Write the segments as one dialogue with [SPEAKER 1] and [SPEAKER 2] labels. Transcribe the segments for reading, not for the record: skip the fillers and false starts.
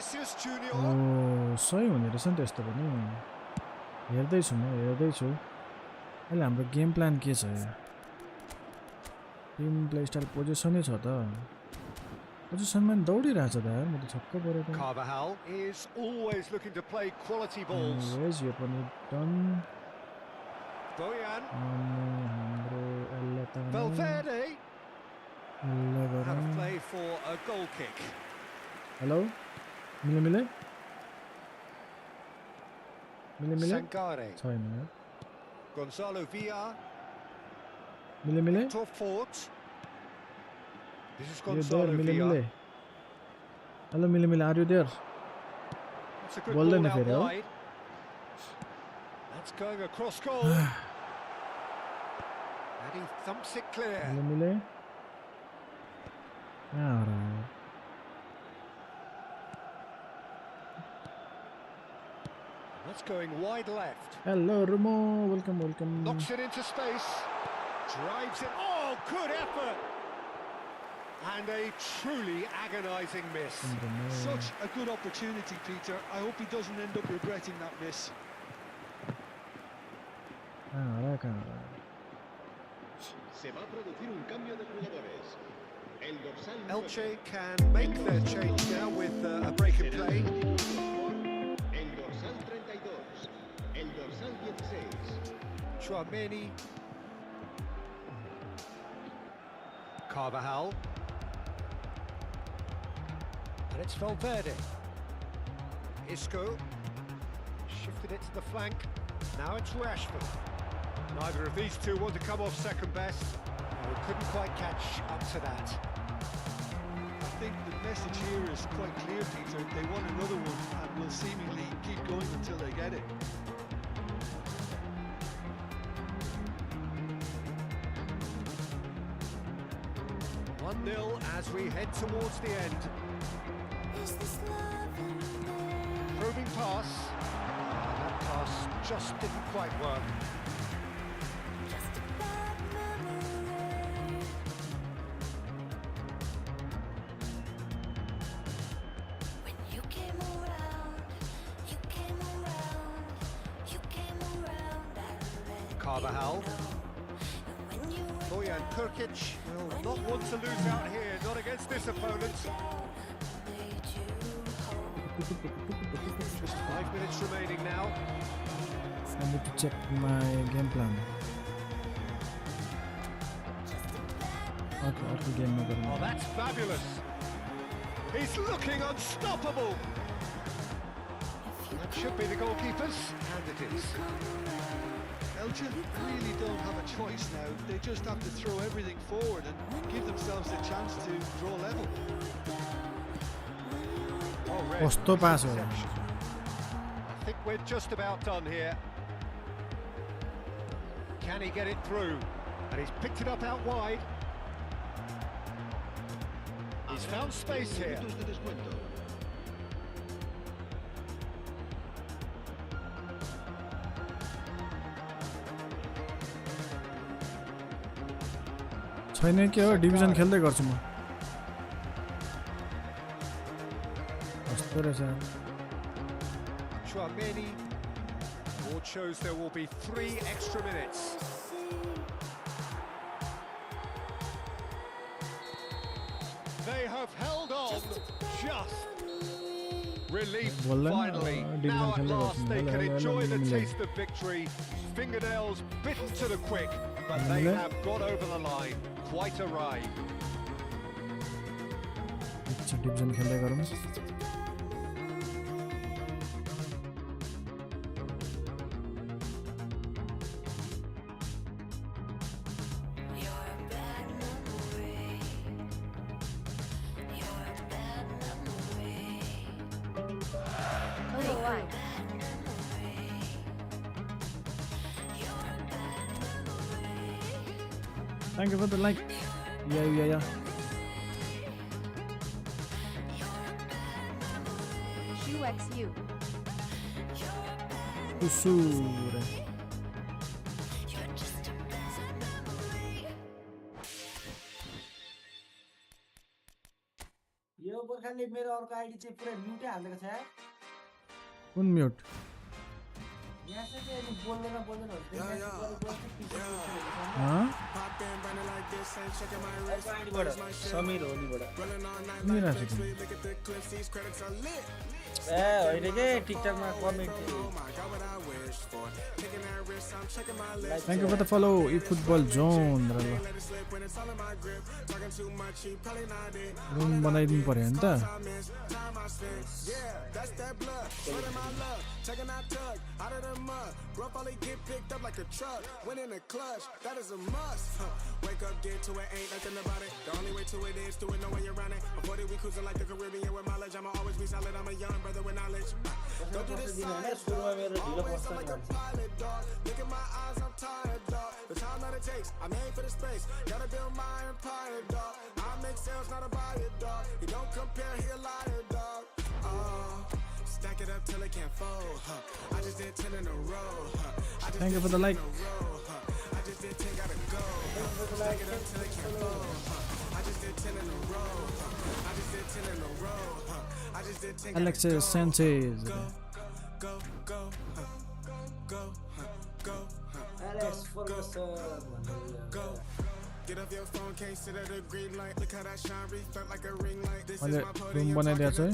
[SPEAKER 1] Vinícius Jr.
[SPEAKER 2] सही हुने रहेछ नि त्यस्तो पनि हेर्दैछु म हेर्दैछु अहिले हाम्रो गेम प्लान के छ यहाँ टिम प्ले स्टाइल पोजिसनै छ त पोजिसनमा नि दौडिरहेछ त यार म त छक्क परेको
[SPEAKER 1] Carvajal is always looking to play quality balls.
[SPEAKER 2] यो पनि डन
[SPEAKER 1] Bojan.
[SPEAKER 2] हाम्रो
[SPEAKER 1] Valverde. Out of play for a goal kick.
[SPEAKER 2] Hello मिले
[SPEAKER 1] Sangare.
[SPEAKER 2] छैन
[SPEAKER 1] Gonzalo Villa.
[SPEAKER 2] मिले
[SPEAKER 1] Top Ford. This is Gonzalo Villa.
[SPEAKER 2] Hello मिले are you there
[SPEAKER 1] That's a good ball out wide. That's going across goal. And he thumps it clear.
[SPEAKER 2] मिले
[SPEAKER 1] That's going wide left.
[SPEAKER 2] Hello, Rumo. Welcome.
[SPEAKER 1] Knocks it into space. Drives it. Oh, good effort. And a truly agonising miss.
[SPEAKER 3] Such a good opportunity, Peter. I hope he doesn't end up regretting that miss.
[SPEAKER 4] Se va a producir un cambio de jugadores.
[SPEAKER 1] Elche can make their change now with a break in play.
[SPEAKER 4] El dorsal 32, el dorsal 16.
[SPEAKER 1] Chouameni. Carvajal. And it's Valverde. Isco. Shifted it to the flank. Now it's Rashford. Neither of these two want to come off second best. Couldn't quite catch up to that.
[SPEAKER 3] I think the message here is quite clear, Peter. They want another one and will seemingly keep going until they get it.
[SPEAKER 1] One 0 as we head towards the end. Probing pass. That pass just didn't quite work. Carvajal. Bojan Kurkic will not want to lose out here, not against this opponent. Just 5 minutes remaining now.
[SPEAKER 2] I need to check my game plan. Okay, game over.
[SPEAKER 1] Oh, that's fabulous. He's looking unstoppable. That should be the goalkeepers, and it is.
[SPEAKER 3] Elche really don't have a choice now. They just have to throw everything forward and give themselves a chance to draw level.
[SPEAKER 1] Oh, pass. I think we're just about done here. Can he get it through? And he's picked it up out wide. He's found space here.
[SPEAKER 2] छैन के हो division खेल्दै गर्छु म कस्तो रहेछ
[SPEAKER 1] Chouameni. Board shows there will be 3 extra minutes. They have held on just. Relief finally. Now at last they can enjoy the taste of victory. Fingernails bitten to the quick, but they have got over the line. Quite a ride.
[SPEAKER 2] Division खेल्दै गरौँ Thank you for the like. Yeah.
[SPEAKER 5] QXU.
[SPEAKER 2] Usura.
[SPEAKER 6] यो गोर्खाली ले मेरो अर्को ID चाहिँ पुरै म्युटै हालेको छ यार
[SPEAKER 2] कुन म्युट
[SPEAKER 6] म्यासेज चाहिँ अनि बोल्दैन बोल्दैन हुन्छ आइडीबाट समीर हो निबाट ए होइन के टिकटकमा comment
[SPEAKER 2] Thank you for the follow, eFootball Zone. Room बनाइदिनु पर्यो नि त
[SPEAKER 7] Checking out tug out of the mud. Rough only get picked up like a truck. Went in the clutch, that is a must. Wake up, get to it, ain't nothing about it. The only way to it is to it, know when you're running. Before we cruising like the Caribbean with mileage. I'ma always be solid, I'm a young brother with knowledge. Go do this side, always I'm like a pilot, dog. Look at my eyes, I'm tired, dog. The time that it takes, I made for the space. Gotta build my empire, dog. I make sales, not a buyer, dog. You don't compare, he a liar, dog. Stack it up till it can't fold. I just did 10 in a row.
[SPEAKER 2] Thank you for the like.
[SPEAKER 7] I just did 10, gotta go. Stack it up till it can't fold. I just did 10 in a row. I just did 10 in a row. I just did 10.
[SPEAKER 2] Alexis Sanchez.
[SPEAKER 7] Go, go, go, go,
[SPEAKER 6] Alex Ferguson
[SPEAKER 7] go. Get off your phone, can't sit at a green light. Look how that shine reflect like a ring light. This is my podium,
[SPEAKER 2] room बनाइदिएको छ है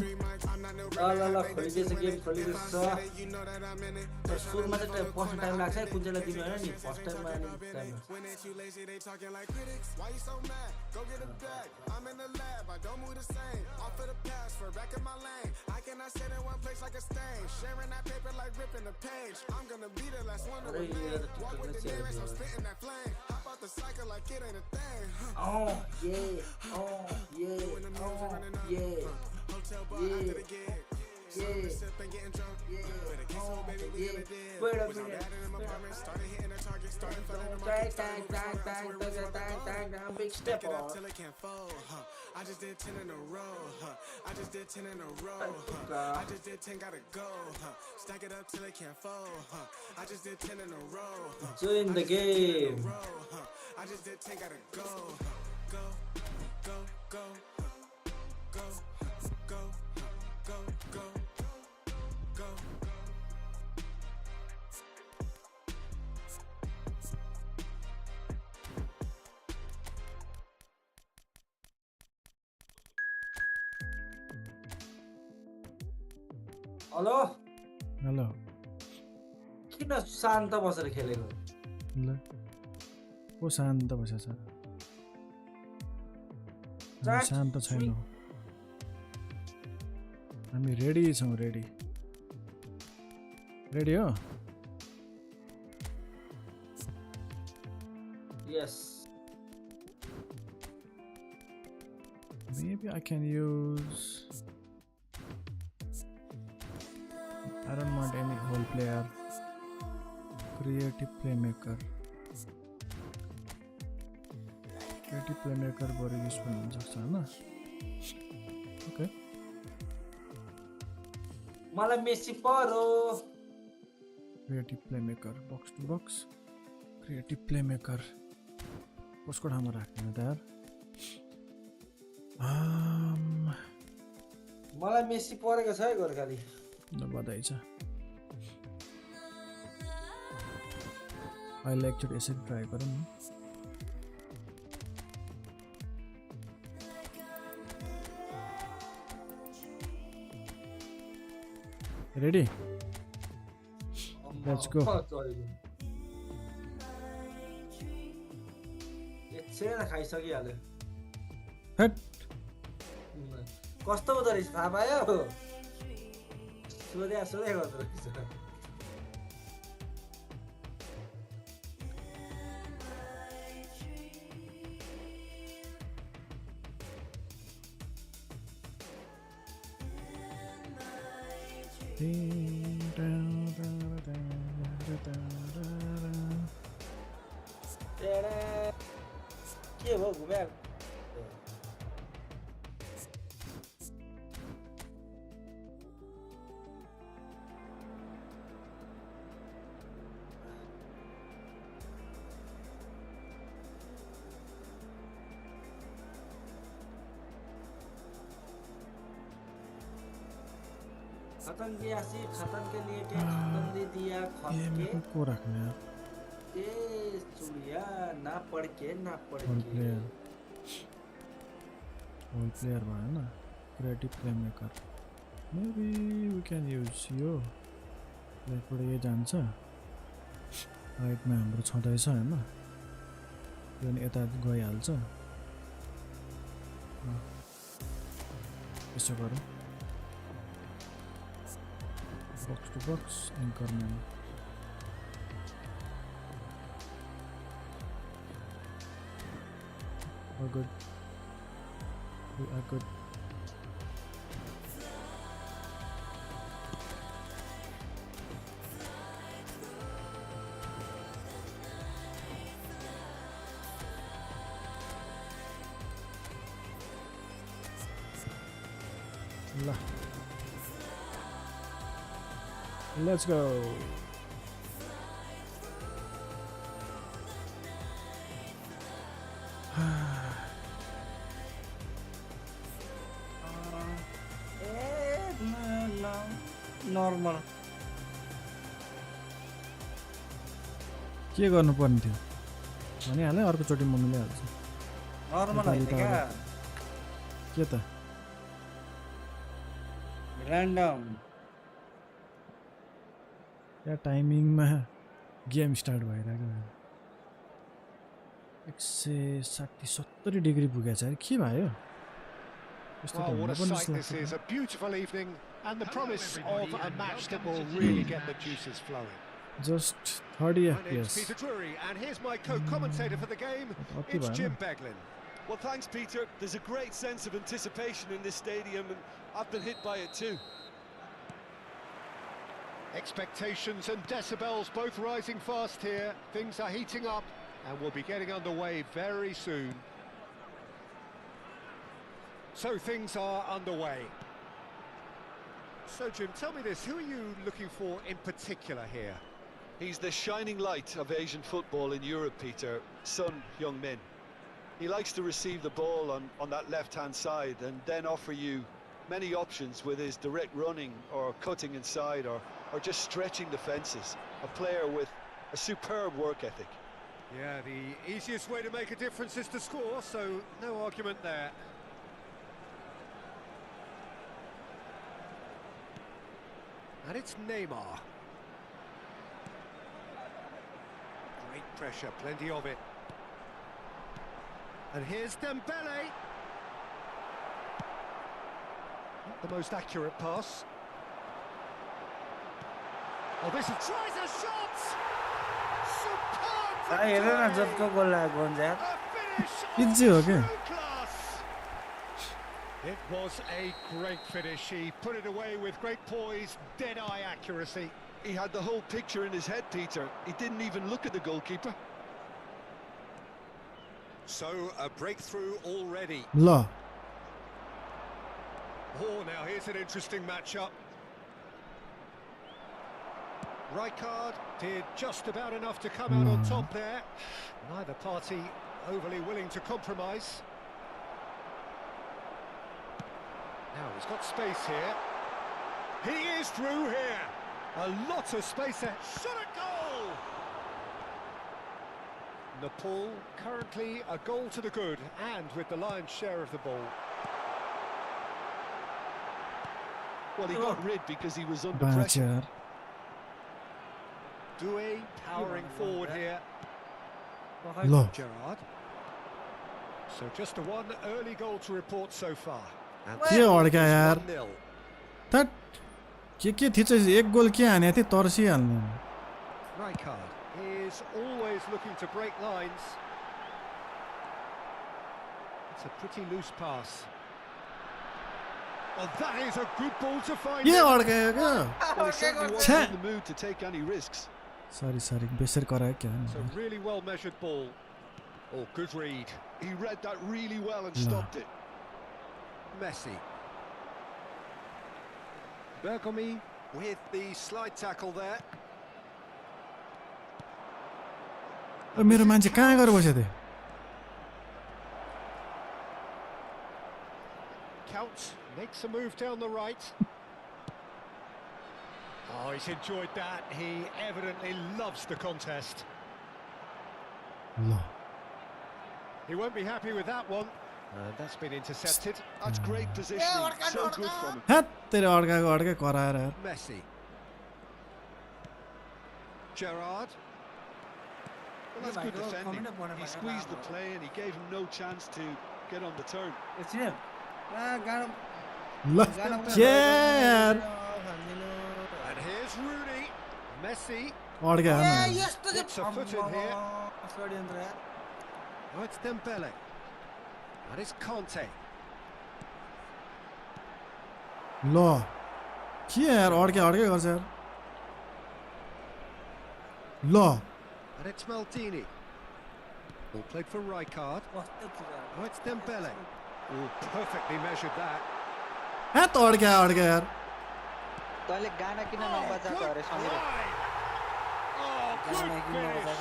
[SPEAKER 7] I'm not no
[SPEAKER 6] ल खोलिदिएछ game खोलिदिएछ
[SPEAKER 7] you know that I'm in it.
[SPEAKER 6] सुरुमा चाहिँ पस्न time लाग्छ है कुन चाहिँलाई दिनु होइन नि फर्स्ट टाइममा अनि टाइममा
[SPEAKER 7] When ain't you lazy, they talking like critics. Why you so mad? Go get a bag. I'm in the lab, I don't move the same. Off of the pass for back in my lane. I cannot sit in one place like a stain. Sharing that paper like ripping the page. I'm gonna be the last one to remain. Walk with the nearest, I'm spitting that flame. Hop out the cycle like it ain't a thing.
[SPEAKER 6] oh yeah oh yeah oh yeah
[SPEAKER 7] Hotel bar after the gig. Sipping, getting drunk. With a kiss, oh baby, we in a dip.
[SPEAKER 6] Wait a
[SPEAKER 7] Was on
[SPEAKER 6] minute.
[SPEAKER 7] that in my apartment. Started hitting the target. Started flooding the
[SPEAKER 6] Dang,
[SPEAKER 7] market.
[SPEAKER 6] dang, dang, dang, dang, dang, dang, dang, big step
[SPEAKER 7] Stack it up
[SPEAKER 6] on.
[SPEAKER 7] till it can't fold. I just did 10 in a row. I just did 10 in a row. I just did 10, gotta go. Stack it up till it can't fold. I just did 10 in a row.
[SPEAKER 6] Join the game.
[SPEAKER 7] I just did 10, gotta go. Go, go, go, go, go, go, go, go.
[SPEAKER 6] Hello
[SPEAKER 2] hello
[SPEAKER 6] किन शान्त बसेर खेलेको
[SPEAKER 2] ल को शान्त बसेछ हामी शान्त छैनौँ हामी रेडी छौँ रेडी रेडी हो
[SPEAKER 6] yes
[SPEAKER 2] maybe I can use I don't want any whole player creative playmaker बरु युजफुल हुन सक्छ हैन ओके
[SPEAKER 6] मलाई मेसी पर्यो
[SPEAKER 2] creative playmaker box to box creative playmaker कसको ठाउँमा राख्ने त यार
[SPEAKER 6] मलाई मेसी परेको छ है गोर्खाली
[SPEAKER 2] ल बधाई छ अहिले एकचोटि यसरी ट्राई गरौँ न Ready? Let's go.
[SPEAKER 6] एकछिन खाइसकिहाल्यो
[SPEAKER 2] हट
[SPEAKER 6] कस्तो हुँदो रहेछ थाहा पायो सोध्या गर्दो रहेछ के भयो घुम्या खत्म किया सी खत्म के लिए के खत्म दे दिया खत
[SPEAKER 2] ये मेरे
[SPEAKER 6] के
[SPEAKER 2] को रखना है
[SPEAKER 6] ए चुड़िया ना पढ़ के
[SPEAKER 2] ऑल प्लेयर भयो ना creative play maker maybe we can use यो लेफ्टबाट यो जान्छ राइटमा हाम्रो छँदैछ हैन यो नि यता गइहाल्छ यसो गरौँ box to box anchorman we're good we are good let's go
[SPEAKER 6] normal
[SPEAKER 2] के गर्नुपर्ने थियो भनिहालेँ अर्कोचोटि म मिलाइहाल्छु
[SPEAKER 6] नर्मल होइन क्या
[SPEAKER 2] के त
[SPEAKER 6] ऱ्यान्डम
[SPEAKER 2] या टाइमिङमा गेम स्टार्ट भइरहेको 160-70 डिग्री पुगेछ अरे के भयो
[SPEAKER 1] Well, what a sight this is, a beautiful evening and the promise of a match that will really get the juices flowing.
[SPEAKER 2] Just 30
[SPEAKER 1] My name's
[SPEAKER 2] FPS.
[SPEAKER 1] Peter Drury and here's my co-commentator for the game, it's Jim Beglin.
[SPEAKER 3] Well, thanks, Peter. There's a great sense of anticipation in this stadium, and I've been hit by it too.
[SPEAKER 1] Expectations and decibels both rising fast here. Things are heating up and we'll be getting underway very soon. So things are underway. So Jim, tell me this, who are you looking for in particular here?
[SPEAKER 3] He's the shining light of Asian football in Europe, Peter. Son Heung-min. He likes to receive the ball on that left-hand side and then offer you many options with his direct running or cutting inside or just stretching the fences. A player with a superb work ethic.
[SPEAKER 1] Yeah, the easiest way to make a difference is to score, so no argument there. And it's Neymar. Great pressure, plenty of it. And here's Dembele. Not the most accurate pass. Oh, this is... tries a shot! Superb!
[SPEAKER 6] हेर न जबको गोल लागेको हुन्छ यार
[SPEAKER 1] A finish
[SPEAKER 2] Easy,
[SPEAKER 1] of
[SPEAKER 2] okay.
[SPEAKER 1] true class. It was a great finish. He put it away with great poise, dead-eye accuracy.
[SPEAKER 3] He had the whole picture in his head, Peter. He didn't even look at the goalkeeper.
[SPEAKER 1] So, a breakthrough already.
[SPEAKER 2] ल
[SPEAKER 1] Oh, now here's an interesting matchup. Rijkaard did just about enough to come out on top there. Neither party overly willing to compromise. Now he's got space here. He is through here. A lot of space there. Shot a goal! Nepal currently a goal to the good and with the lion's share of the ball.
[SPEAKER 3] Well, he got rid because he was under
[SPEAKER 2] बाँच
[SPEAKER 3] pressure.
[SPEAKER 2] यार
[SPEAKER 1] Doué powering forward here.
[SPEAKER 2] ल
[SPEAKER 1] Gerrard. So just a one early goal to report so far. And
[SPEAKER 2] के अड्क्या यार
[SPEAKER 1] 1-0.
[SPEAKER 2] That के थिएछ एक गोल के हाने थिए तर्सिहाल्ने
[SPEAKER 1] Rijkaard is always looking to break lines. It's a pretty loose pass. Oh, that is a good ball to find.
[SPEAKER 2] के
[SPEAKER 1] him.
[SPEAKER 2] अड्क्यो क्या
[SPEAKER 3] Well, he certainly wasn't in the mood to take any risks.
[SPEAKER 2] सरी बेसर करायो क्या
[SPEAKER 1] It's a really well measured ball. Oh, good read.
[SPEAKER 3] He read that really well and
[SPEAKER 2] No.
[SPEAKER 3] stopped it.
[SPEAKER 1] Messi. Bergomi with the slide tackle there.
[SPEAKER 2] मेरो मान्छे कहाँ गएर बसेको थियो
[SPEAKER 1] Count makes a move down the right. he's enjoyed that. He evidently loves the contest.
[SPEAKER 2] ल
[SPEAKER 1] He won't be happy with that one. That's been intercepted.
[SPEAKER 3] That's great positioning. So good from him.
[SPEAKER 2] Hat तेरे अड्का कराएर यार
[SPEAKER 1] Messi. Gerrard.
[SPEAKER 3] Well, that's good defending. He squeezed the play and he gave him no chance to get on the turn.
[SPEAKER 2] ल के यार
[SPEAKER 1] And here's Rooney. Messi.
[SPEAKER 2] अड्का हान
[SPEAKER 1] Gets a foot in here. Oh, it's Dembele. And it's Conte.
[SPEAKER 2] ल के यार अड्का गर्छ यार ल
[SPEAKER 1] And it's Maldini. All played for Rijkaard. Oh, it's Dembele. Oh, perfectly measured that.
[SPEAKER 2] हैट अड्का यार
[SPEAKER 8] तैँले गाना किन नबजाएको अरे समीर
[SPEAKER 1] Oh, good finish.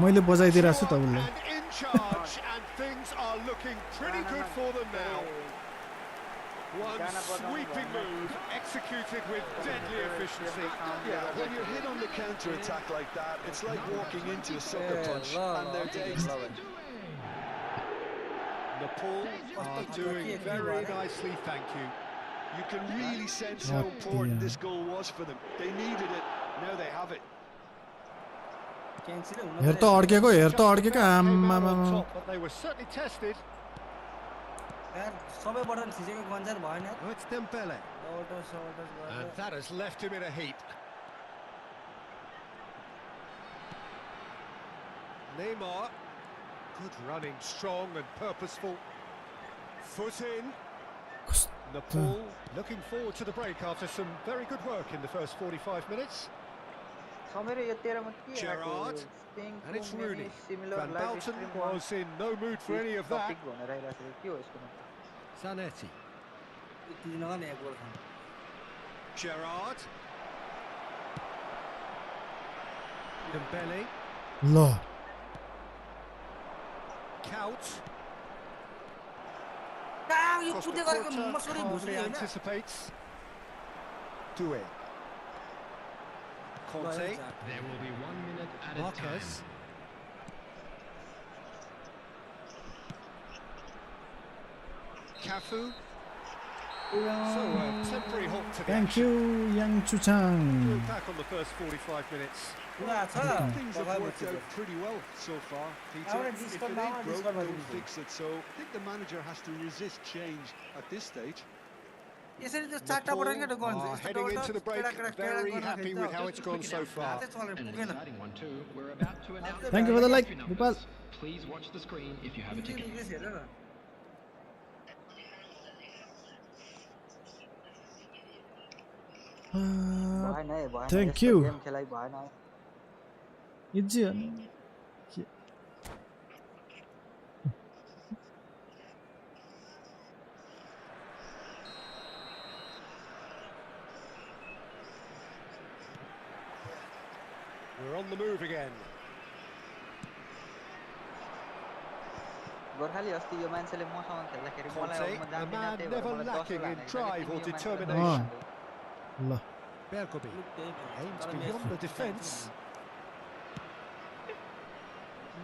[SPEAKER 2] मैले बजाइदिरहेको छु तपाईँले
[SPEAKER 1] And in charge, and things are looking pretty good for them now. One sweeping move, executed with deadly efficiency.
[SPEAKER 3] Yeah, when you're hit on the counter-attack like that, it's like walking into a sucker punch, and they're dazed.
[SPEAKER 1] Nepal are doing very nicely, thank you.
[SPEAKER 3] You can really sense how important this goal was for them. They needed it, now they have it.
[SPEAKER 2] हेर त अड्केको आम्मा
[SPEAKER 1] On top, but they were certainly tested.
[SPEAKER 8] सबै button खिचेको गन्जार भएन
[SPEAKER 1] Oh, it's Dembele. And that has left him in a heap. Neymar. Good running, strong and purposeful. Foot in. Nepal looking forward to the break after some very good work in the first 45 minutes.
[SPEAKER 8] Sameer यो 13 मा के
[SPEAKER 1] Gerrard. And it's Rooney. Van Basten was in no mood for any of that. Zanetti. Gerrard. Dembele.
[SPEAKER 2] ल
[SPEAKER 1] Couch.
[SPEAKER 8] यो
[SPEAKER 1] Cross
[SPEAKER 8] कुदे
[SPEAKER 1] the
[SPEAKER 8] गरेको
[SPEAKER 1] quarter,
[SPEAKER 8] Mussoorie
[SPEAKER 1] hardly
[SPEAKER 8] भुस्री Hahn
[SPEAKER 1] anticipates. Doué. Conte.
[SPEAKER 4] There will be 1 minute added
[SPEAKER 1] Marquez.
[SPEAKER 4] time.
[SPEAKER 1] Cafu. So temporary halt to the
[SPEAKER 2] thank
[SPEAKER 1] action.
[SPEAKER 2] You याङ चुचाङ
[SPEAKER 1] We're back on the first 45 minutes.
[SPEAKER 3] Things have worked out pretty well so far, Peter. If it ain't broke, don't fix it. So I think the manager has to resist change at this stage.
[SPEAKER 8] यसरी त चारटा button के
[SPEAKER 1] Nepal are heading into the break, very happy with how it's gone so far.
[SPEAKER 4] And an exciting one too. We're about to announce
[SPEAKER 2] Thank you for the like,
[SPEAKER 4] entry
[SPEAKER 2] Gopal.
[SPEAKER 4] numbers. Please watch the screen if you have a ticket.
[SPEAKER 2] Thank you easy
[SPEAKER 1] We're on the move again.
[SPEAKER 8] Gorkhali अस्ति यो मान्छेले मसँग खेल्दाखेरि मलाई
[SPEAKER 1] Conte,
[SPEAKER 8] म
[SPEAKER 1] a
[SPEAKER 8] जान्दिनँ
[SPEAKER 1] man
[SPEAKER 8] त्यही भएर
[SPEAKER 1] never
[SPEAKER 8] मलाई 10
[SPEAKER 1] lacking in
[SPEAKER 8] लाने
[SPEAKER 1] drive or
[SPEAKER 8] किन यो मान्छेले
[SPEAKER 1] determination.
[SPEAKER 2] ल
[SPEAKER 1] Bergobi aims beyond the defence.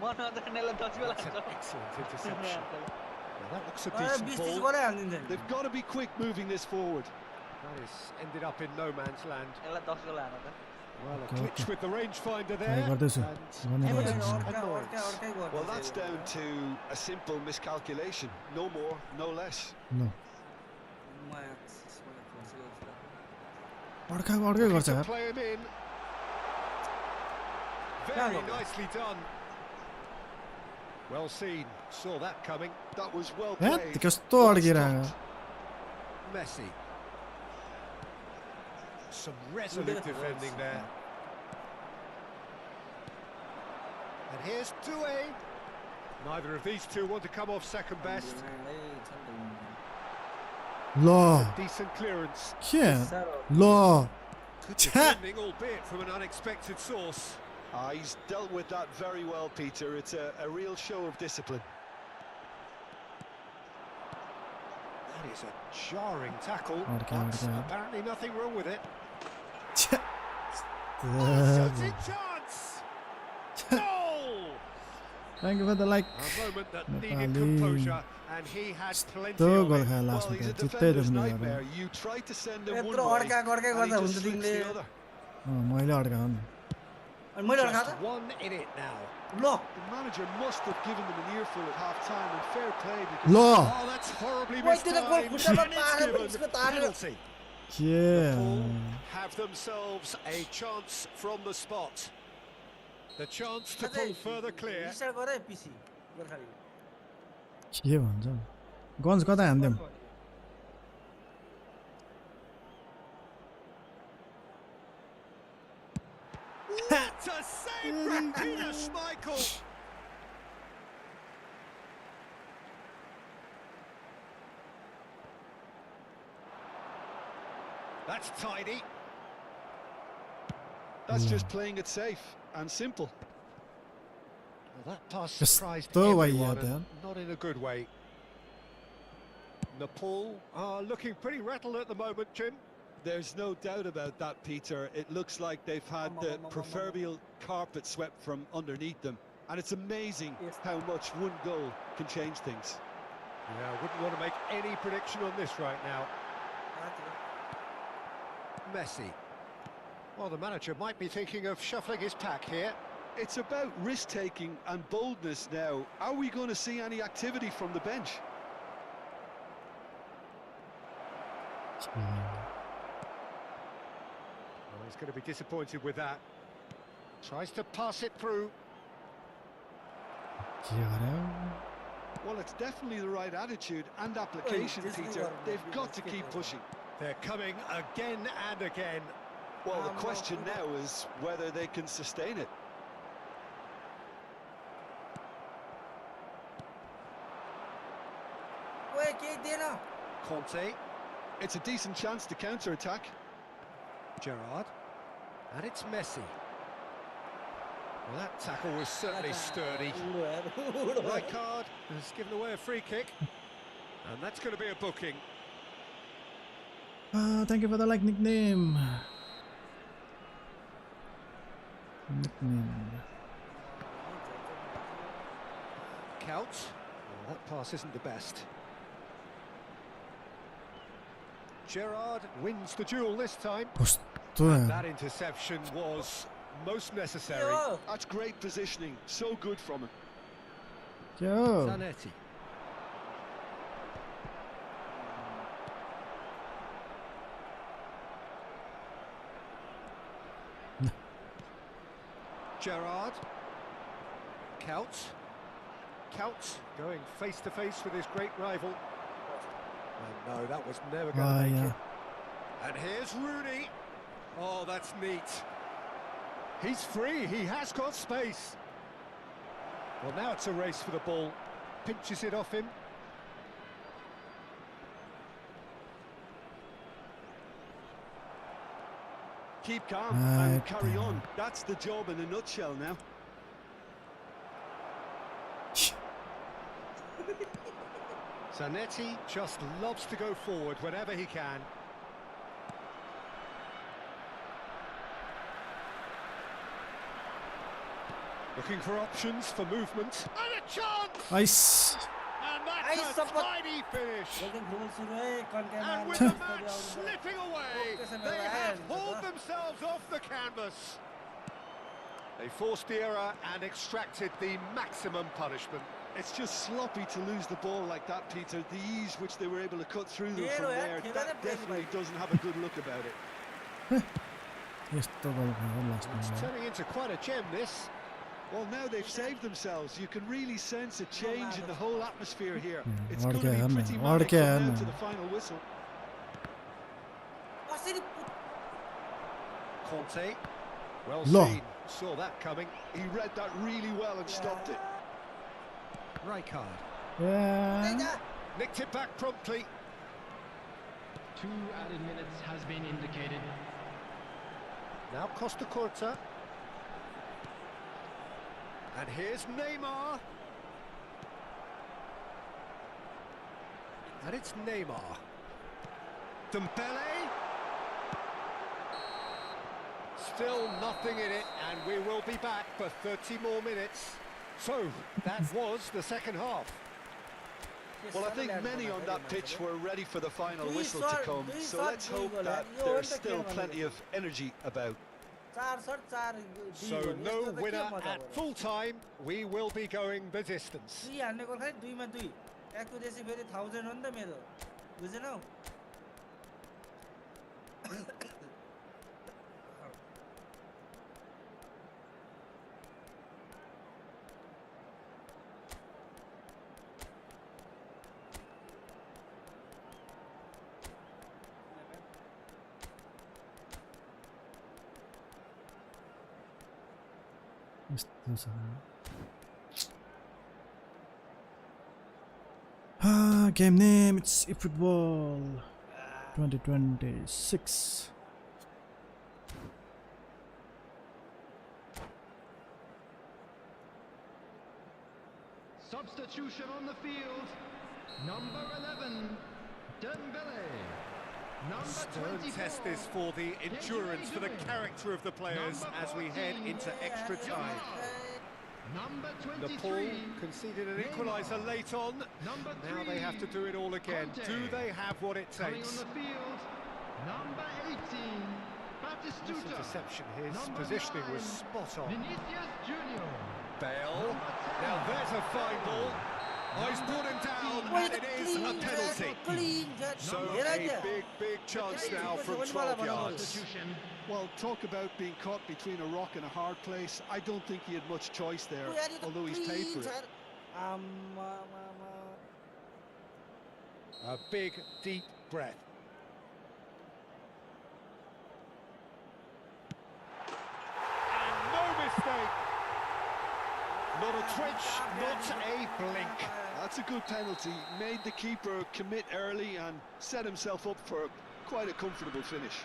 [SPEAKER 8] म नजान्नेलाई 10 बेला
[SPEAKER 1] That's an excellent interception. Well, that looks a
[SPEAKER 8] 20
[SPEAKER 1] decent
[SPEAKER 8] 30
[SPEAKER 1] ball.
[SPEAKER 8] गरे हाल्दिन्छ
[SPEAKER 3] They've got to be quick moving this forward.
[SPEAKER 1] That has ended up in no man's land.
[SPEAKER 8] यसलाई 10 बेला हाल्नु त
[SPEAKER 1] Well, a glitch with the rangefinder
[SPEAKER 2] try
[SPEAKER 1] there.
[SPEAKER 2] गर्दैछु
[SPEAKER 1] And
[SPEAKER 2] गर्ने
[SPEAKER 1] evidence
[SPEAKER 2] गर्छु
[SPEAKER 1] annoyance.
[SPEAKER 3] Well, that's down to a simple miscalculation. No more, no less.
[SPEAKER 2] ल अड्काइ गर्छ
[SPEAKER 1] To
[SPEAKER 2] यार
[SPEAKER 1] play him in. Very nicely done. Well seen. Saw that coming.
[SPEAKER 3] That was well
[SPEAKER 2] hat
[SPEAKER 3] played.
[SPEAKER 2] कस्तो
[SPEAKER 3] Well
[SPEAKER 2] अड्किरहेको
[SPEAKER 3] stopped.
[SPEAKER 1] Messi. Some resolute defending there. And here's Doué. Neither of these two want to come off second best.
[SPEAKER 2] ल
[SPEAKER 1] Decent clearance.
[SPEAKER 2] के ल
[SPEAKER 1] Good defending, albeit from an unexpected source.
[SPEAKER 3] He's dealt with that very well, Peter. It's a real show of discipline.
[SPEAKER 1] That is a jarring tackle.
[SPEAKER 2] Okay.
[SPEAKER 1] Apparently nothing wrong with it.
[SPEAKER 2] Tja.
[SPEAKER 1] Shot in chance. Goal!
[SPEAKER 2] Thank you for the like.
[SPEAKER 1] A moment that needed
[SPEAKER 2] Nepali.
[SPEAKER 1] composure, and he had plenty
[SPEAKER 2] त्यो
[SPEAKER 1] of
[SPEAKER 2] goal
[SPEAKER 1] it.
[SPEAKER 2] खायो
[SPEAKER 3] Well,
[SPEAKER 2] लास्टमा
[SPEAKER 3] he's a
[SPEAKER 2] त जित्दै
[SPEAKER 3] defender's
[SPEAKER 2] देख्ने
[SPEAKER 3] nightmare.
[SPEAKER 2] गरेँ
[SPEAKER 3] You try to send him one
[SPEAKER 6] यत्रो
[SPEAKER 3] way,
[SPEAKER 6] अड्का गर्कै
[SPEAKER 3] and
[SPEAKER 6] गर्दा
[SPEAKER 3] he
[SPEAKER 6] हुन्छ
[SPEAKER 3] just slinks
[SPEAKER 6] तिमीले
[SPEAKER 3] the other.
[SPEAKER 2] मैले अड्काएको नि
[SPEAKER 6] अनि मैले अड्का
[SPEAKER 1] Just
[SPEAKER 6] त
[SPEAKER 1] one in it now.
[SPEAKER 6] ल
[SPEAKER 3] The manager must have given them an earful at half-time, and fair play because
[SPEAKER 2] ल
[SPEAKER 1] Oh, that's horribly
[SPEAKER 6] ओइ त्यो त गोल
[SPEAKER 1] mistimed.
[SPEAKER 6] खुट्टामा
[SPEAKER 1] And it's
[SPEAKER 6] पारेर
[SPEAKER 1] given
[SPEAKER 6] यसको तारेर
[SPEAKER 1] penalty.
[SPEAKER 2] के
[SPEAKER 1] Liverpool have themselves a chance from the spot. The chance to pull further clear.
[SPEAKER 6] Restart गरे पिसी गोर्खाली
[SPEAKER 2] के भन्छ गन्ज कता हान्दियौँ
[SPEAKER 1] What a save from Peter Schmeichel! That's tidy.
[SPEAKER 3] that's just playing it safe and simple.
[SPEAKER 1] Well, that pass
[SPEAKER 2] Just
[SPEAKER 1] surprised
[SPEAKER 2] throw away,
[SPEAKER 1] everyone,
[SPEAKER 2] yeah,
[SPEAKER 1] and not in a good way. Nepal are looking pretty rattled at the moment, Jim.
[SPEAKER 3] There's no doubt about that, Peter. It looks like they've had the proverbial carpet swept from underneath them. And it's amazing how much one goal can change things.
[SPEAKER 1] Yeah, I wouldn't want to make any prediction on this right now. Messi. Well, the manager might be thinking of shuffling his pack here.
[SPEAKER 3] It's about risk-taking and boldness now. Are we going to see any activity from the bench?
[SPEAKER 1] Well, he's going to be disappointed with that. Tries to pass it through.
[SPEAKER 2] के गरे
[SPEAKER 3] Well, it's definitely the right attitude and application, Peter. They've got to keep pushing.
[SPEAKER 1] They're coming again and again.
[SPEAKER 3] Well, the question now is whether they can sustain it.
[SPEAKER 6] ओए केही दिएन
[SPEAKER 1] Conte,
[SPEAKER 3] It's a decent chance to counter-attack.
[SPEAKER 1] Gerrard, and it's Messi. Well, that tackle was certainly sturdy. Right card has given away a free kick, and that's going to be a booking.
[SPEAKER 2] Thank you for the like nickname.
[SPEAKER 1] Counts. Well, that pass isn't the best. Gerrard wins the duel this time.
[SPEAKER 2] कस्तो
[SPEAKER 1] That interception was most necessary.
[SPEAKER 3] That's great positioning. So good from him.
[SPEAKER 2] क्या हो
[SPEAKER 1] Zanetti. Gerrard. Counts. Counts going face to face with his great rival. And no, that was never going to make
[SPEAKER 2] yeah.
[SPEAKER 1] it. And here's Rooney. Oh, that's neat. He's free. He has got space. Well, now it's a race for the ball. Pinches it off him.
[SPEAKER 3] Keep calm and carry on. That's the job in a nutshell now.
[SPEAKER 1] Zanetti just loves to go forward whenever he can. Looking for options for movement. And a chance!
[SPEAKER 2] Ice.
[SPEAKER 1] And that's a tidy finish.
[SPEAKER 6] एकदम football सुरु है कन्कामा
[SPEAKER 1] And with the match slipping away, they have hauled themselves off the canvas. They forced the error and extracted the maximum punishment.
[SPEAKER 3] It's just sloppy to lose the ball like that, Peter. The ease which they were able to cut through them from there, that definitely doesn't have a good look about it.
[SPEAKER 2] यस्तो गोल खायो
[SPEAKER 1] It's
[SPEAKER 2] लास्टमा
[SPEAKER 1] turning into quite a gem, this.
[SPEAKER 3] Well, now they've saved themselves. You can really sense a change in the whole atmosphere here. It's
[SPEAKER 2] और
[SPEAKER 3] going to
[SPEAKER 2] क्या
[SPEAKER 3] be
[SPEAKER 2] है
[SPEAKER 3] pretty
[SPEAKER 2] ना,
[SPEAKER 3] manic
[SPEAKER 2] और क्या है
[SPEAKER 3] from now
[SPEAKER 2] ना।
[SPEAKER 3] to the final whistle.
[SPEAKER 6] कसरी
[SPEAKER 1] Conte, well
[SPEAKER 2] Lo.
[SPEAKER 1] seen, saw that coming.
[SPEAKER 3] He read that really well and stopped it.
[SPEAKER 1] Rijkaard
[SPEAKER 2] Yeah.
[SPEAKER 1] nicked it back promptly.
[SPEAKER 9] 2 added minutes has been indicated.
[SPEAKER 1] Now Costa Curta. And here's Neymar. And it's Neymar. Dembele. Still nothing in it, and we will be back for 30 more minutes. So, that was the second half.
[SPEAKER 3] Well, I think many on that pitch were ready for the final whistle to come, so let's hope that there's still plenty of energy about.
[SPEAKER 1] So, no winner at full time. We will be going the distance.
[SPEAKER 2] Game name, it's eFootball 2026.
[SPEAKER 9] Substitution on the field. Number 11, Dembele.
[SPEAKER 1] Stern test this for the endurance, for the character of the players as we head into extra time. Nepal conceded an equaliser late on. Now they have to do it all again. Do they have what it takes?
[SPEAKER 9] Number 18, Batistuta.
[SPEAKER 1] Interception. His positioning was spot on.
[SPEAKER 9] Vinícius Jr.
[SPEAKER 1] Bale. Now there's a fine ball. Oh, he's brought him down, and it is a penalty. So a big chance now from 12 yards.
[SPEAKER 3] Well, talk about being caught between a rock and a hard place. I don't think he had much choice there, although he's paid for it.
[SPEAKER 1] A big, deep breath. And no mistake. Not a twitch, not a blink.
[SPEAKER 3] That's a good penalty. Made the keeper commit early and set himself up for quite a comfortable finish.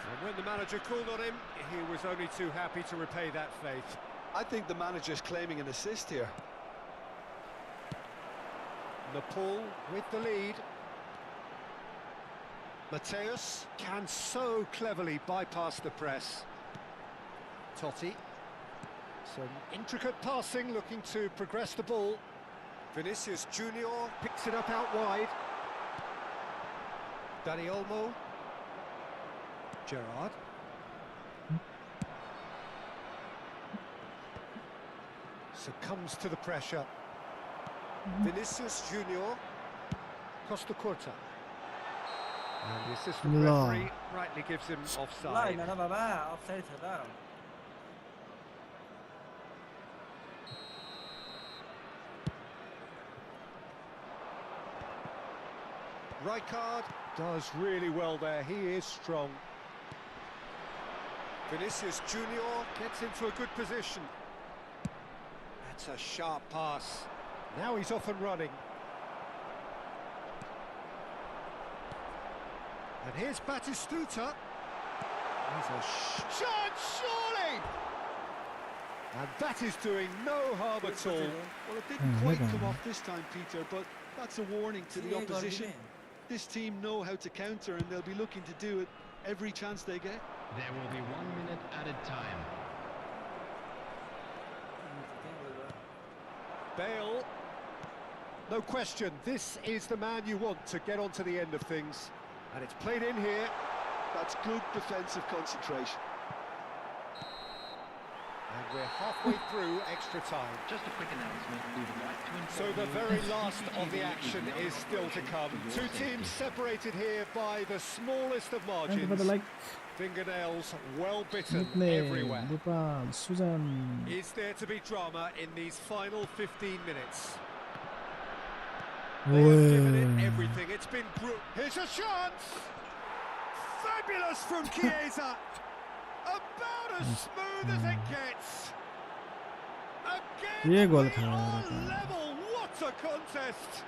[SPEAKER 1] And when the manager called on him, he was only too happy to repay that faith.
[SPEAKER 3] I think the manager's claiming an assist here.
[SPEAKER 1] Nepal with the lead. Mateus can so cleverly bypass the press. Totti. Some intricate passing, looking to progress the ball. Vinícius Jr picks it up out wide. Dani Olmo. Gerrard. Succumbs to the pressure. Vinícius Jr. Costa Curta. And the assistant referee rightly gives him offside. Rijkaard does really well there. He is strong. Vinícius Jr gets into a good position. That's a sharp pass. Now he's off and running. And here's Batistuta. He's a shot, surely! And that is doing no harm at all.
[SPEAKER 3] Well, it didn't quite come off this time, Peter, but that's a warning to the opposition. This team know how to counter, and they'll be looking to do it every chance they get.
[SPEAKER 9] There will be 1 minute added time.
[SPEAKER 1] Bale. No question, this is the man you want to get onto the end of things. And it's played in here.
[SPEAKER 3] That's good defensive concentration.
[SPEAKER 1] And we're halfway through extra time.
[SPEAKER 10] Just a quick announcement. We would like to inform
[SPEAKER 1] So the
[SPEAKER 10] you
[SPEAKER 1] very
[SPEAKER 10] that
[SPEAKER 1] last of the action is still to come. Two teams separated here by the smallest of margins. Fingernails well bitten everywhere. Is there to be drama in these final 15 minutes? They have given it everything. It's been brutal. Here's a chance! Fabulous from Chiesa! About as smooth as it gets! Again, we are level! What a contest!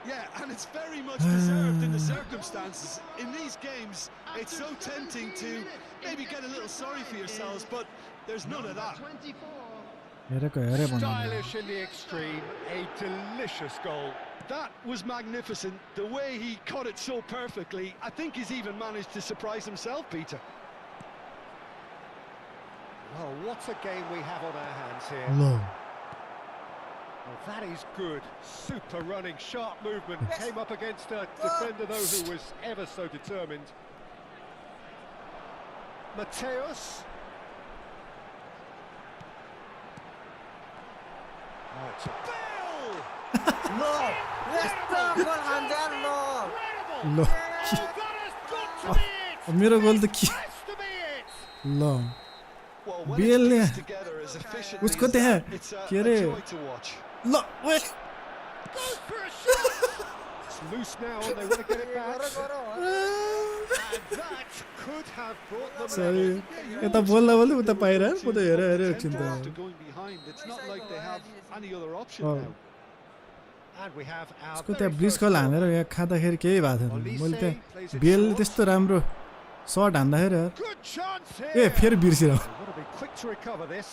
[SPEAKER 3] Yeah, and it's very much deserved in the circumstances. In these games, it's so tempting to maybe get a little sorry for yourselves, but there's none of that.
[SPEAKER 1] Stylish in the extreme, a delicious goal.
[SPEAKER 3] That was magnificent. The way he caught it so perfectly. I think he's even managed to surprise himself, Peter.
[SPEAKER 1] Well, what a game we have on our hands here.
[SPEAKER 2] Low.
[SPEAKER 1] Well, that is good. Super running, sharp movement. Came up against a defender, though, who was ever so determined. Mateus. Oh, it's a Bale!
[SPEAKER 6] No! यस्तो गोल खान्छ no
[SPEAKER 2] Low.
[SPEAKER 1] Oh, that has got to be it!
[SPEAKER 2] मेरो गोल त के
[SPEAKER 1] Has to be it!
[SPEAKER 2] ल
[SPEAKER 3] Well, when
[SPEAKER 2] Bale
[SPEAKER 3] it's
[SPEAKER 2] ने
[SPEAKER 3] pieced together as efficiently
[SPEAKER 2] उसको
[SPEAKER 3] as
[SPEAKER 2] त्यहाँ
[SPEAKER 3] that, it's
[SPEAKER 2] के
[SPEAKER 3] a
[SPEAKER 2] अरे
[SPEAKER 3] joy to watch.
[SPEAKER 2] ल ओए
[SPEAKER 1] Goes for a shot! It's loose now and they want to get it back. And that could have brought them
[SPEAKER 2] सरी
[SPEAKER 1] level.
[SPEAKER 2] यता बोल्दा बोल्दै उता पाएर म त हेर हेर एकछिन त
[SPEAKER 3] After going behind, it's not like they have any other option
[SPEAKER 2] Oh.
[SPEAKER 3] now.
[SPEAKER 1] And we have our
[SPEAKER 2] उसको
[SPEAKER 1] very
[SPEAKER 2] त्यहाँ
[SPEAKER 1] first
[SPEAKER 2] ब्रिजकल
[SPEAKER 1] goal.
[SPEAKER 2] हानेर यहाँ खाँदाखेरि केही भएको थिएन मैले त्यहाँ बेल त्यस्तो राम्रो सर्ट हान्दाखेरि यार
[SPEAKER 1] Good chance
[SPEAKER 2] ए
[SPEAKER 1] here.
[SPEAKER 2] फेरि बिर्सिर
[SPEAKER 1] They want to be quick to recover this.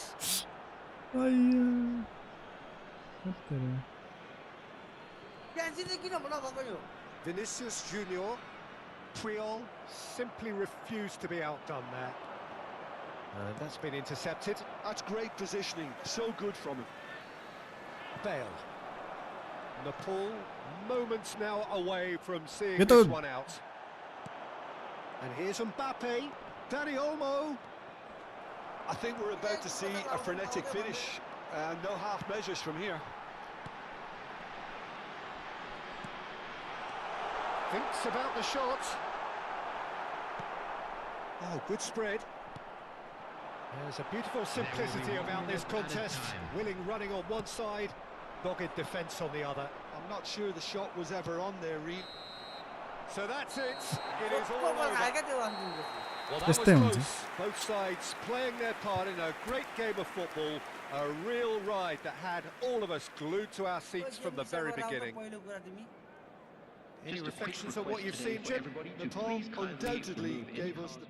[SPEAKER 6] Cancel किन भन्न भएको यो
[SPEAKER 1] Vinícius Jr, Puyol simply refused to be outdone there. That's been intercepted.
[SPEAKER 3] That's great positioning. So good from him.
[SPEAKER 1] Bale. Nepal, moments now away from seeing
[SPEAKER 2] Get
[SPEAKER 1] this
[SPEAKER 2] on.
[SPEAKER 1] one out. And here's Mbappé. Dani Olmo.
[SPEAKER 3] I think we're about to see a frenetic finish. No half measures from here.
[SPEAKER 1] Thinks about the shot. Oh, good spread. There's a beautiful simplicity about this contest. Willing running on one side, dogged defence on the other.
[SPEAKER 3] I'm not sure the shot was ever on there, Reed.
[SPEAKER 1] So that's it. It is all
[SPEAKER 6] goal
[SPEAKER 1] over.
[SPEAKER 6] खाएका त्यो अन्तिमको
[SPEAKER 1] Well, that was
[SPEAKER 2] Yestै हुन्छ
[SPEAKER 1] close. Both sides playing their part in a great game of football. A real ride that had all of us glued to our seats from the very beginning.
[SPEAKER 6] पहिलो कुरा तिमी
[SPEAKER 1] Any
[SPEAKER 10] Just a quick
[SPEAKER 1] reflections on what
[SPEAKER 10] request
[SPEAKER 1] you've
[SPEAKER 10] today
[SPEAKER 1] seen,
[SPEAKER 10] for
[SPEAKER 1] Jim?
[SPEAKER 10] everybody to
[SPEAKER 3] Nepal
[SPEAKER 10] please kindly
[SPEAKER 3] undoubtedly
[SPEAKER 10] remove any
[SPEAKER 3] gave us
[SPEAKER 10] card.
[SPEAKER 3] the...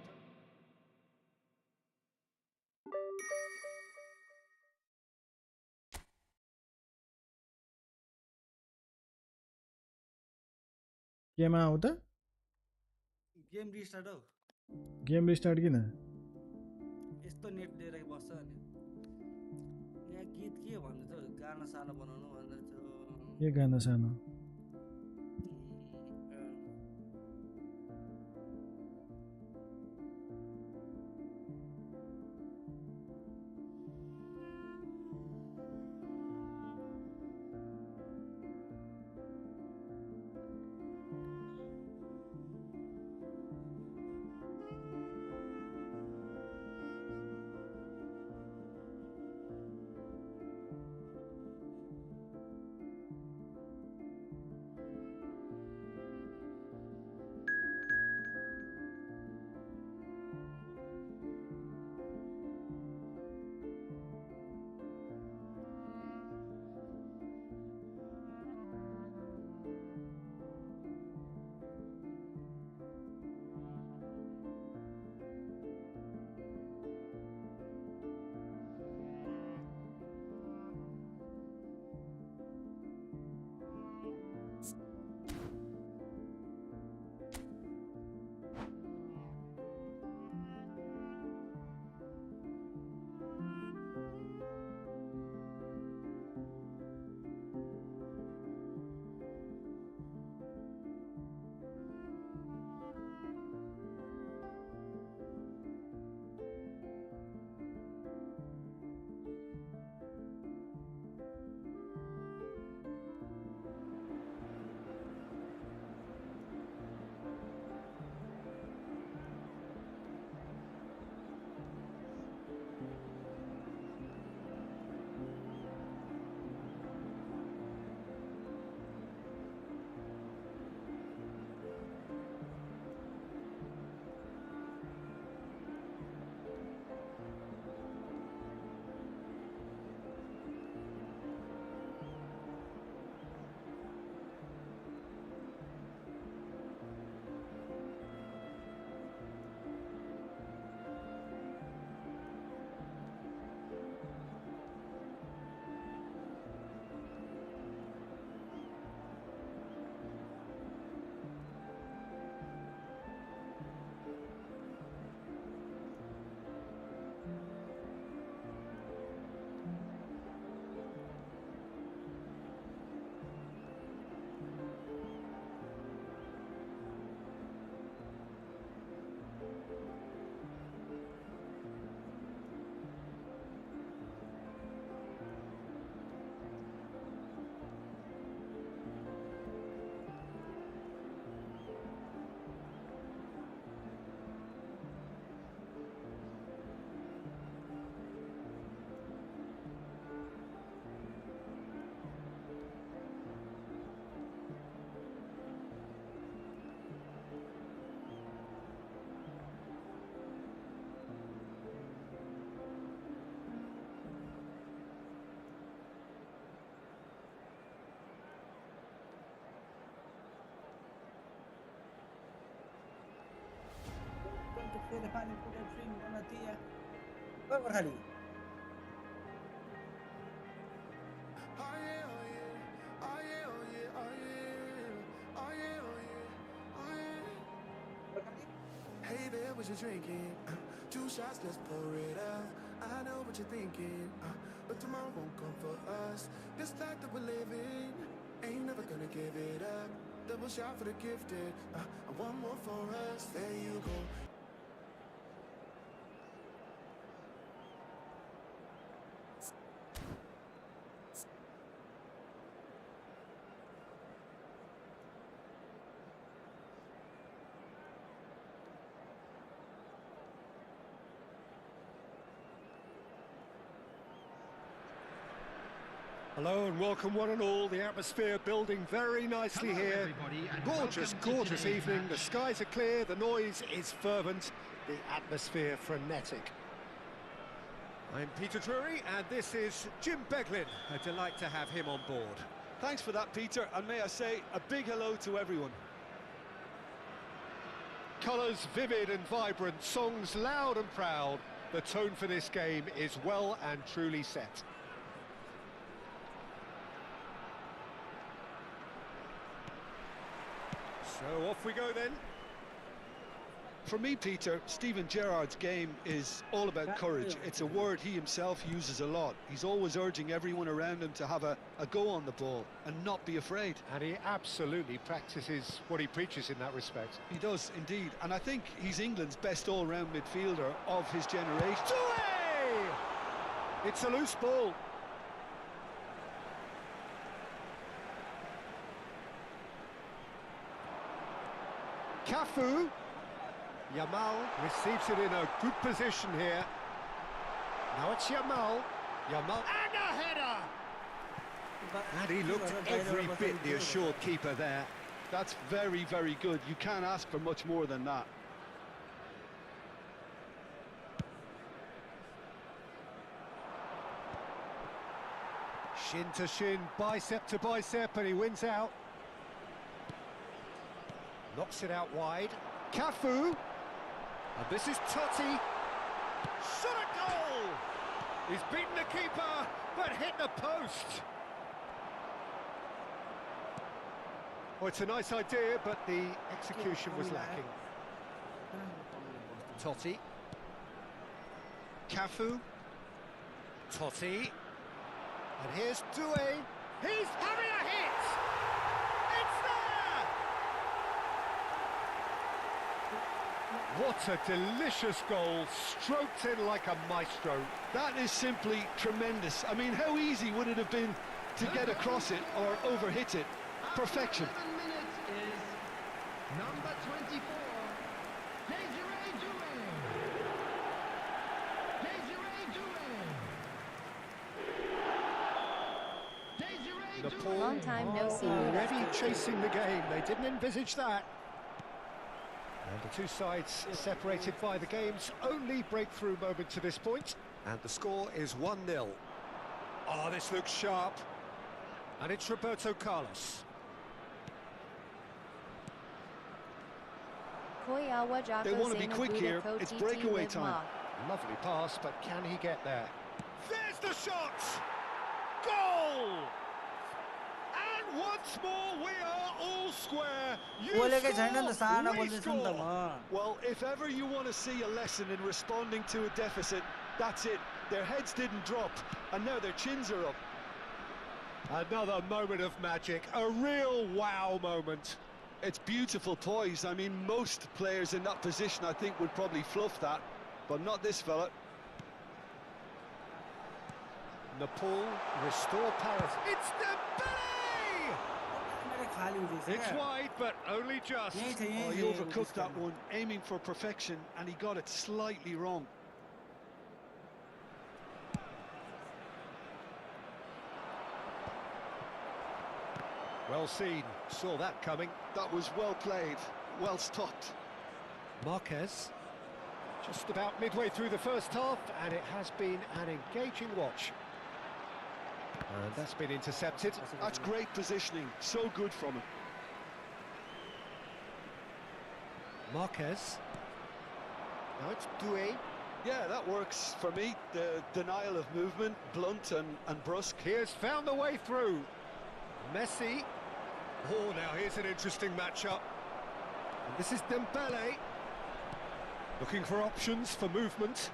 [SPEAKER 2] केमा आऊ त
[SPEAKER 6] game restart हो
[SPEAKER 2] game restart किन
[SPEAKER 6] यस्तो net लिएर बस्छ अनि यहाँ गीत के भन्दैछ गाना सानो बनाउनु भन्दैछ
[SPEAKER 2] के गाना सानो
[SPEAKER 6] फेरि पानी पुरै फ्री हुन दिए गर खाली
[SPEAKER 7] Hey there, what you drinking? 2 shots, let's pour it out. I know what you're thinking, but tomorrow won't come for us. This life that we're living, ain't never gonna give it up. Double shot for the gifted, and one more for us. There you go.
[SPEAKER 1] Hello and welcome one and all. The atmosphere building very nicely here.
[SPEAKER 9] everybody, and
[SPEAKER 1] Gorgeous,
[SPEAKER 9] welcome to
[SPEAKER 1] gorgeous
[SPEAKER 9] today's
[SPEAKER 1] evening.
[SPEAKER 9] match.
[SPEAKER 1] The skies are clear, the noise is fervent, the atmosphere frenetic. I'm Peter Drury and this is Jim Beglin. A delight to have him on board.
[SPEAKER 3] Thanks for that, Peter, and may I say a big hello to everyone.
[SPEAKER 1] Colours vivid and vibrant, songs loud and proud. The tone for this game is well and truly set. So off we go then.
[SPEAKER 3] For me, Peter, Steven Gerrard's game is all about courage. It's a word he himself uses a lot. He's always urging everyone around him to have a go on the ball and not be afraid.
[SPEAKER 1] And he absolutely practices what he preaches in that respect.
[SPEAKER 3] He does, indeed. And I think he's England's best all-round midfielder of his generation.
[SPEAKER 1] Doué! It's a loose ball. Cafu. Yamal receives it in a good position here. Now it's Yamal. Yamal and a header! And he looked every bit the assured keeper there.
[SPEAKER 3] That's very, very good. You can't ask for much more than that.
[SPEAKER 1] Shin to shin, bicep to bicep, and he wins out. Knocks it out wide. Cafu. And this is Totti. Shot a goal! He's beaten the keeper, but hit the post. Well, it's a nice idea, but the execution was lacking. Totti. Cafu. Totti. And here's Doué. He's having a hit! It's there! What a delicious goal, stroked in like a maestro.
[SPEAKER 3] That is simply tremendous. I mean, how easy would it have been to get across it or overhit it? Perfection.
[SPEAKER 9] 7 minutes is number 24, Desiree Doué. Desiree Doué. Desiree
[SPEAKER 1] Nepal
[SPEAKER 9] Doué.
[SPEAKER 5] Long time no see.
[SPEAKER 1] already chasing the game. They didn't envisage that. And the two sides separated by the game's only breakthrough moment to this point. And the score is 1-0. Oh, this looks sharp. And it's Roberto Carlos.
[SPEAKER 3] They want to be quick here. It's breakaway time.
[SPEAKER 1] Lovely pass, but can he get there? There's the shot! Goal! And once more we are all square. You
[SPEAKER 6] बोलेकै छैन नि त साना
[SPEAKER 3] score, we
[SPEAKER 6] बोल्दैछु नि त
[SPEAKER 3] score.
[SPEAKER 6] म
[SPEAKER 3] Well, if ever you want to see a lesson in responding to a deficit, that's it. Their heads didn't drop, and now their chins are up.
[SPEAKER 1] Another moment of magic, a real wow moment.
[SPEAKER 3] It's beautiful poise. I mean, most players in that position, I think, would probably fluff that, but not this fella.
[SPEAKER 1] Nepal restore parity. It's Dembele!
[SPEAKER 6] मेरो खाली हुँदैछ
[SPEAKER 1] It's wide, but only just.
[SPEAKER 6] यही छ
[SPEAKER 3] Oh,
[SPEAKER 6] यही
[SPEAKER 3] he
[SPEAKER 6] छ
[SPEAKER 3] overcooked that one, aiming for perfection, and he got it slightly wrong.
[SPEAKER 1] Well seen, saw that coming.
[SPEAKER 3] That was well played, well stopped.
[SPEAKER 1] Marquez, just about midway through the first half, and it has been an engaging watch. And that's been intercepted.
[SPEAKER 3] That's great positioning, so good from him.
[SPEAKER 1] Marquez. Now it's Doué.
[SPEAKER 3] Yeah, that works for me. The denial of movement, blunt and brusque.
[SPEAKER 1] He has found the way through. Messi. Oh, now here's an interesting matchup. And this is Dembele. Looking for options for movement.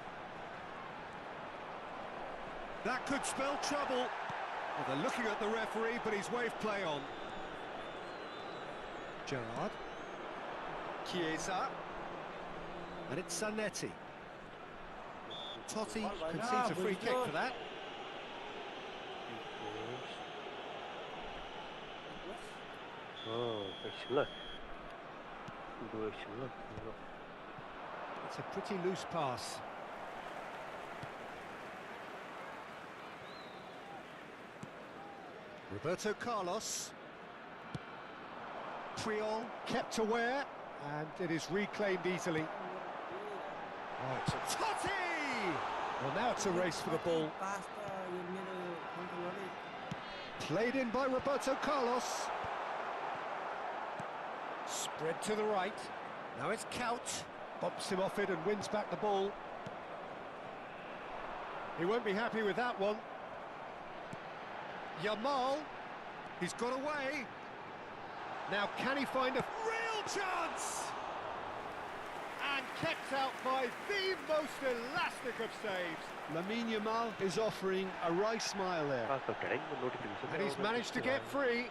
[SPEAKER 1] That could spell trouble. Well, they're looking at the referee, but he's waved play on. Gerrard. Chiesa. And it's Zanetti. Totti concedes a free kick for that. It's a pretty loose pass. Roberto Carlos. Puyol kept aware, and it is reclaimed easily. Right, Totti! Well, now it's a race for the ball. Played in by Roberto Carlos. Spread to the right. Now it's Kaut. Bumps him off it and wins back the ball. He won't be happy with that one. Yamal. He's got away. Now can he find a real chance? And kept out by the most elastic of saves.
[SPEAKER 3] Lamine Yamal is offering a right smile there.
[SPEAKER 1] And he's managed to get free.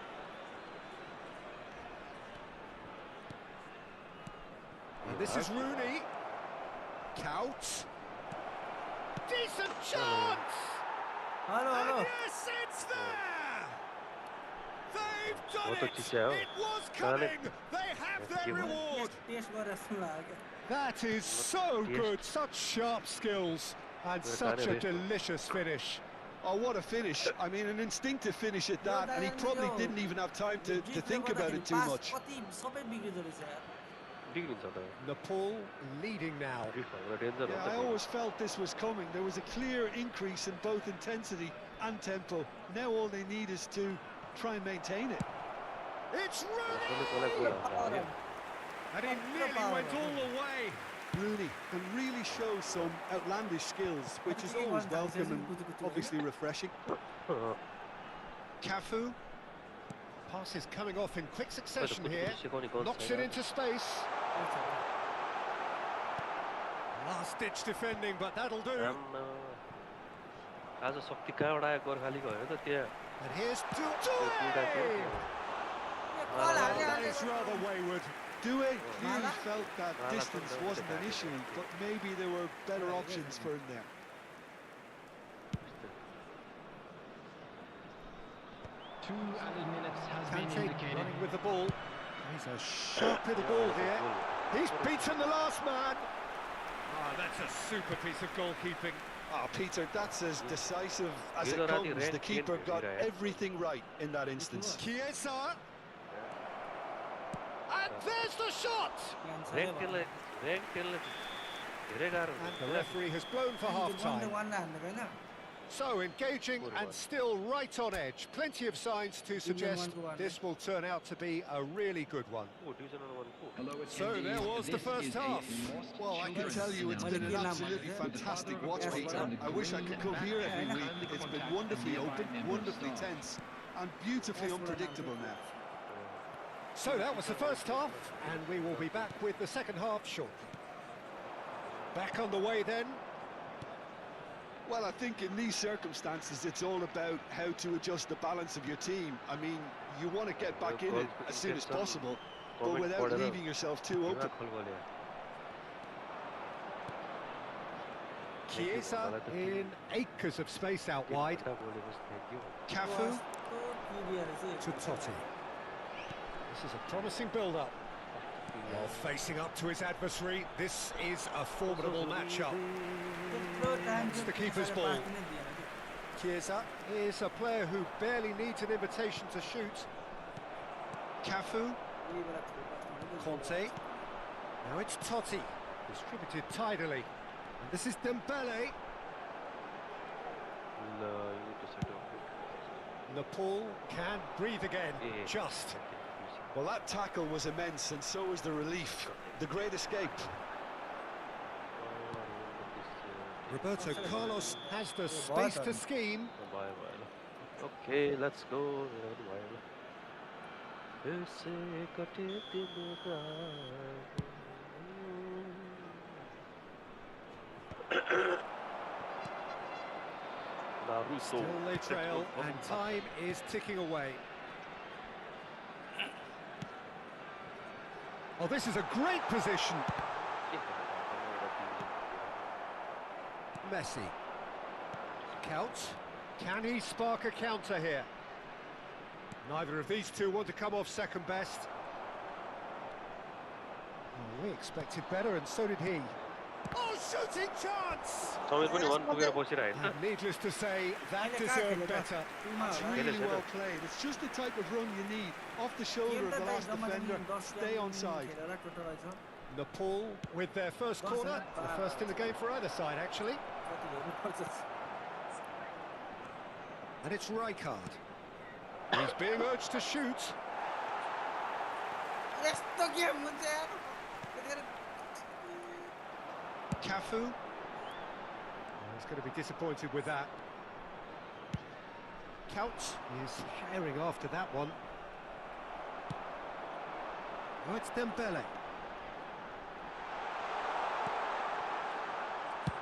[SPEAKER 1] And this is Rooney. Kaut. Decent chance! And yes, it's there! They've done it! It was coming! They have their reward! That is so good, such sharp skills, and such a delicious finish.
[SPEAKER 3] Oh, what a finish. I mean, an instinctive finish at that, and he probably didn't even have time to think about it too much.
[SPEAKER 1] Nepal leading now.
[SPEAKER 3] Yeah, I always felt this was coming. There was a clear increase in both intensity and tempo. Now all they need is to try and maintain it.
[SPEAKER 1] It's Rooney! And he nearly went all the way.
[SPEAKER 3] Rooney can really show some outlandish skills, which is always welcome and obviously refreshing.
[SPEAKER 1] Cafu. Pass is coming off in quick succession here. Knocks it into space. Last-ditch defending, but that'll do.
[SPEAKER 11] आज शक्ति कहाँबाट आयो गोर्खालीको हो त त्यहाँ
[SPEAKER 1] And here's Doué! That is rather wayward.
[SPEAKER 3] Doué clearly felt that distance wasn't an issue, but maybe there were better options for him there.
[SPEAKER 9] 2 added minutes has been
[SPEAKER 1] Kante
[SPEAKER 9] indicated.
[SPEAKER 1] running with the ball. He's a sharp little ball here. He's beaten the last man. Ah, that's a super piece of goalkeeping.
[SPEAKER 3] Ah, Peter, that's as decisive as it comes. The keeper got everything right in that instance.
[SPEAKER 1] Chiesa. And there's the shot! And the referee has blown for half-time. So engaging and still right on edge. Plenty of signs to suggest this will turn out to be a really good one. So there was the first half.
[SPEAKER 3] Well, I can tell you it's been an absolutely fantastic watch, Peter. I wish I could come here every week. It's been wonderfully open, wonderfully tense, and beautifully unpredictable now.
[SPEAKER 1] So that was the first half, and we will be back with the second half shortly. Back on the way then.
[SPEAKER 3] Well, I think in these circumstances, it's all about how to adjust the balance of your team. I mean, you want to get back in it as soon as possible, but without leaving yourself too open.
[SPEAKER 1] Chiesa in acres of space out wide. Cafu to Totti. This is a promising build-up. While facing up to his adversary, this is a formidable matchup. It's the keeper's ball. Chiesa is a player who barely needs an invitation to shoot. Cafu. Conte. Now it's Totti. Distributed tidily. And this is Dembele. Nepal can breathe again. Just.
[SPEAKER 3] Well, that tackle was immense, and so was the relief. The great escape.
[SPEAKER 1] Roberto Carlos has the space to scheme.
[SPEAKER 11] Okay, let's go.
[SPEAKER 1] Still they trail, and time is ticking away. Oh, this is a great position. Messi. Counts. Can he spark a counter here? Neither of these two want to come off second best. Oh, we expected better, and so did he. Oh, shooting chance! And needless to say, that deserved better.
[SPEAKER 3] That's really well played. It's just the type of run you need. Off the shoulder of the last defender, stay onside.
[SPEAKER 1] Nepal with their first corner, the first in the game for either side, actually. And it's Rijkaard. He's being urged to shoot. Cafu. He's going to be disappointed with that. Counts is herring after that one. Oh, it's Dembele.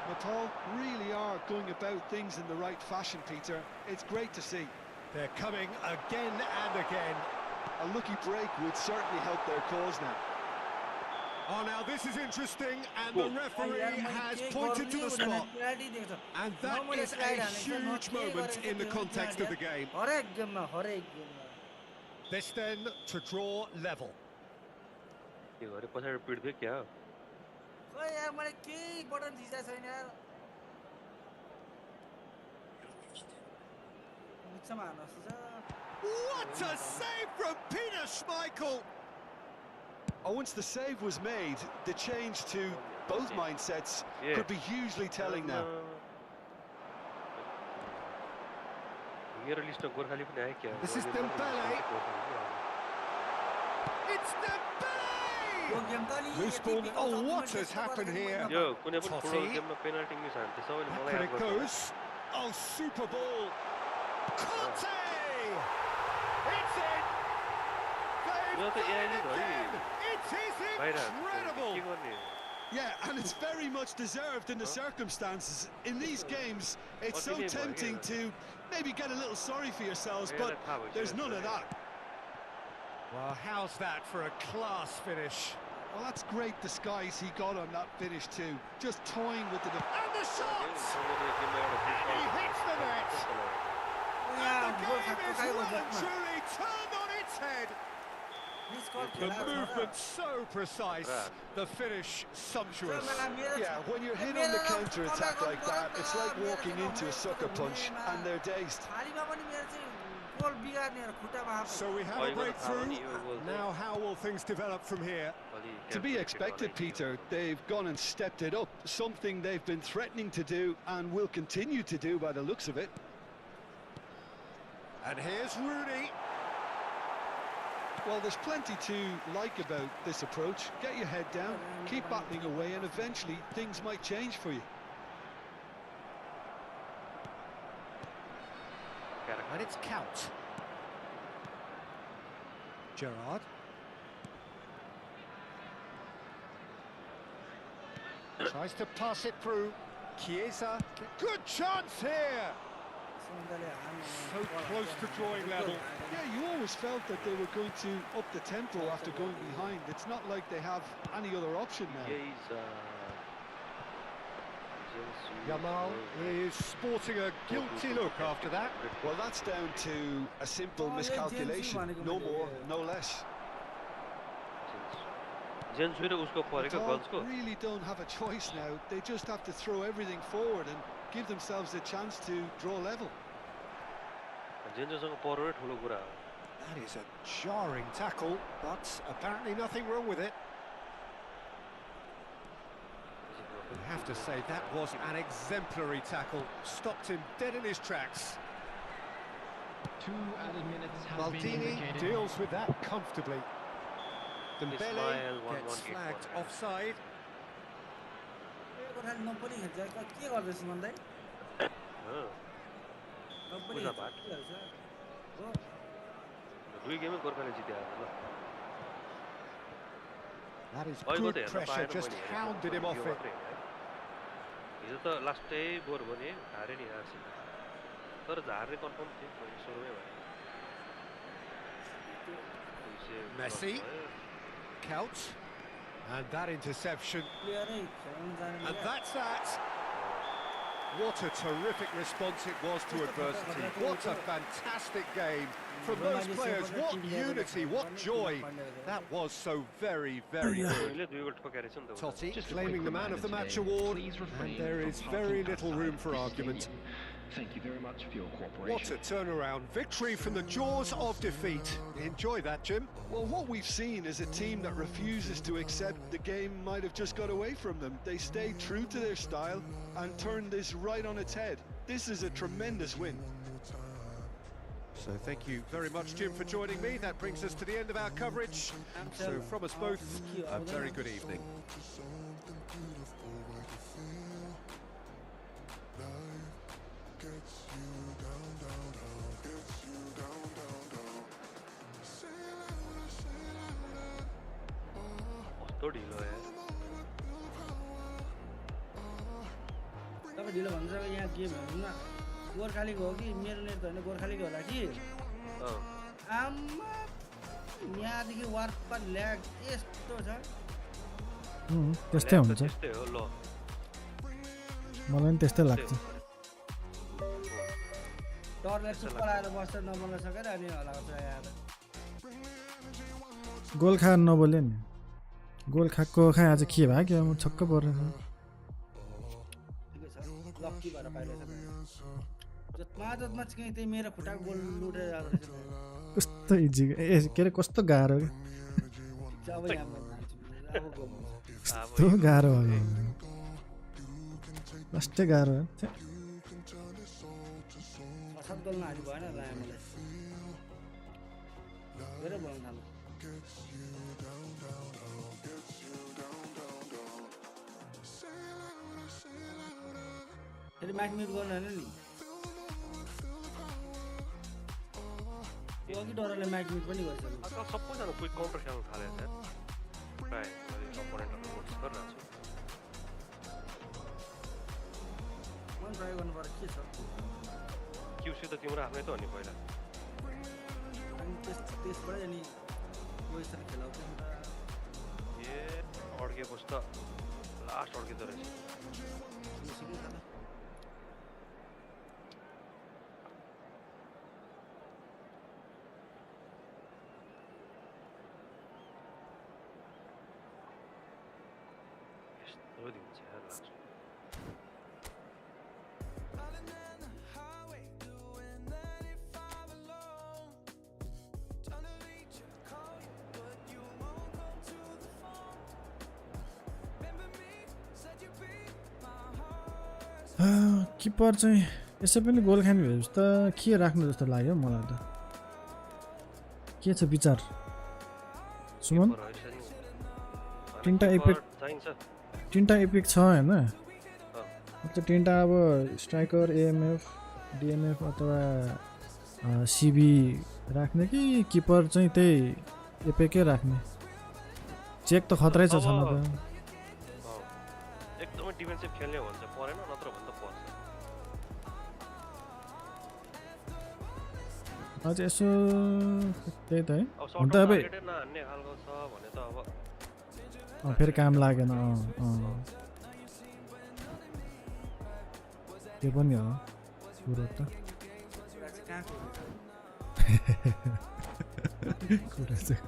[SPEAKER 3] Nepal really are going about things in the right fashion, Peter. It's great to see.
[SPEAKER 1] They're coming again and again.
[SPEAKER 3] A lucky break would certainly help their cause now.
[SPEAKER 1] Oh, now this is interesting, and the referee has pointed to the spot. And that is a huge moment in the context of the game. This then to draw level. What a save from Peter Schmeichel!
[SPEAKER 3] Oh, once the save was made, the change to both mindsets could be hugely telling now.
[SPEAKER 1] This is Dembele. It's Dembele! Loose ball. Oh, what has happened here? Totti. Back it goes. Oh, super ball. Conte! It's in! They've done it again! It is incredible!
[SPEAKER 3] Yeah, and it's very much deserved in the circumstances. In these games, it's so tempting to maybe get a little sorry for yourselves, but there's none of that.
[SPEAKER 1] Well, how's that for a class finish?
[SPEAKER 3] Well, that's great disguise he got on that finish too. Just toying with the...
[SPEAKER 1] And the shot! And he hits the net! And the game is well and truly turned on its head! The movement so precise, the finish sumptuous.
[SPEAKER 3] Yeah, when you're hit on the counter-attack like that, it's like walking into a sucker punch, and they're dazed.
[SPEAKER 1] So we have a breakthrough. Now how will things develop from here?
[SPEAKER 3] To be expected, Peter. They've gone and stepped it up, something they've been threatening to do and will continue to do by the looks of it.
[SPEAKER 1] And here's Rooney.
[SPEAKER 3] Well, there's plenty to like about this approach. Get your head down, keep battling away, and eventually things might change for you.
[SPEAKER 1] And it's Count. Gerrard. Tries to pass it through. Chiesa. Good chance here! So close to drawing level.
[SPEAKER 3] Yeah, you always felt that they were going to up the tempo after going behind. It's not like they have any other option now.
[SPEAKER 1] Yamal is sporting a guilty look after that.
[SPEAKER 3] Well, that's down to a simple miscalculation. No more, no less. They really don't have a choice now. They just have to throw everything forward and give themselves a chance to draw level.
[SPEAKER 1] That is a jarring tackle, but apparently nothing wrong with it. I have to say that was an exemplary tackle. Stopped him dead in his tracks.
[SPEAKER 9] 2 added minutes have been
[SPEAKER 1] Maldini
[SPEAKER 9] indicated.
[SPEAKER 1] deals with that comfortably. Dembele gets flagged offside.
[SPEAKER 6] Gorkhali नपरि खेल्छ के गर्दैछ मन दाइ नपरि
[SPEAKER 11] पूजा भाट
[SPEAKER 6] हो
[SPEAKER 11] दुई गेमै गोर्खाले जित्यो ल
[SPEAKER 1] That is good pressure, just hounded him off it.
[SPEAKER 11] हिजो त लास्टै बोर भयो नि हारे नि आरसी तर झार्ने कन्फर्म थियो मैले सुरुमै भने
[SPEAKER 1] Messi, Couch, and that interception, and that's that. What a terrific response it was to adversity. What a fantastic game from those players. What unity, what joy. That was so very, very good. Totti claiming the Man of the Match award, and there is very little room for argument.
[SPEAKER 4] Thank you very much for your cooperation.
[SPEAKER 1] What a turnaround. Victory from the jaws of defeat. Enjoy that, Jim.
[SPEAKER 3] Well, what we've seen is a team that refuses to accept the game might have just got away from them. They stayed true to their style and turned this right on its head. This is a tremendous win.
[SPEAKER 1] So thank you very much, Jim, for joining me. That brings us to the end of our coverage. So from us both, a very good evening.
[SPEAKER 6] तपाईँ ढिलो भन्छ यहाँ game हेर्नु न गोर्खालीको हो कि मेरो net त होइन गोर्खालीको होला कि आम्मा यहाँदेखि वारपार ल्याग यस्तो छ
[SPEAKER 2] त्यस्तै हुन्छ मलाई पनि त्यस्तै लाग्छ
[SPEAKER 6] डरले सुपर आएर बस्छ नबोल्न सकेर अनि हल्लाउँछ यहाँ
[SPEAKER 2] गोल खा नबोल्यो नि गोल खाएको खा आज के भयो क्या म छक्क परेँ
[SPEAKER 6] लक्की भएर पाइरहेछ जत्मा चाहिँ त्यही मेरो खुट्टाको गोल लुटेर जाँदो रहेछ
[SPEAKER 2] कस्तो इजी के अरे कस्तो गाह्रो कस्तो गाह्रो भयो कस्तो गाह्रो
[SPEAKER 6] असाद गोल नहाली भएन लायो मलाई धेरै बोल्न थाल्यो फेरि माइक म्युट गर्नु होइन नि यो अघि डरले माइक म्युट पनि गरिसक्यो
[SPEAKER 11] आजकल सबैजना क्विक काउन्टर खेल्न थालेको छ प्रायः मैले अपोनेन्टहरू नोटिस गरिरहेको छु
[SPEAKER 6] मन ट्राई गर्नु पर्यो के छ
[SPEAKER 11] क्युसी त तिम्रो आफ्नै त हो नि पहिला
[SPEAKER 6] अनि त्यसबाटै अनि यो यसरी खेलाउँछ
[SPEAKER 11] ए अड्केपछि त लास्ट अड्किँदो रहेछ
[SPEAKER 2] किपर चाहिँ यसै पनि गोल खाने भएपछि त के राख्नु जस्तो लाग्यो मलाई त के छ विचार सुमन तिनवटा एपिक छ होइन तिनवटा अब स्ट्राइकर एएमएफ डिएमएफ अथवा सिबी राख्ने कि किपर चाहिँ त्यही एपिकै राख्ने चेक त खतरै छ छन त
[SPEAKER 11] एकदमै डिफेन्सिभ खेल्ने भन्छ परेन नत्र भन्दा पर्छ
[SPEAKER 2] अझ यसो त्यही त है
[SPEAKER 11] अन्त अब नहान्ने खालको छ भने त अब
[SPEAKER 2] फेरि काम लागेन त्यो पनि हो कुरो त कुरा चाहिँ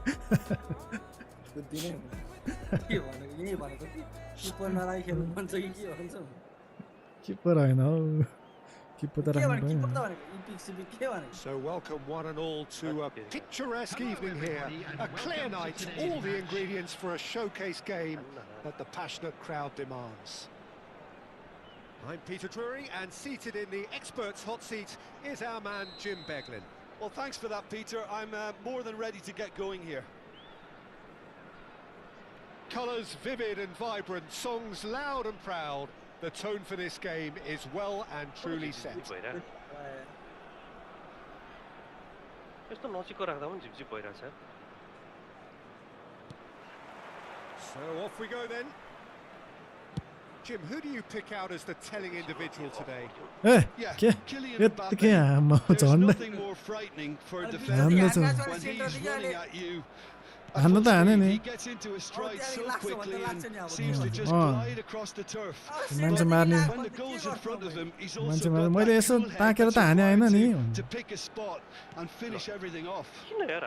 [SPEAKER 2] किपर होइन हौ किपर त
[SPEAKER 1] So welcome one and all to a picturesque evening here, a clear night, all the ingredients for a showcase game that the passionate crowd demands. I'm Peter Drury, and seated in the experts' hot seat is our man Jim Beglin.
[SPEAKER 3] Well, thanks for that, Peter. I'm more than ready to get going here.
[SPEAKER 1] Colours vivid and vibrant, songs loud and proud. The tone for this game is well and truly set.
[SPEAKER 11] यस्तो नजिकको राख्दा पनि झिपझिप भइरहेछ
[SPEAKER 1] So off we go then. Jim, who do you pick out as the telling individual today?
[SPEAKER 3] Yeah,
[SPEAKER 2] Kylian
[SPEAKER 3] Kylian Mbappé. There's nothing more frightening for a defender when he's running at you. He gets into a stride so quickly and seems to just glide across the turf. When the goal's in front of him, he's also got that cool head to pick a spot and finish everything off.
[SPEAKER 1] Yes,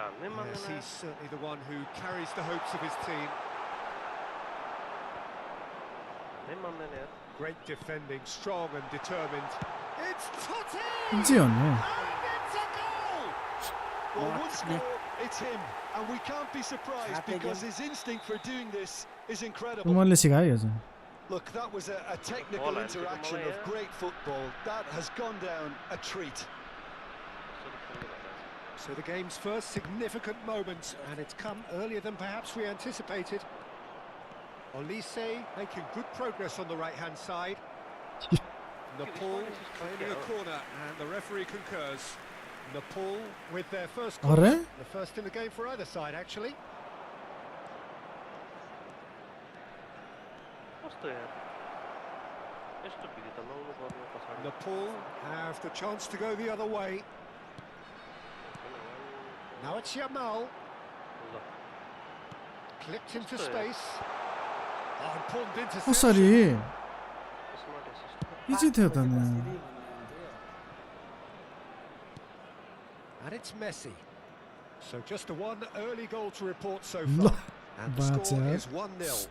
[SPEAKER 1] he's certainly the one who carries the hopes of his team. Great defending, strong and determined. It's Totti! And it's a goal! Well, once more, it's him. And we can't be surprised because his instinct for doing this is incredible. Look, that was a technical interaction of great football. That has gone down a treat. So the game's first significant moment, and it's come earlier than perhaps we anticipated. Olise making good progress on the right-hand side. Nepal claiming a corner, and the referee concurs. Nepal with their first corner, the first in the game for either side, actually. Nepal have the chance to go the other way. Now it's Yamal. Clipped into space. Oh, important interception.
[SPEAKER 2] sorry. Easy to done.
[SPEAKER 1] And it's Messi. So just the one early goal to report so far. And the score is 1-0.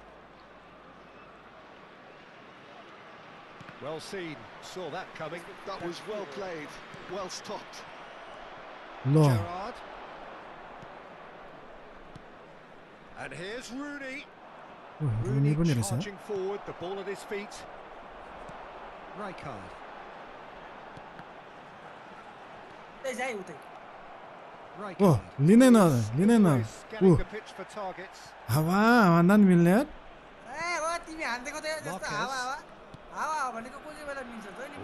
[SPEAKER 1] Well seen. Saw that coming.
[SPEAKER 3] That was well played. Well stopped.
[SPEAKER 1] Gerrard. And here's Rooney. Rooney charging forward, the ball at his feet. Rijkaard.
[SPEAKER 2] Oh, Lionel
[SPEAKER 1] Scanning the pitch for targets.
[SPEAKER 2] हावा भन्दा नि मिल्ने यार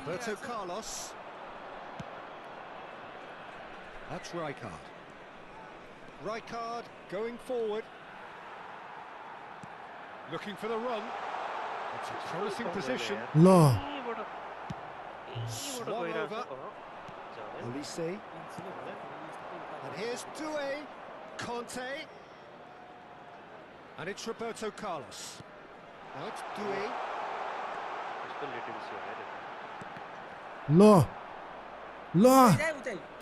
[SPEAKER 1] Roberto Carlos. That's Rijkaard. Rijkaard going forward. Looking for the run. It's a promising position.
[SPEAKER 2] Lo.
[SPEAKER 1] Swung over. Olise. And here's Doué. Conte. And it's Roberto Carlos. Now it's Doué.
[SPEAKER 2] Lo. Lo.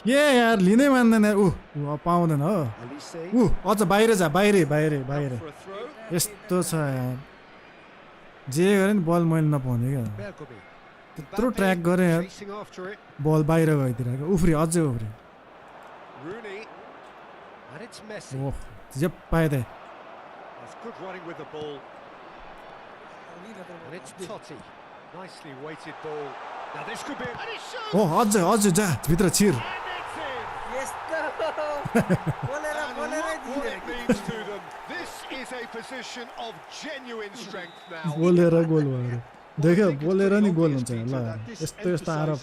[SPEAKER 2] यार लिनै मान्दैन यार पाउँदैन हो अझ बाहिर जा बाहिर यस्तो छ यार जे गरे नि बल मैले नपाउने क्या त्यत्रो ट्र्याक गरे यार बल बाहिर गइदिएर उफ्री अझै उफ्री ओह जे पाए त ओह अझै जा भित्र छिर बोलेर गोल भयो देख्यो बोलेर नि गोल हुन्छ ल यस्तो यस्तो आरोप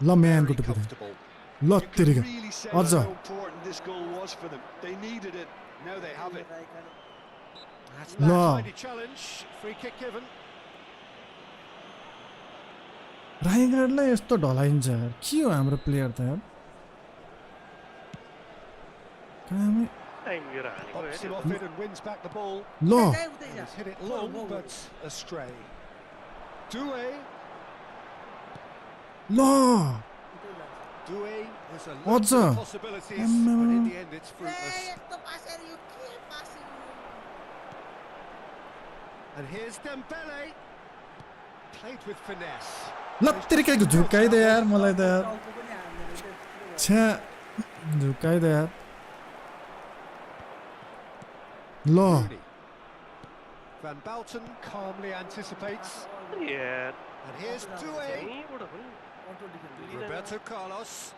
[SPEAKER 2] ल म्यानको टुप्पी ल तेरिका अझ ल राइगार्डलाई यस्तो ढलाइन्छ यार के हो हाम्रो प्लेयर त यार ल ल अझ
[SPEAKER 1] And here's Dembele. Played with finesse.
[SPEAKER 2] लत्तिरिकाको झुकाइदे यार मलाई त यार छ्या झुकाइदे यार ल
[SPEAKER 1] Van Bauten calmly anticipates.
[SPEAKER 11] Yeah.
[SPEAKER 1] And here's Doué.
[SPEAKER 6] अटो डिफेन्स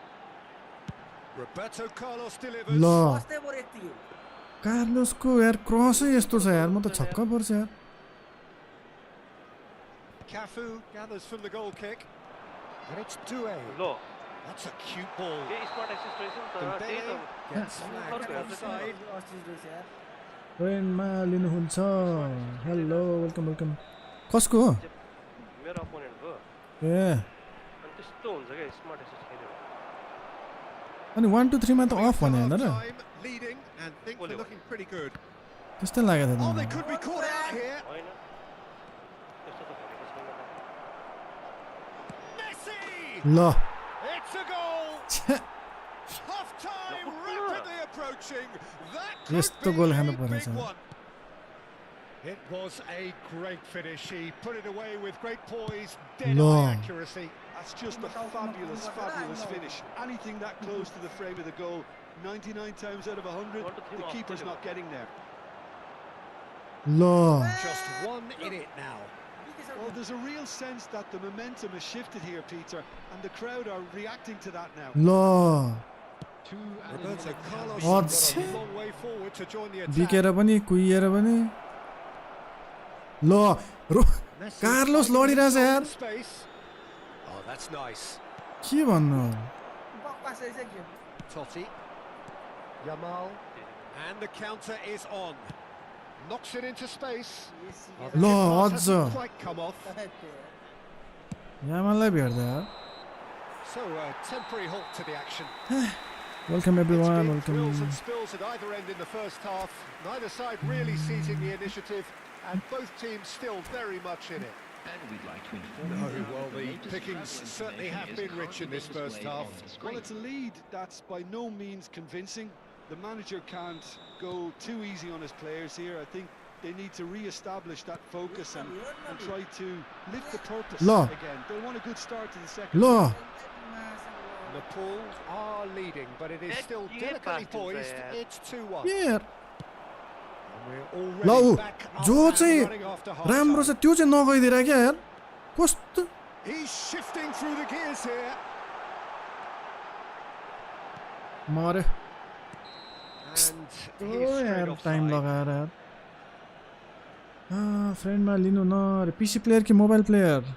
[SPEAKER 1] Roberto Carlos delivers.
[SPEAKER 2] ल
[SPEAKER 6] फर्स्टै बोर यति हो
[SPEAKER 2] कार्लोसको यार क्रसै यस्तो छ यार म त छक्क पर्छ यार
[SPEAKER 1] Cafu gathers from the goal kick. And it's Doué.
[SPEAKER 11] Low
[SPEAKER 1] That's a cute ball.
[SPEAKER 11] ये स्मार्ट एसिस्ट रहेछ नि त त्यही
[SPEAKER 1] Dembele
[SPEAKER 11] त
[SPEAKER 1] gets flagged offside.
[SPEAKER 6] अस्ति रहेछ यार
[SPEAKER 2] ट्रेनमा लिनुहुन्छ हेलो वेलकम वेलकम कसको हो
[SPEAKER 11] मेरो अपोनेन्टको
[SPEAKER 2] ए
[SPEAKER 11] अनि त्यस्तो हुन्छ क्या स्मार्ट एसिस्ट खेल्यो
[SPEAKER 2] अनि 1 2 3 मा त अफ भने हैन र
[SPEAKER 1] Time leading and things are looking pretty good.
[SPEAKER 2] त्यस्तै लागेको
[SPEAKER 1] Oh, they
[SPEAKER 2] थियो
[SPEAKER 1] could be caught out here.
[SPEAKER 11] होइन त्यस्तो त भनेको छैन
[SPEAKER 1] Messi!
[SPEAKER 2] ल
[SPEAKER 1] It's a goal. Half time rapidly approaching. That could
[SPEAKER 2] यस्तो
[SPEAKER 1] be
[SPEAKER 2] गोल
[SPEAKER 1] a
[SPEAKER 2] खानु पर्ने
[SPEAKER 1] big
[SPEAKER 2] छ
[SPEAKER 1] one. It was a great finish. He put it away with great poise, dead
[SPEAKER 2] No.
[SPEAKER 1] eye accuracy.
[SPEAKER 3] That's just a fabulous, fabulous finish. Anything that close to the frame of the goal, 99 times out of 100, the keeper's not getting there.
[SPEAKER 2] ल
[SPEAKER 1] Just one in it now.
[SPEAKER 3] Well, there's a real sense that the momentum has shifted here, Peter, and the crowd are reacting to that now.
[SPEAKER 2] ल
[SPEAKER 1] Roberto Carlos
[SPEAKER 2] Odds.
[SPEAKER 1] got a long way forward to join the attack.
[SPEAKER 2] बिकेर पनि कुहिएर पनि ल
[SPEAKER 1] Messi
[SPEAKER 2] Carlos
[SPEAKER 1] finding
[SPEAKER 2] लडिरहेछ
[SPEAKER 1] himself
[SPEAKER 2] यार
[SPEAKER 1] in space. Oh, that's nice.
[SPEAKER 2] के भन्नु
[SPEAKER 6] बकवास रहेछ के
[SPEAKER 1] Totti. Yamal. And the counter is on. Knocks it into space. Oh, the
[SPEAKER 2] Lo,
[SPEAKER 1] kick pass
[SPEAKER 2] odds.
[SPEAKER 1] hasn't quite come off.
[SPEAKER 2] यामानलाई भेट्दा यार
[SPEAKER 1] So a temporary halt to the action.
[SPEAKER 2] Welcome everyone
[SPEAKER 1] It's been
[SPEAKER 2] welcome
[SPEAKER 1] thrills and spills at either end in the first half. Neither side really seizing the initiative, and both teams still very much in it.
[SPEAKER 10] And we'd like to inform
[SPEAKER 1] No,
[SPEAKER 10] you
[SPEAKER 1] well,
[SPEAKER 10] that
[SPEAKER 1] the
[SPEAKER 10] latest
[SPEAKER 1] pickings
[SPEAKER 10] transfer
[SPEAKER 1] certainly have
[SPEAKER 10] information
[SPEAKER 1] been
[SPEAKER 10] is
[SPEAKER 1] rich in this
[SPEAKER 10] currently
[SPEAKER 1] first
[SPEAKER 10] displayed
[SPEAKER 1] half.
[SPEAKER 10] on the
[SPEAKER 3] Well,
[SPEAKER 10] screen.
[SPEAKER 3] it's a lead that's by no means convincing. The manager can't go too easy on his players here. I think they need to re-establish that focus and try to lift the purpose
[SPEAKER 2] Lo.
[SPEAKER 3] again. They want a good start to the second.
[SPEAKER 2] ल
[SPEAKER 1] Nepal are leading, but it is still
[SPEAKER 11] Yeah,
[SPEAKER 1] delicately
[SPEAKER 11] Bastions
[SPEAKER 1] poised.
[SPEAKER 11] there.
[SPEAKER 1] It's 2-1.
[SPEAKER 2] यार
[SPEAKER 1] And we're
[SPEAKER 2] ल
[SPEAKER 1] already
[SPEAKER 2] ऊ
[SPEAKER 1] back up
[SPEAKER 2] जो
[SPEAKER 1] and
[SPEAKER 2] चाहिँ
[SPEAKER 1] running after
[SPEAKER 2] राम्रो छ
[SPEAKER 1] half-time.
[SPEAKER 2] त्यो चाहिँ नगइदिएर क्या यार कस्तो
[SPEAKER 1] He's shifting through the gears here.
[SPEAKER 2] मरे
[SPEAKER 1] And
[SPEAKER 2] ओ
[SPEAKER 1] he's straight
[SPEAKER 2] यार टाइम
[SPEAKER 1] offside.
[SPEAKER 2] लगाएर यार फ्रेन्डमा लिनु न अरे पिसी प्लेयर कि mobile player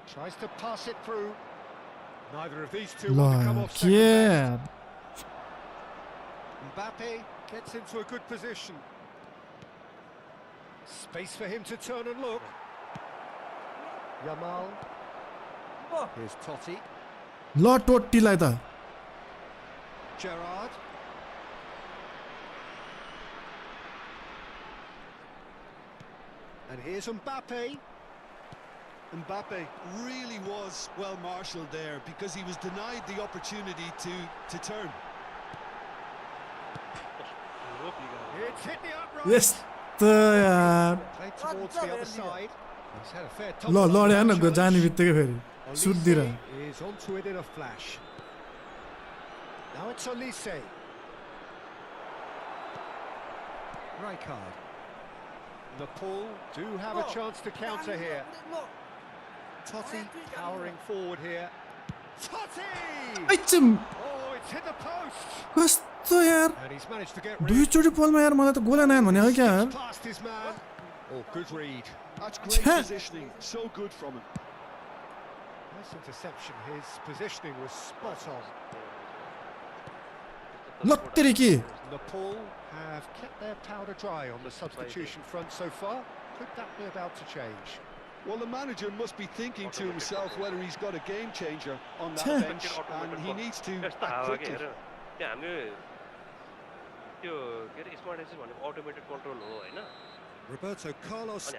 [SPEAKER 1] Tries to pass it through. Neither of these two
[SPEAKER 2] ल
[SPEAKER 1] want to come off
[SPEAKER 2] के
[SPEAKER 1] second
[SPEAKER 2] यार
[SPEAKER 1] best. Mbappé gets into a good position. Space for him to turn and look. Yamal. Here's Totti.
[SPEAKER 2] ल टोट्टीलाई त
[SPEAKER 1] Gerrard. And here's Mbappé.
[SPEAKER 3] Mbappe really was well marshalled there because he was denied the opportunity to turn.
[SPEAKER 1] It's hit the upright.
[SPEAKER 2] यस्तो यार
[SPEAKER 1] Played towards the other side. He's had a fair
[SPEAKER 2] ल लड्यो न जाने बित्तिकै फेरि सुत्दिएर
[SPEAKER 1] Olise is onto it in a flash. Now it's Olise. Rijkaard. Nepal do have a chance to counter here. Totti powering forward here. Totti!
[SPEAKER 2] आइचम
[SPEAKER 1] Oh, it's hit the post.
[SPEAKER 2] कस्तो यार
[SPEAKER 1] And he's managed to get rid.
[SPEAKER 2] दुईचोटि पोलमा यार मलाई त गोला नआयो भने हो क्या यार
[SPEAKER 1] Skips past his man. Oh, good read.
[SPEAKER 3] That's great
[SPEAKER 2] Chha.
[SPEAKER 3] positioning. So good from him.
[SPEAKER 1] Nice interception. His positioning was spot on.
[SPEAKER 2] लत्तेरी के
[SPEAKER 1] Nepal have kept their powder dry on the substitution front so far. Could that be about to change?
[SPEAKER 3] Well, the manager must be thinking to himself whether he's got a game changer on that
[SPEAKER 2] Chha.
[SPEAKER 3] bench, and he needs to
[SPEAKER 11] यस्तो
[SPEAKER 3] act
[SPEAKER 11] हावा के
[SPEAKER 3] quickly.
[SPEAKER 11] हेर त्यहाँ हामीले त्यो के अरे smart assist भनेको automated control हो होइन
[SPEAKER 1] Roberto Carlos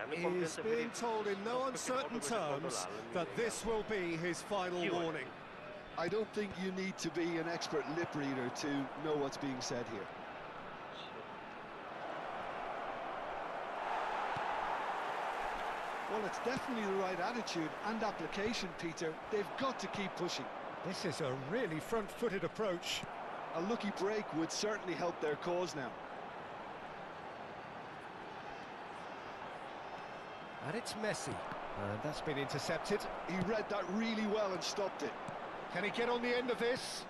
[SPEAKER 1] is being told in no uncertain terms that this will be his final warning.
[SPEAKER 3] I don't think you need to be an expert lip reader to know what's being said here. Well, it's definitely the right attitude and application, Peter. They've got to keep pushing.
[SPEAKER 1] This is a really front-footed approach.
[SPEAKER 3] A lucky break would certainly help their cause now.
[SPEAKER 1] And it's Messi. And that's been intercepted.
[SPEAKER 3] He read that really well and stopped it.
[SPEAKER 1] Can he get on the end of this?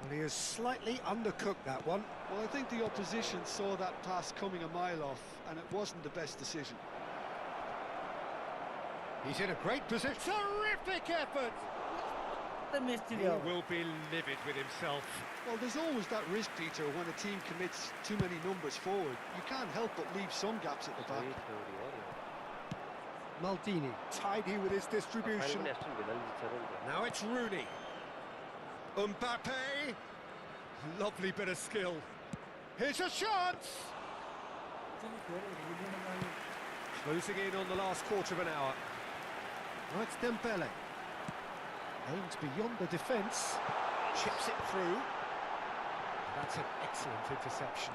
[SPEAKER 1] Well, he has slightly undercooked that one.
[SPEAKER 3] Well, I think the opposition saw that pass coming a mile off, and it wasn't the best decision.
[SPEAKER 1] He's in a great position. Terrific effort! He will be livid with himself.
[SPEAKER 3] Well, there's always that risk, Peter, when a team commits too many numbers forward. You can't help but leave some gaps at the back.
[SPEAKER 1] Maldini, tidy with his distribution. Now it's Rooney. Mbappé. Lovely bit of skill. Here's a chance! Closing in on the last quarter of an hour. Now it's Dembele. Aims beyond the defence. Chips it through. That's an excellent interception.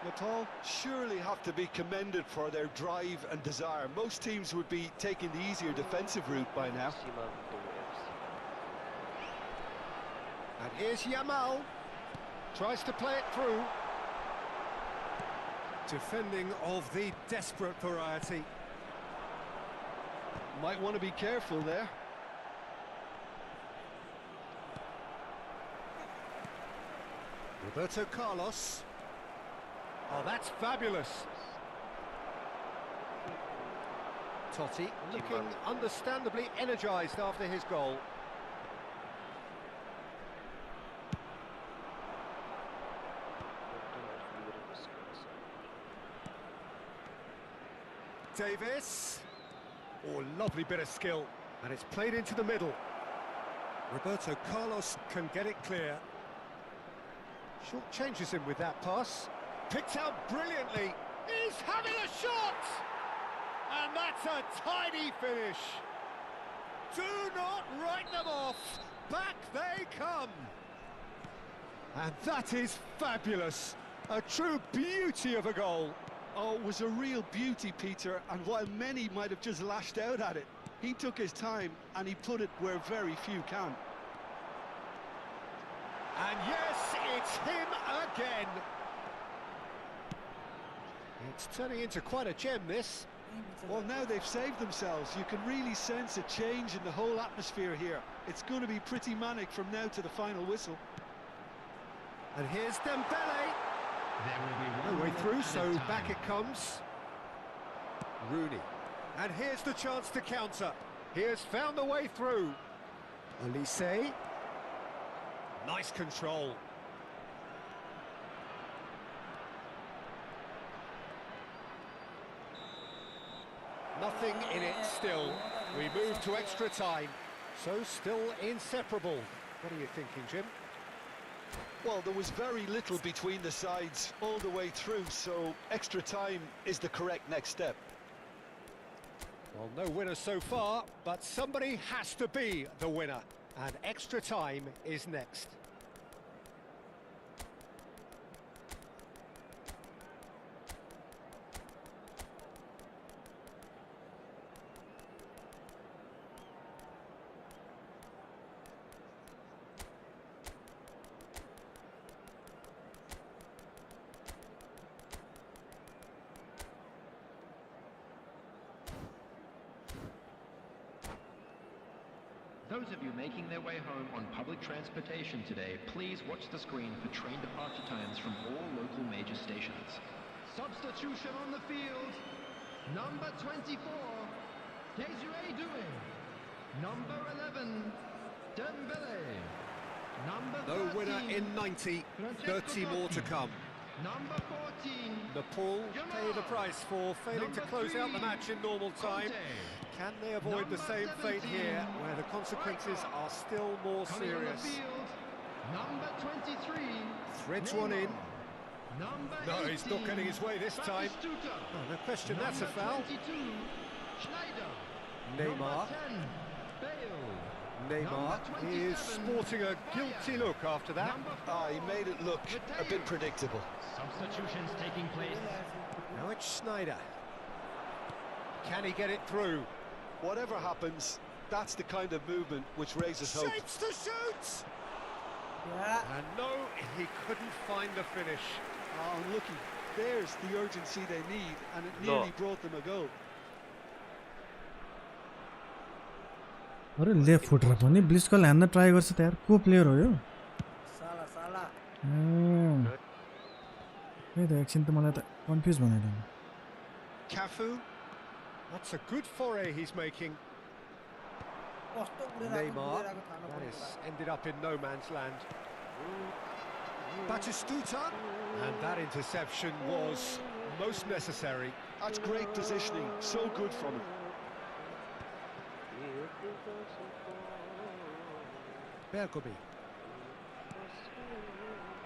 [SPEAKER 3] Nepal surely have to be commended for their drive and desire. Most teams would be taking the easier defensive route by now.
[SPEAKER 1] And here's Yamal. Tries to play it through. Defending of the desperate variety.
[SPEAKER 3] Might want to be careful there.
[SPEAKER 1] Roberto Carlos. Oh, that's fabulous. Totti looking understandably energised after his goal. Davis. Oh, lovely bit of skill. And it's played into the middle. Roberto Carlos can get it clear. Short changes him with that pass. Picked out brilliantly. He's having a shot! And that's a tidy finish. Do not write them off. Back they come. And that is fabulous. A true beauty of a goal.
[SPEAKER 3] Oh, it was a real beauty, Peter, and while many might have just lashed out at it, he took his time and he put it where very few can.
[SPEAKER 1] And yes, it's him again. It's turning into quite a gem, this.
[SPEAKER 3] Well, now they've saved themselves. You can really sense a change in the whole atmosphere here. It's going to be pretty manic from now to the final whistle.
[SPEAKER 1] And here's Dembele. No way through, so back it comes. Rooney. And here's the chance to counter. He has found the way through. Olise. Nice control. Nothing in it still. We move to extra time. So still inseparable. What are you thinking, Jim?
[SPEAKER 3] Well, there was very little between the sides all the way through, so extra time is the correct next step.
[SPEAKER 1] Well, no winner so far, but somebody has to be the winner. And extra time is next.
[SPEAKER 10] Those of you making their way home on public transportation today, please watch the screen for train departure times from all local major stations.
[SPEAKER 9] Substitution on the field. Number 24, Desiree Doué. Number 11, Dembele. Number 13,
[SPEAKER 1] No winner in 90, 30 more to come.
[SPEAKER 9] Number 14,
[SPEAKER 1] Nepal pay the price for failing to close out the match in normal time. Can they avoid the same fate here, where the consequences are still more serious?
[SPEAKER 9] Number 23,
[SPEAKER 1] Threads one in.
[SPEAKER 9] Number
[SPEAKER 1] No,
[SPEAKER 9] 18,
[SPEAKER 1] he's not getting his way this time.
[SPEAKER 9] Batistuta.
[SPEAKER 1] Oh, no question, that's a foul.
[SPEAKER 9] 22, Schneider.
[SPEAKER 1] Neymar.
[SPEAKER 9] Number 10, Bale.
[SPEAKER 1] Neymar is sporting a guilty look after that.
[SPEAKER 3] He made it look a bit predictable.
[SPEAKER 9] Substitutions taking place.
[SPEAKER 1] Now it's Schneider. Can he get it through?
[SPEAKER 3] Whatever happens, that's the kind of movement which raises hope.
[SPEAKER 1] Shapes to shoot! And no, he couldn't find the finish.
[SPEAKER 3] Oh, looky, there's the urgency they need, and it nearly brought them a goal.
[SPEAKER 2] अरे left foot र पनि ब्लिट्जकल हान्न try गर्छ त यार को player हो यो
[SPEAKER 6] साला
[SPEAKER 2] ए त एकछिन त मलाई त कन्फ्युज बनाइदियो
[SPEAKER 1] Cafu, that's a good foray he's making. Neymar, that is ended up in no man's land. Batistuta, and that interception was most necessary.
[SPEAKER 3] That's great positioning, so good from him.
[SPEAKER 1] Bergomi.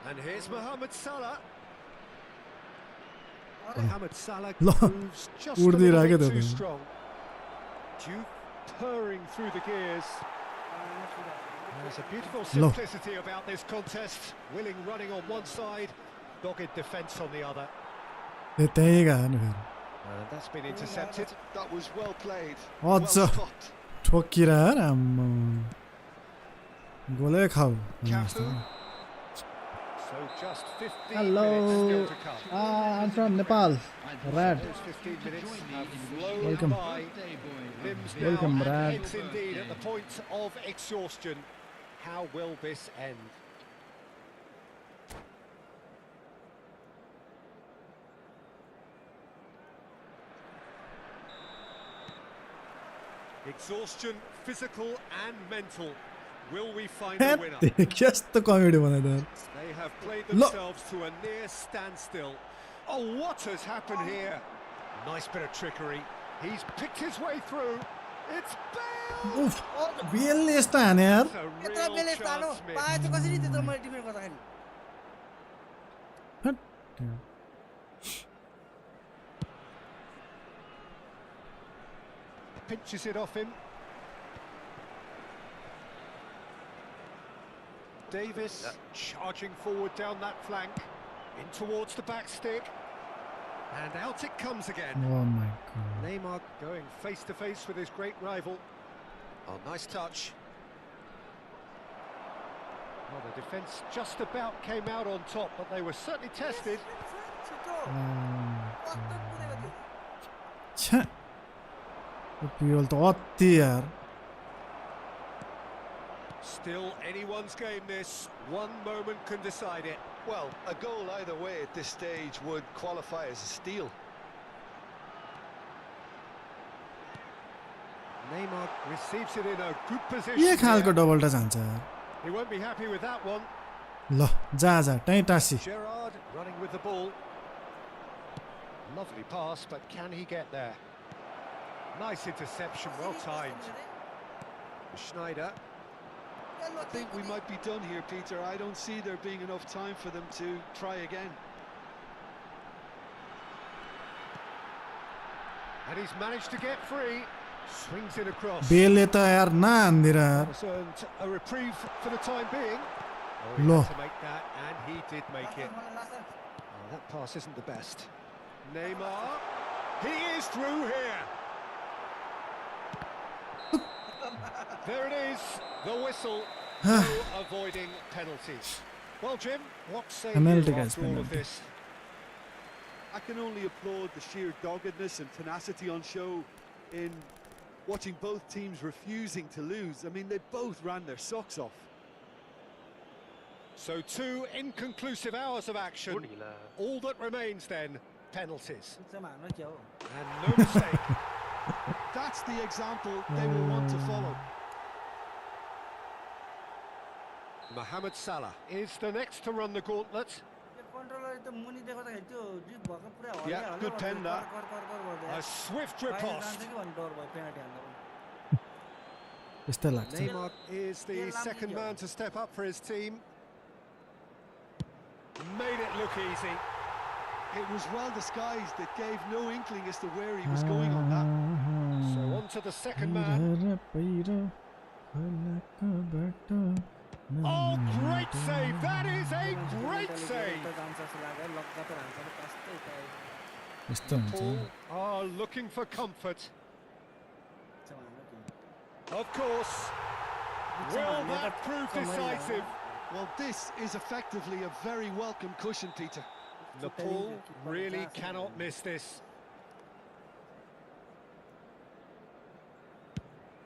[SPEAKER 1] And here's Mohamed Salah. Mohamed Salah moves just a little bit too strong. Juve purring through the gears. There's a beautiful simplicity about this contest. Willing running on one side, dogged defence on the other. That's been intercepted.
[SPEAKER 3] That was well played.
[SPEAKER 2] Well stopped. ठोकिरा आम्म गोलै खाऊ
[SPEAKER 1] So just 15
[SPEAKER 2] Hello.
[SPEAKER 1] minutes still to come.
[SPEAKER 2] I'm from Nepal. Rad.
[SPEAKER 1] Those 15 minutes have flown
[SPEAKER 2] Welcome.
[SPEAKER 1] by. Limbs
[SPEAKER 2] Welcome,
[SPEAKER 1] now
[SPEAKER 2] Brad.
[SPEAKER 1] and heads indeed at the point of exhaustion. How will this end? Exhaustion, physical and mental. Will we find a winner?
[SPEAKER 2] कस्तो comedy बनाइदियो
[SPEAKER 1] They have played themselves to a near standstill. Oh, what has happened here? Nice bit of trickery. He's picked his way through. It's Bale!
[SPEAKER 2] उफ बेलले यस्तो हाने यार
[SPEAKER 1] It's a
[SPEAKER 6] यत्रो
[SPEAKER 1] real
[SPEAKER 6] बेले यस्तो
[SPEAKER 1] chance missed.
[SPEAKER 6] पाए चाहिँ कसरी त्यत्रो मैले डिफेन्ड गर्दाखेरि
[SPEAKER 1] Pinches it off him. Davis charging forward down that flank, in towards the back stick, and out it comes again.
[SPEAKER 2] Oh my god.
[SPEAKER 1] Neymar going face to face with his great rival. Oh, nice touch. Well, the defence just about came out on top, but they were certainly tested.
[SPEAKER 2] छ्या पियोल त अति यार
[SPEAKER 1] Still anyone's game this. One moment can decide it.
[SPEAKER 3] Well, a goal either way at this stage would qualify as a steal.
[SPEAKER 1] Neymar receives it in a good position.
[SPEAKER 2] के खालको डबलटा जान्छ यार
[SPEAKER 1] He won't be happy with that one.
[SPEAKER 2] ल जा जा tie Tashi
[SPEAKER 1] Gerrard running with the ball. Lovely pass, but can he get there? Nice interception, well timed. Schneider.
[SPEAKER 3] I think we might be done here, Peter. I don't see there being enough time for them to try again.
[SPEAKER 1] And he's managed to get free. Swings it across.
[SPEAKER 2] बेलले त यार नहान्दिर
[SPEAKER 1] Has earned a reprieve for the time being. Oh, he
[SPEAKER 2] Lo.
[SPEAKER 1] had to make that, and he did make it. Oh, that pass isn't the best. Neymar. He is through here. There it is, the whistle. No avoiding penalties. Well, Jim, what say
[SPEAKER 2] Penalty,
[SPEAKER 1] you
[SPEAKER 2] guys,
[SPEAKER 1] after all of
[SPEAKER 2] penalty.
[SPEAKER 1] this?
[SPEAKER 3] I can only applaud the sheer doggedness and tenacity on show in watching both teams refusing to lose. I mean, they both ran their socks off.
[SPEAKER 1] So 2 inconclusive hours of action. All that remains then, penalties. And no mistake.
[SPEAKER 3] That's the example they will want to follow.
[SPEAKER 1] Mohamed Salah is the next to run the gauntlet. Yeah, good pen that. A swift riposte.
[SPEAKER 2] यस्तै लाग्छ
[SPEAKER 1] Neymar is the second man to step up for his team. Made it look easy.
[SPEAKER 3] It was well disguised. It gave no inkling as to where he was going on that.
[SPEAKER 1] So on to the second man. Oh, great save! That is a great save!
[SPEAKER 2] यस्तो हुन्छ
[SPEAKER 1] Paul are looking for comfort. Of course. Will that prove decisive?
[SPEAKER 3] Well, this is effectively a very welcome cushion, Peter.
[SPEAKER 1] Nepal really cannot miss this.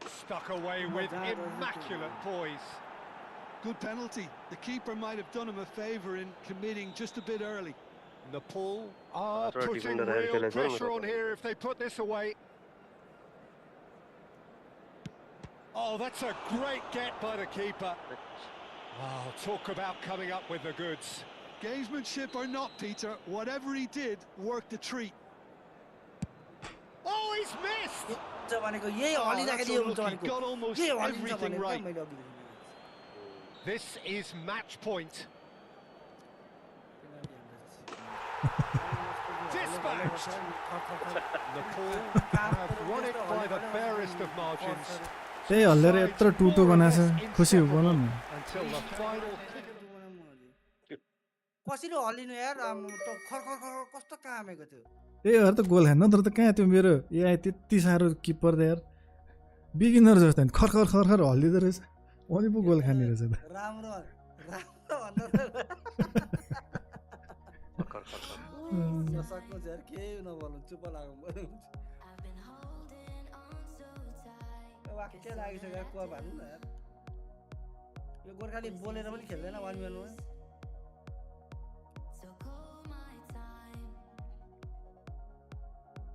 [SPEAKER 1] Stuck away with immaculate poise.
[SPEAKER 3] Good penalty. The keeper might have done him a favour in committing just a bit early.
[SPEAKER 1] Nepal are putting real pressure on here if they put this away. Oh, that's a great get by the keeper. Oh, talk about coming up with the goods.
[SPEAKER 3] Gamesmanship or not, Peter, whatever he did worked a treat.
[SPEAKER 1] Oh, he's missed!
[SPEAKER 3] Oh, that's unlucky. Got almost everything right.
[SPEAKER 1] This is match point. Dispatched. Nepal have won it by the barest of margins.
[SPEAKER 2] त्यही हल्लेर यत्रो टुटो बनाछ खुसी हुनु नि
[SPEAKER 1] Until the final.
[SPEAKER 6] कसरी हल्लिनु यार त खर कस्तो कामेको थियो
[SPEAKER 2] ए त गोल खान्न तर त कहाँ त्यो मेरो एआई त्यति साह्रो किपर त यार बिगिनर जस्तो नि खर हल्लिँदो रहेछ अनि पो गोल खाने रहेछ त
[SPEAKER 6] राम्रो भन्दा सक्नु यार केही नबोल्नु चुप लाग्नु वाक्य लागिसक्यो कुवा भन्नु न यार यो गोर्खाली बोलेर पनि खेल्दैन 1v1 मा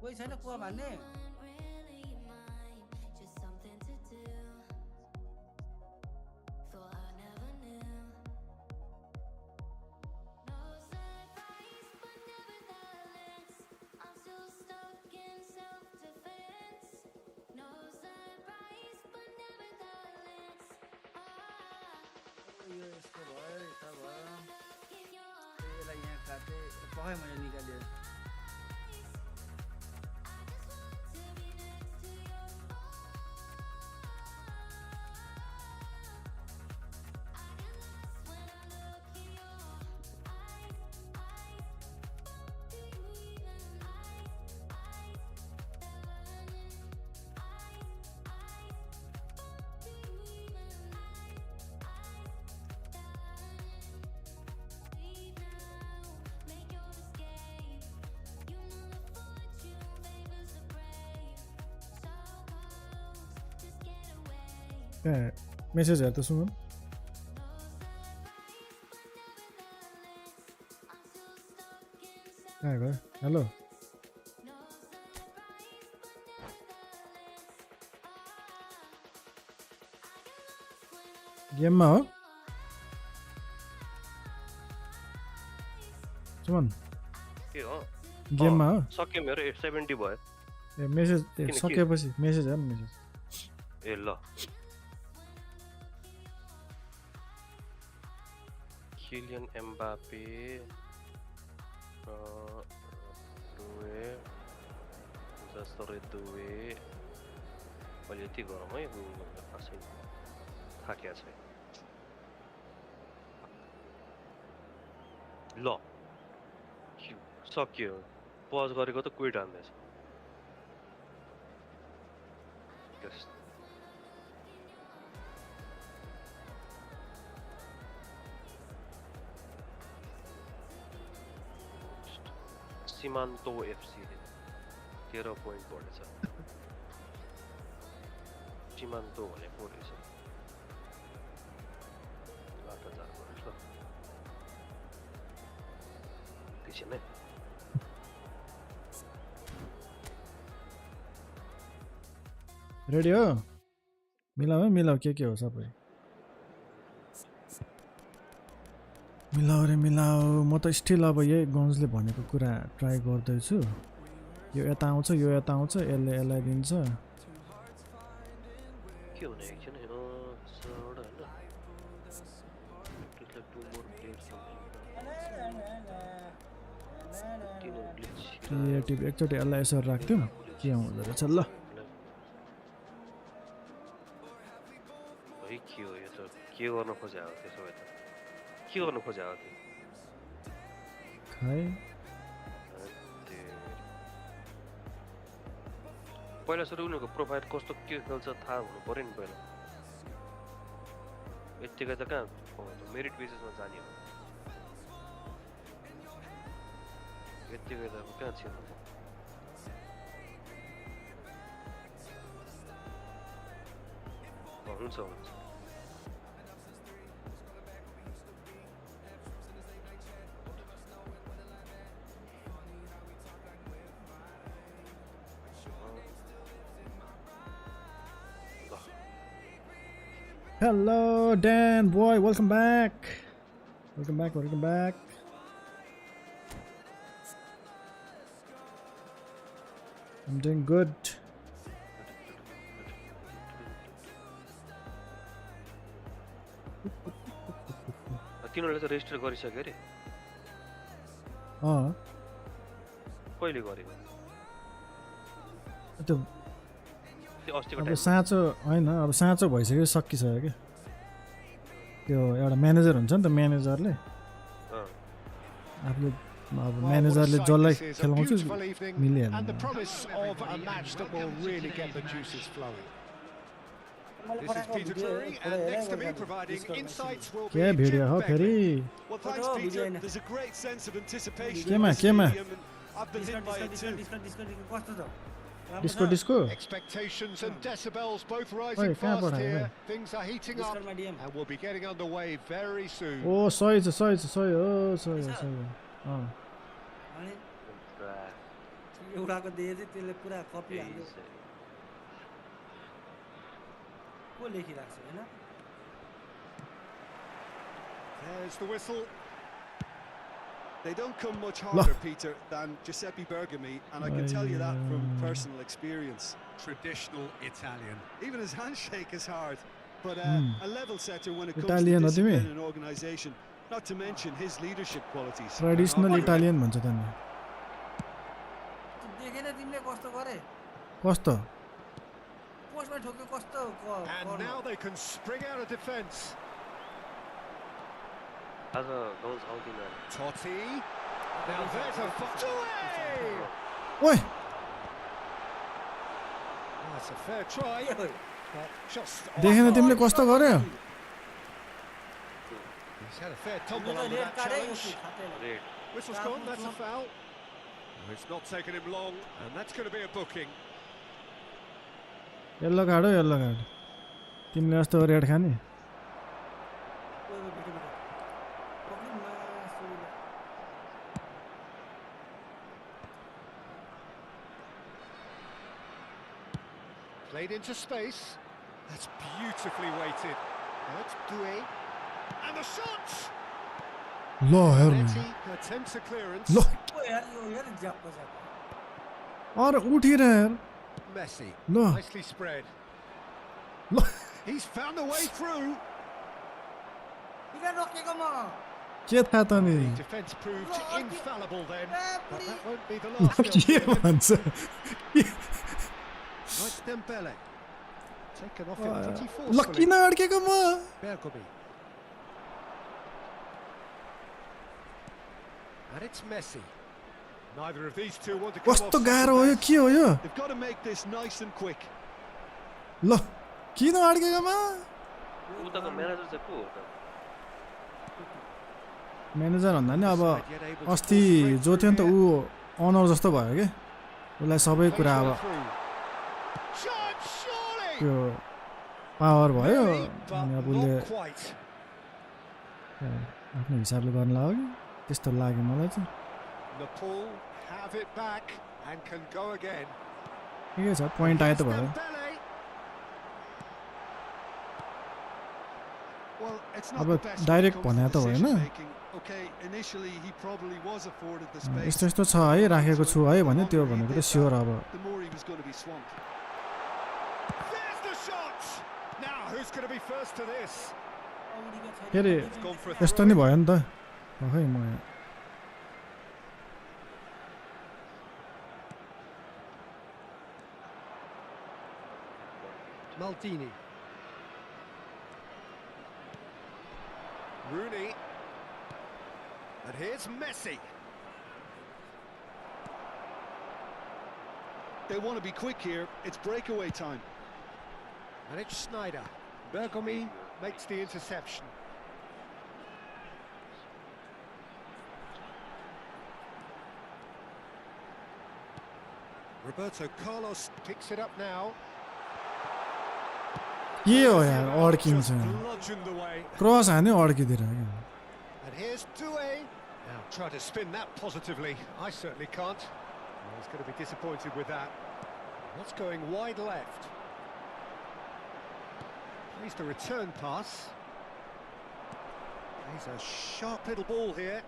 [SPEAKER 6] कोही छैन कुवा भन्ने पकाइ मैले निकाल्यो
[SPEAKER 2] मेसेज हेर त सुन कहाँ गयो हेलो गेममा हो सुमन
[SPEAKER 11] के हो
[SPEAKER 2] गेममा हो
[SPEAKER 11] सक्यो मेरो 870 भयो
[SPEAKER 2] ए मेसेज सकेपछि मेसेज हेर मेसेज
[SPEAKER 11] ए ल Kylian Mbappé दुवे जस्तै दुवे अहिले यति गरम है खासै थाकेको छ ल सक्यो पज गरेको त क्विट हान्दैछ सीमांतो एफसी 13 पोइन्ट बढेछ सीमांतो भनेको रहेछ 8000 बढेछ त्यसै नै
[SPEAKER 2] रेडी हो मिलाऊ के हो सबै मिलाऊ म त स्टिल अब यही गन्जले भनेको कुरा ट्राई गर्दैछु यो यता आउँछ यसले यसलाई दिन्छ
[SPEAKER 11] के हुने एकछिन
[SPEAKER 2] क्रिएटिभ एकचोटि यसलाई यसो राख्थ्यौँ के हुँदो रहेछ ल
[SPEAKER 11] है के हो यो त के गर्न खोजेको त्यसो भए त के गर्नु खोजेको थियो
[SPEAKER 2] खै
[SPEAKER 11] पहिला सुरु उनीहरूको प्रोफाइल कस्तो के खेल्छ थाहा हुनु पर्यो नि पहिला यतिकै त कहाँ मेरिट बेसिसमा जाने हो यतिकै त कहाँ छिर्नु हुन्छ हुन्छ
[SPEAKER 2] Hello, Dan boy, welcome back. Welcome back, welcome back. I'm doing good.
[SPEAKER 11] तिनीहरूले त रेजिस्टर गरिसक्यो अरे कहिले गरेको
[SPEAKER 2] त्यो अब साँचो होइन अब साँचो भइसक्यो सकिसक्यो क्या त्यो एउटा म्यानेजर हुन्छ नि त म्यानेजरले आफूले अब म्यानेजरले जसलाई खेलाउँछु के भिडियो हो फेरि केमा Disco disco.
[SPEAKER 1] Expectations and decibels both rising fast here. Things are heating up and we'll be getting underway very soon.
[SPEAKER 2] Oh, sorry. Oh, sorry.
[SPEAKER 6] एउटाको दिए चाहिँ त्यसले पुरा कपी हाल्यो को लेखिराख्छ हैन
[SPEAKER 1] There's the whistle. They don't come much harder, Peter, than Giuseppe Bergomi, and I can tell you that from personal experience. Traditional Italian. Even his handshake is hard, but a level setter when it comes to discipline and organisation, not to mention his leadership qualities.
[SPEAKER 2] Traditional Italian भन्छ त नि
[SPEAKER 6] देखेन तिमीले कस्तो गरे
[SPEAKER 2] कस्तो
[SPEAKER 6] पोस्टमा ठोक्यो कस्तो
[SPEAKER 1] And now they can spring out of defence. Totti. Now there's a
[SPEAKER 2] Oi!
[SPEAKER 1] That's a fair try. Just
[SPEAKER 2] देखेन तिमीले कस्तो गर्यो
[SPEAKER 1] He's had a fair tumble under that challenge. Whistle's gone, that's a foul. It's not taken him long, and that's going to be a booking.
[SPEAKER 2] yellow card तिमीले यस्तो red खाने
[SPEAKER 1] Played into space. That's beautifully weighted. Now it's Doué. And the shot! Messi attempts a clearance.
[SPEAKER 2] और उठ ही रहा है
[SPEAKER 1] Messi.
[SPEAKER 2] No.
[SPEAKER 1] Nicely spread. He's found a way through.
[SPEAKER 2] के थाहा त नि
[SPEAKER 1] Defense proved infallible then. But that won't be the last.
[SPEAKER 2] के भन्छ
[SPEAKER 1] Nice Dembele. Taken off him pretty
[SPEAKER 2] ल
[SPEAKER 1] forcefully.
[SPEAKER 2] किन अड्केको म
[SPEAKER 1] Bergomi. And it's Messi. Neither of these two want to come
[SPEAKER 2] कस्तो
[SPEAKER 1] off.
[SPEAKER 2] गाह्रो हो यो के हो यो
[SPEAKER 3] They've got to make this nice and quick.
[SPEAKER 2] ल किन अड्केको म
[SPEAKER 11] उताको म्यानेजर चाहिँ को हो त
[SPEAKER 2] म्यानेजर भन्दा नि अब अस्ति जो थियो नि त ऊ अनर जस्तो भयो के उसलाई सबै कुरा अब त्यो पावर भयो अनि अब उसले आफ्नो हिसाबले गर्न लाग्यो कि त्यस्तो लाग्यो मलाई चाहिँ
[SPEAKER 1] Nepal have it back and can go again.
[SPEAKER 2] ठिकै छ पोइन्ट आयो त भयो अब डाइरेक्ट भने त होइन यस्तो यस्तो छ है राखेको छु है भने त्यो भनेको त स्योर अब फेरि यस्तो नि भयो नि त खै म
[SPEAKER 1] Maldini. Rooney. And here's Messi.
[SPEAKER 3] They want to be quick here. It's breakaway time.
[SPEAKER 1] And it's Sneijder. Bergomi makes the interception. Roberto Carlos picks it up now.
[SPEAKER 2] के हो यार अड्किन्छ
[SPEAKER 1] Bludgeoned away.
[SPEAKER 2] क्रस हान्यो अड्किदिएर
[SPEAKER 1] And here's Doué. Now try to spin that positively. I certainly can't. Well, he's going to be disappointed with that. That's going wide left. Plays the return pass. Plays a sharp little ball here.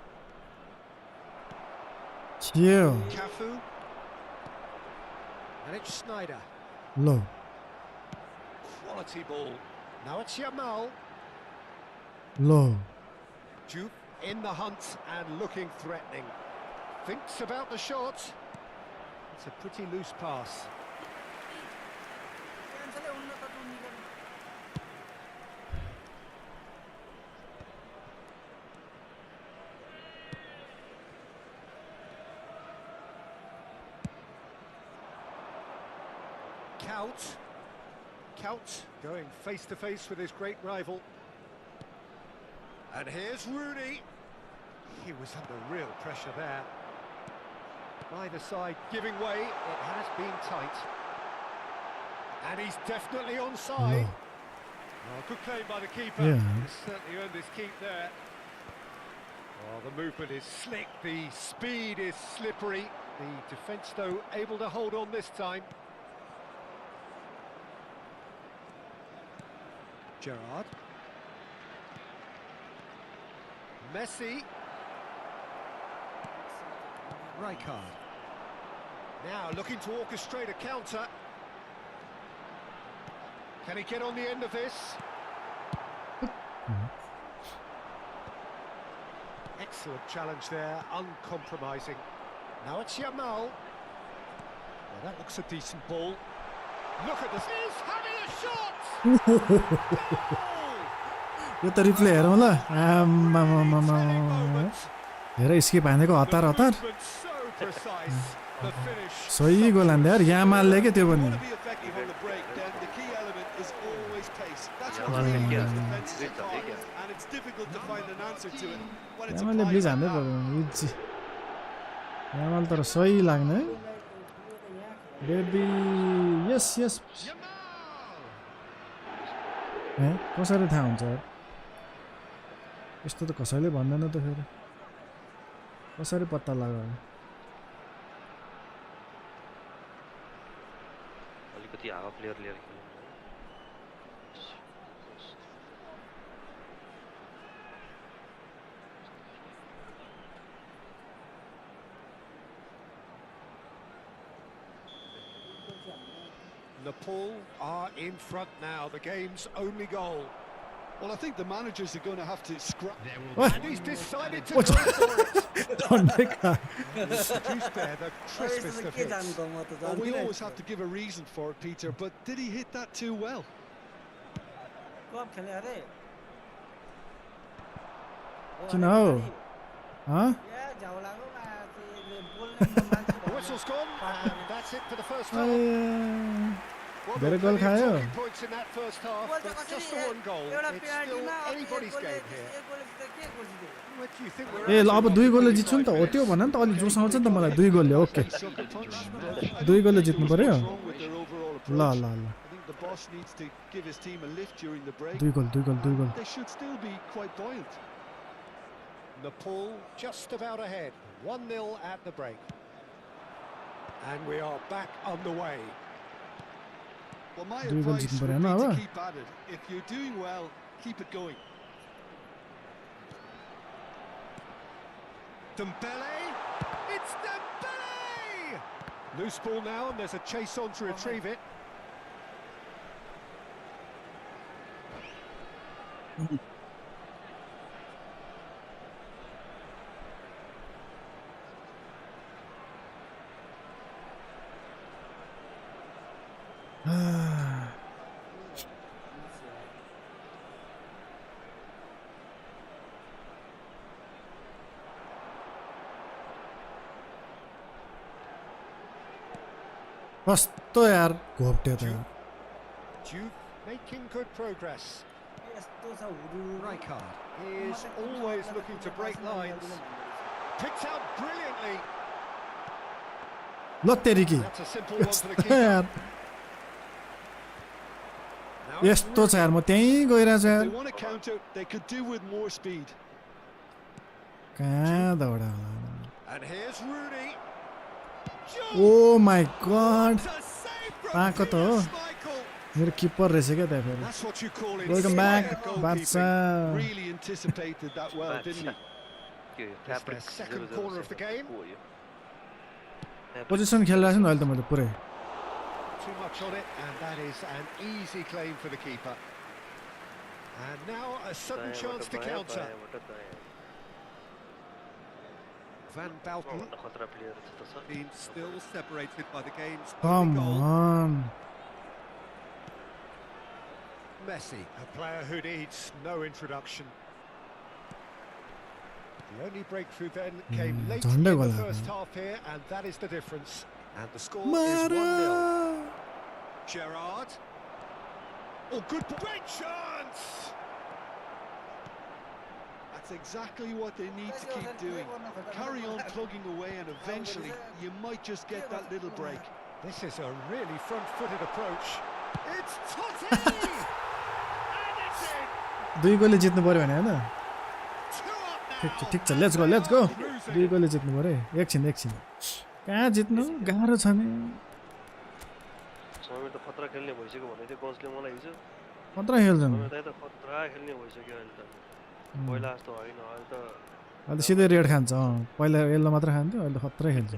[SPEAKER 2] के हो
[SPEAKER 1] Cafu. And it's Snyder.
[SPEAKER 2] Low
[SPEAKER 1] Quality ball. Now it's Yamal.
[SPEAKER 2] Low
[SPEAKER 1] Juve in the hunt and looking threatening. Thinks about the shot. It's a pretty loose pass. Couch going face to face with his great rival. And here's Rooney. He was under real pressure there. Neither side giving way. It has been tight. And he's definitely onside.
[SPEAKER 2] No.
[SPEAKER 1] Oh, good claim by the keeper.
[SPEAKER 2] Yeah.
[SPEAKER 1] He's certainly earned his keep there. Oh, the movement is slick. The speed is slippery. The defence, though, able to hold on this time. Gerrard. Messi. Rijkaard. Now looking to orchestrate a counter. Can he get on the end of this? Excellent challenge there, uncompromising. Now it's Yamal. Well, that looks a decent ball. Look at this. He's having a shot!
[SPEAKER 2] यो त replay हेरौँ ल हेर skip हानेको हतार हतार सही गोल हान्दै यार यामालले के त्यो पनि यामालले ब्लिज हान्दै पर्दैन इजी यामाल तर सही लाग्ने बेबी यस यस कसरी थाहा हुन्छ यस्तो त कसैले भन्दैन त फेरि कसरी पत्ता लगायो
[SPEAKER 11] अलिकति हावा प्लेयर लिएर खेल्नु
[SPEAKER 1] Nepal are in front now, the game's only goal.
[SPEAKER 3] Well, I think the managers are going to have to scrap.
[SPEAKER 1] And he's decided to go for it.
[SPEAKER 2] Don't make that.
[SPEAKER 1] He's produced there the crispest of hits.
[SPEAKER 3] Well, we always have to give a reason for it, Peter, but did he hit that too well?
[SPEAKER 2] किन हो huh?
[SPEAKER 1] The whistle's gone, and that's it for the first half.
[SPEAKER 2] धेरै गोल खायो
[SPEAKER 1] Points in that first half, but just the one goal. It's still anybody's game here. What do you think we're
[SPEAKER 2] ए ल अब दुई गोलले जित्छु नि त हो त्यो भन नि त अलि जोस आउँछ नि त मलाई दुई गोलले ओके दुई गोलले जित्नु पर्यो ल ल ल
[SPEAKER 3] The boss needs to give his team a lift during the break.
[SPEAKER 2] दुई गोल
[SPEAKER 3] They should still be quite buoyant.
[SPEAKER 1] Nepal just about ahead, 1-0 at the break. And we are back on the way.
[SPEAKER 3] Well, my
[SPEAKER 2] दुई गोल
[SPEAKER 3] advice
[SPEAKER 2] जित्नु
[SPEAKER 3] would
[SPEAKER 2] पर्यो
[SPEAKER 3] be
[SPEAKER 2] होइन
[SPEAKER 3] to
[SPEAKER 2] अब
[SPEAKER 3] keep at it. If you're doing well, keep it going.
[SPEAKER 1] Dembele! It's Dembele! Loose ball now, and there's a chase on to retrieve it.
[SPEAKER 2] कस्तो यार घोप्ट्यो त
[SPEAKER 1] Juve making good progress. Rijkaard is always looking to break lines. Picked out brilliantly.
[SPEAKER 2] लत्तेरिकी
[SPEAKER 1] That's a simple one for the keeper.
[SPEAKER 2] यस्तो छ यार म त्यही गइरहेको छु यार
[SPEAKER 3] They want to counter, they could do with more speed.
[SPEAKER 2] कहाँ दौडा
[SPEAKER 1] And here's Rooney.
[SPEAKER 2] Oh my God
[SPEAKER 1] To save from
[SPEAKER 2] पाएको त हो
[SPEAKER 1] Michael.
[SPEAKER 2] मेरो किपर रहेछ क्या त्यहाँ फेरि
[SPEAKER 3] That's what you call it.
[SPEAKER 2] Welcome back,
[SPEAKER 3] Goalkeeping.
[SPEAKER 2] Barca.
[SPEAKER 3] Really anticipated that well, didn't he?
[SPEAKER 1] It's their second corner of the game.
[SPEAKER 2] Position खेलिरहेको छु नि अहिले त मैले पुरै
[SPEAKER 1] Too much on it, and that is an easy claim for the keeper. And now a sudden chance to counter. Van Bauten being still separated by the game's only
[SPEAKER 2] come
[SPEAKER 1] goal.
[SPEAKER 2] On
[SPEAKER 1] Messi, a player who needs no introduction. The only breakthrough then came late in
[SPEAKER 2] झन्डै
[SPEAKER 1] the
[SPEAKER 2] goal
[SPEAKER 1] first
[SPEAKER 2] हाल्यो
[SPEAKER 1] half here, and that is the difference. And the score is 1-0. Gerrard. Oh, good, great chance!
[SPEAKER 3] That's exactly what they need to keep doing. Carry on plugging away, and eventually you might just get that little break.
[SPEAKER 1] This is a really front-footed approach. It's Totti! And it's in!
[SPEAKER 2] दुई गोलले जित्नु पर्यो भने हैन
[SPEAKER 1] 2 up
[SPEAKER 2] ठिक छ
[SPEAKER 1] now.
[SPEAKER 2] ठिक छ let's go दुई गोलले जित्नु पर्यो एकछिन कहाँ जित्नु गाह्रो छ नि
[SPEAKER 11] समय त खतरा खेल्ने भइसक्यो भने चाहिँ कोचले मलाई हिजो
[SPEAKER 2] खतरा खेल्छन्
[SPEAKER 11] समय त खतरा खेल्ने भइसक्यो अहिले त पहिला जस्तो होइन अहिले त
[SPEAKER 2] अहिले सिधै रेड खान्छ पहिला येल्लो मात्र खान्थ्यो अहिले खतरा खेल्छ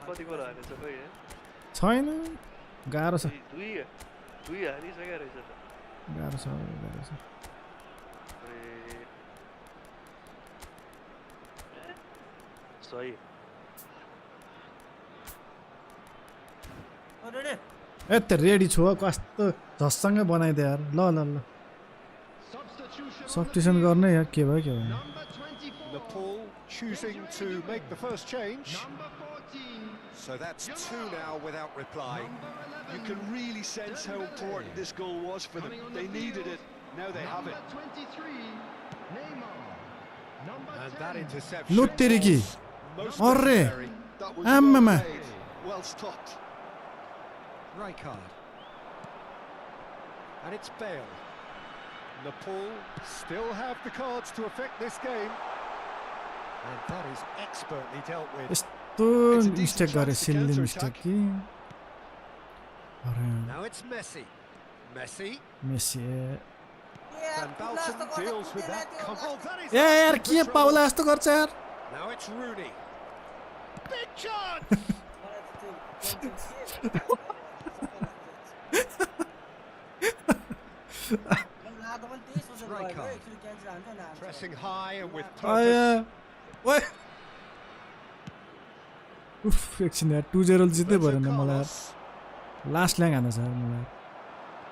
[SPEAKER 11] कति गोल हालेछ खै
[SPEAKER 2] छैन गाह्रो छ
[SPEAKER 11] दुई हारिसक्यो रहेछ त
[SPEAKER 2] गाह्रो छ
[SPEAKER 11] सही
[SPEAKER 2] यता रेडी छु कस्तो झस्सँगै बनाइदियो यार ल सब्स्टिट्युसन गर्ने यार के भयो
[SPEAKER 1] Nepal choosing to make the first change. So that's 2 now without reply.
[SPEAKER 3] You can really sense how important this goal was for them. They needed it. Now they have it.
[SPEAKER 1] And that interception
[SPEAKER 2] लुत्तेरिकी
[SPEAKER 1] was most
[SPEAKER 2] अरे
[SPEAKER 1] necessary.
[SPEAKER 3] That was
[SPEAKER 2] आम्मामा
[SPEAKER 3] well played. Well stopped.
[SPEAKER 1] Rijkaard. And it's Bale. Nepal still have the cards to affect this game. And that is expertly dealt with.
[SPEAKER 2] यस्तो mistake गरे silly mistake कि
[SPEAKER 1] Now it's Messi. Messi.
[SPEAKER 2] Messi
[SPEAKER 1] Van Bauten deals with that. Oh, that is
[SPEAKER 2] a यार के Paula यस्तो गर्छ यार
[SPEAKER 1] Now it's Rooney. Big chance. Pressing high and with purpose.
[SPEAKER 2] ओए उफ एकछिन यार 2-0 जित्दै पर्यो नि मलाई लास्ट ल्याङ हान्न छ यार मलाई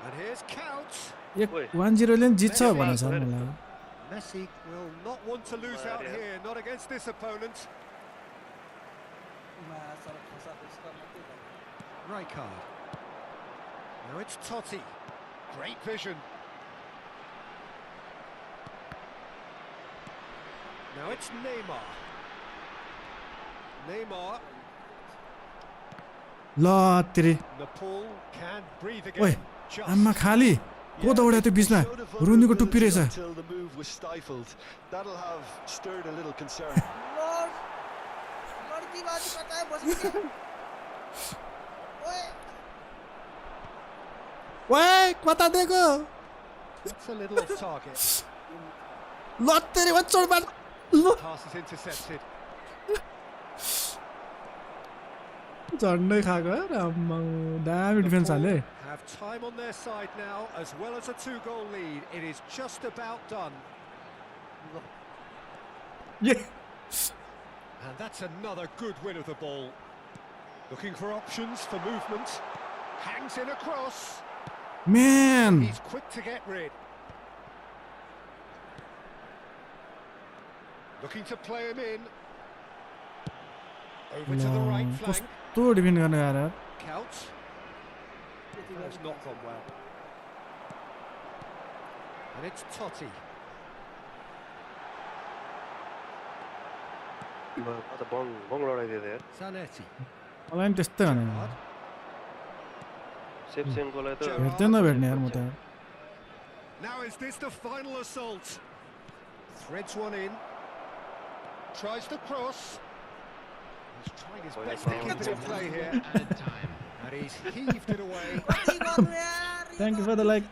[SPEAKER 1] And here's Couch.
[SPEAKER 2] 1-0 ले जित्छ भने छ मलाई
[SPEAKER 1] Messi will not want to lose out here, not against this opponent. Rijkaard. Now it's Totti. Great vision. Now it's Neymar. Neymar.
[SPEAKER 2] ल तेरी
[SPEAKER 1] Nepal can breathe
[SPEAKER 2] ओए
[SPEAKER 1] again. Just.
[SPEAKER 2] आम्मा खाली को दौड्यो त्यो बिचमा रुनीको टुप्पी रहेछ
[SPEAKER 3] Until the move was stifled. That'll have stirred a little concern.
[SPEAKER 2] ओए कता दिएको
[SPEAKER 1] That's a little off target.
[SPEAKER 2] ल तेरी बच्चोड बार
[SPEAKER 1] Pass is intercepted.
[SPEAKER 2] झन्डै खाएको यार आम्मा दामी डिफेन्स हाले
[SPEAKER 1] Have time on their side now, as well as a 2-goal lead. It is just about done. And that's another good win of the ball. Looking for options for movement. Hangs in across.
[SPEAKER 2] म्यान
[SPEAKER 1] He's quick to get rid. Looking to play him in. Over to the right flank.
[SPEAKER 2] कस्तो defend गर्न यार
[SPEAKER 1] Couch. That's not gone well. And it's Totti. Zanetti.
[SPEAKER 2] मलाई पनि त्यस्तै भने हेर्दै नभेट्ने यार म त
[SPEAKER 1] Now is this the final assault? Threads one in. Tries to cross. He's trying his best to keep it in play here. And he's heaved it away.
[SPEAKER 2] Thank you for the like.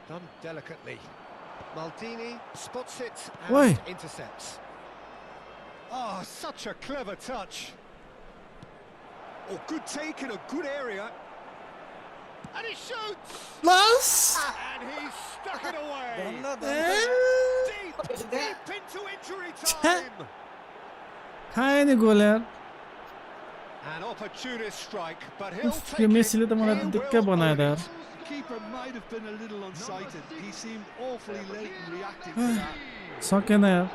[SPEAKER 1] Done delicately. Maldini spots it
[SPEAKER 2] Oi.
[SPEAKER 1] and intercepts. Oh, such a clever touch. Oh, good take in a good area. And he shoots!
[SPEAKER 2] Plus!
[SPEAKER 1] And he's stuck it away. Deep into injury time.
[SPEAKER 2] खाए नि गोल यार
[SPEAKER 1] An opportunist strike, but he'll take
[SPEAKER 2] yo
[SPEAKER 1] it.
[SPEAKER 2] मेसीले त मलाई
[SPEAKER 1] He
[SPEAKER 2] दिक्कै
[SPEAKER 1] will
[SPEAKER 2] बनायो त
[SPEAKER 1] own
[SPEAKER 2] यार
[SPEAKER 1] it. Keeper might have been a little unsighted. He seemed awfully late in reacting to that.
[SPEAKER 2] सकेन यार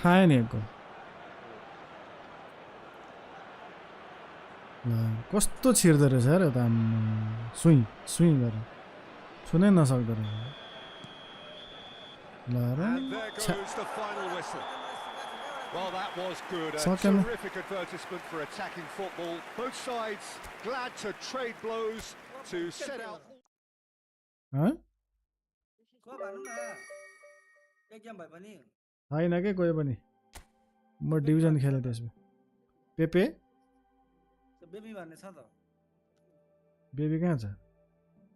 [SPEAKER 2] खाए नि एक गोल ल कस्तो छिर्दो रहेछ यार यता सुई सुई गरेर छुनै नसक्दो रहेछ ल र
[SPEAKER 1] And there goes the final whistle. Well, that was good. A
[SPEAKER 2] Second.
[SPEAKER 1] terrific advertisement for attacking football. Both sides glad to trade blows to set out.
[SPEAKER 2] हँ
[SPEAKER 6] को भन्नु न एक गेम भए पनि
[SPEAKER 2] होइन के कोही पनि म डिभिजन खेलेँ त्यसमा पेपे
[SPEAKER 6] बेबी भन्ने छ त
[SPEAKER 2] बेबी कहाँ छ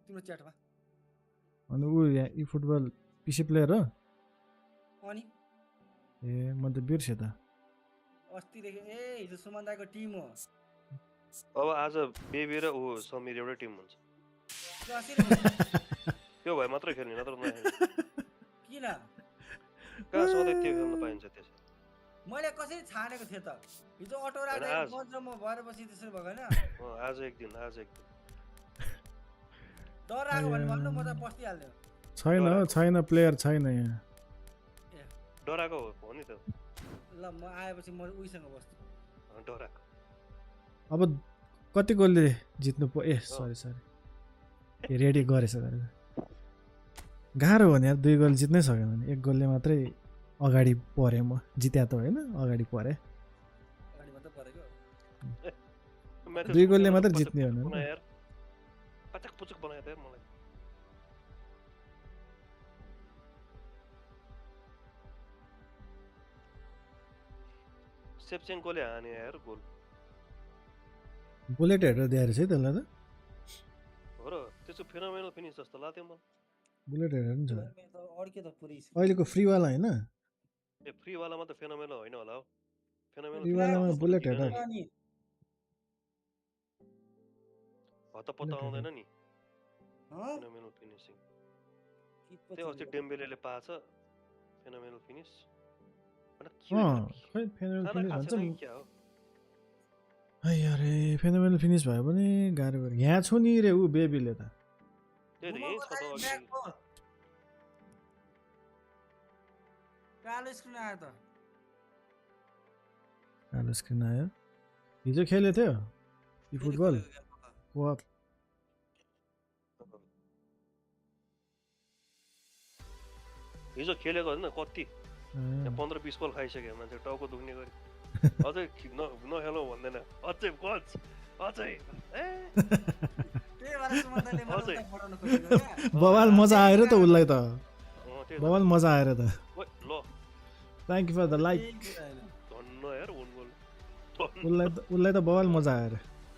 [SPEAKER 6] तिम्रो च्याटमा
[SPEAKER 2] अनि ऊ यहाँ eFootball पिसी प्लेयर हो
[SPEAKER 6] अनि
[SPEAKER 2] ए म त बिर्सेँ त
[SPEAKER 6] अस्तिदेखि ए हिजो सुमन दाइको टिम हो
[SPEAKER 11] अब आज बेबी र ऊ समीर एउटै टिम हुन्छ
[SPEAKER 6] त्यो अस्ति
[SPEAKER 11] त्यो भए मात्रै खेल्ने नत्र नखेल्ने
[SPEAKER 6] किन
[SPEAKER 11] कहाँ सधैँ त्यो खेल्न पाइन्छ त्यसो
[SPEAKER 6] मैले कसरी छानेको थिएँ त हिजो अटो राख्दा बज्र म भएर बसी त्यसरी भएन
[SPEAKER 11] आज एक दिन
[SPEAKER 6] डर आएको भने भन्नु म त बस्दिहाल्ने
[SPEAKER 2] छैन हो छैन प्लेयर छैन यहाँ
[SPEAKER 11] डराएको हो नि त
[SPEAKER 6] ल म आएपछि म उहीसँग बस्छु
[SPEAKER 11] डराएको
[SPEAKER 2] अब कति गोलले जित्नु ए सरी सरी रेडी गरेछ गरेर गाह्रो हो नि यार 2 गोल जित्नै सकेन भने 1 गोलले मात्रै अगाडि परेँ म जित्या त होइन अगाडि परेँ 2 गोलले मात्रै जित्ने हो नि
[SPEAKER 11] यार पचक पुचक बनायो त यार मलाई सेप्चेन्कोले हाने यार गोल
[SPEAKER 2] बुलेट हेरेर दिएर चाहिँ त्यसलाई त
[SPEAKER 11] हो र त्यसो फेनोमेनल फिनिस जस्तो लाग्थ्यो मलाई
[SPEAKER 2] बुलेट हेरेर नि छ
[SPEAKER 6] अर्के त पुरै
[SPEAKER 2] अहिलेको फ्रीवाला होइन
[SPEAKER 11] ए फ्रीवालामा त फेनोमेनल होइन होला हो फेनोमेनल
[SPEAKER 2] फ्रीवालामा बुलेट हेरेर
[SPEAKER 11] हतपत्त आउँदैन नि फेनोमेनल फिनिसिङ त्यो अस्ति डेम्बेलेले पाछ फेनोमेनल फिनिस
[SPEAKER 2] खै फेनोमेनल फिनिस भन्छ है अरे फेनोमेनल फिनिस भयो भने गाह्रो गऱ्यो यहाँ छु नि रे ऊ बेबीले त
[SPEAKER 11] त्यही त यही छ त अघि
[SPEAKER 6] कालो स्क्रिन आयो त
[SPEAKER 2] कालो स्क्रिन आयो हिजो खेले थियो eFootball वाह
[SPEAKER 11] हिजो खेलेको होइन कति 15-20 गोल खाइसक्यो मान्छे टाउको दुख्ने गरी अझै नखेलौँ भन्दैन अझै गज अझै
[SPEAKER 2] बवाल मजा आएर त उसलाई त बवाल मजा आएर त
[SPEAKER 11] ल
[SPEAKER 2] thank you for the like
[SPEAKER 11] धन्न यार ओन गोल
[SPEAKER 2] उसलाई त बवाल मजा आएर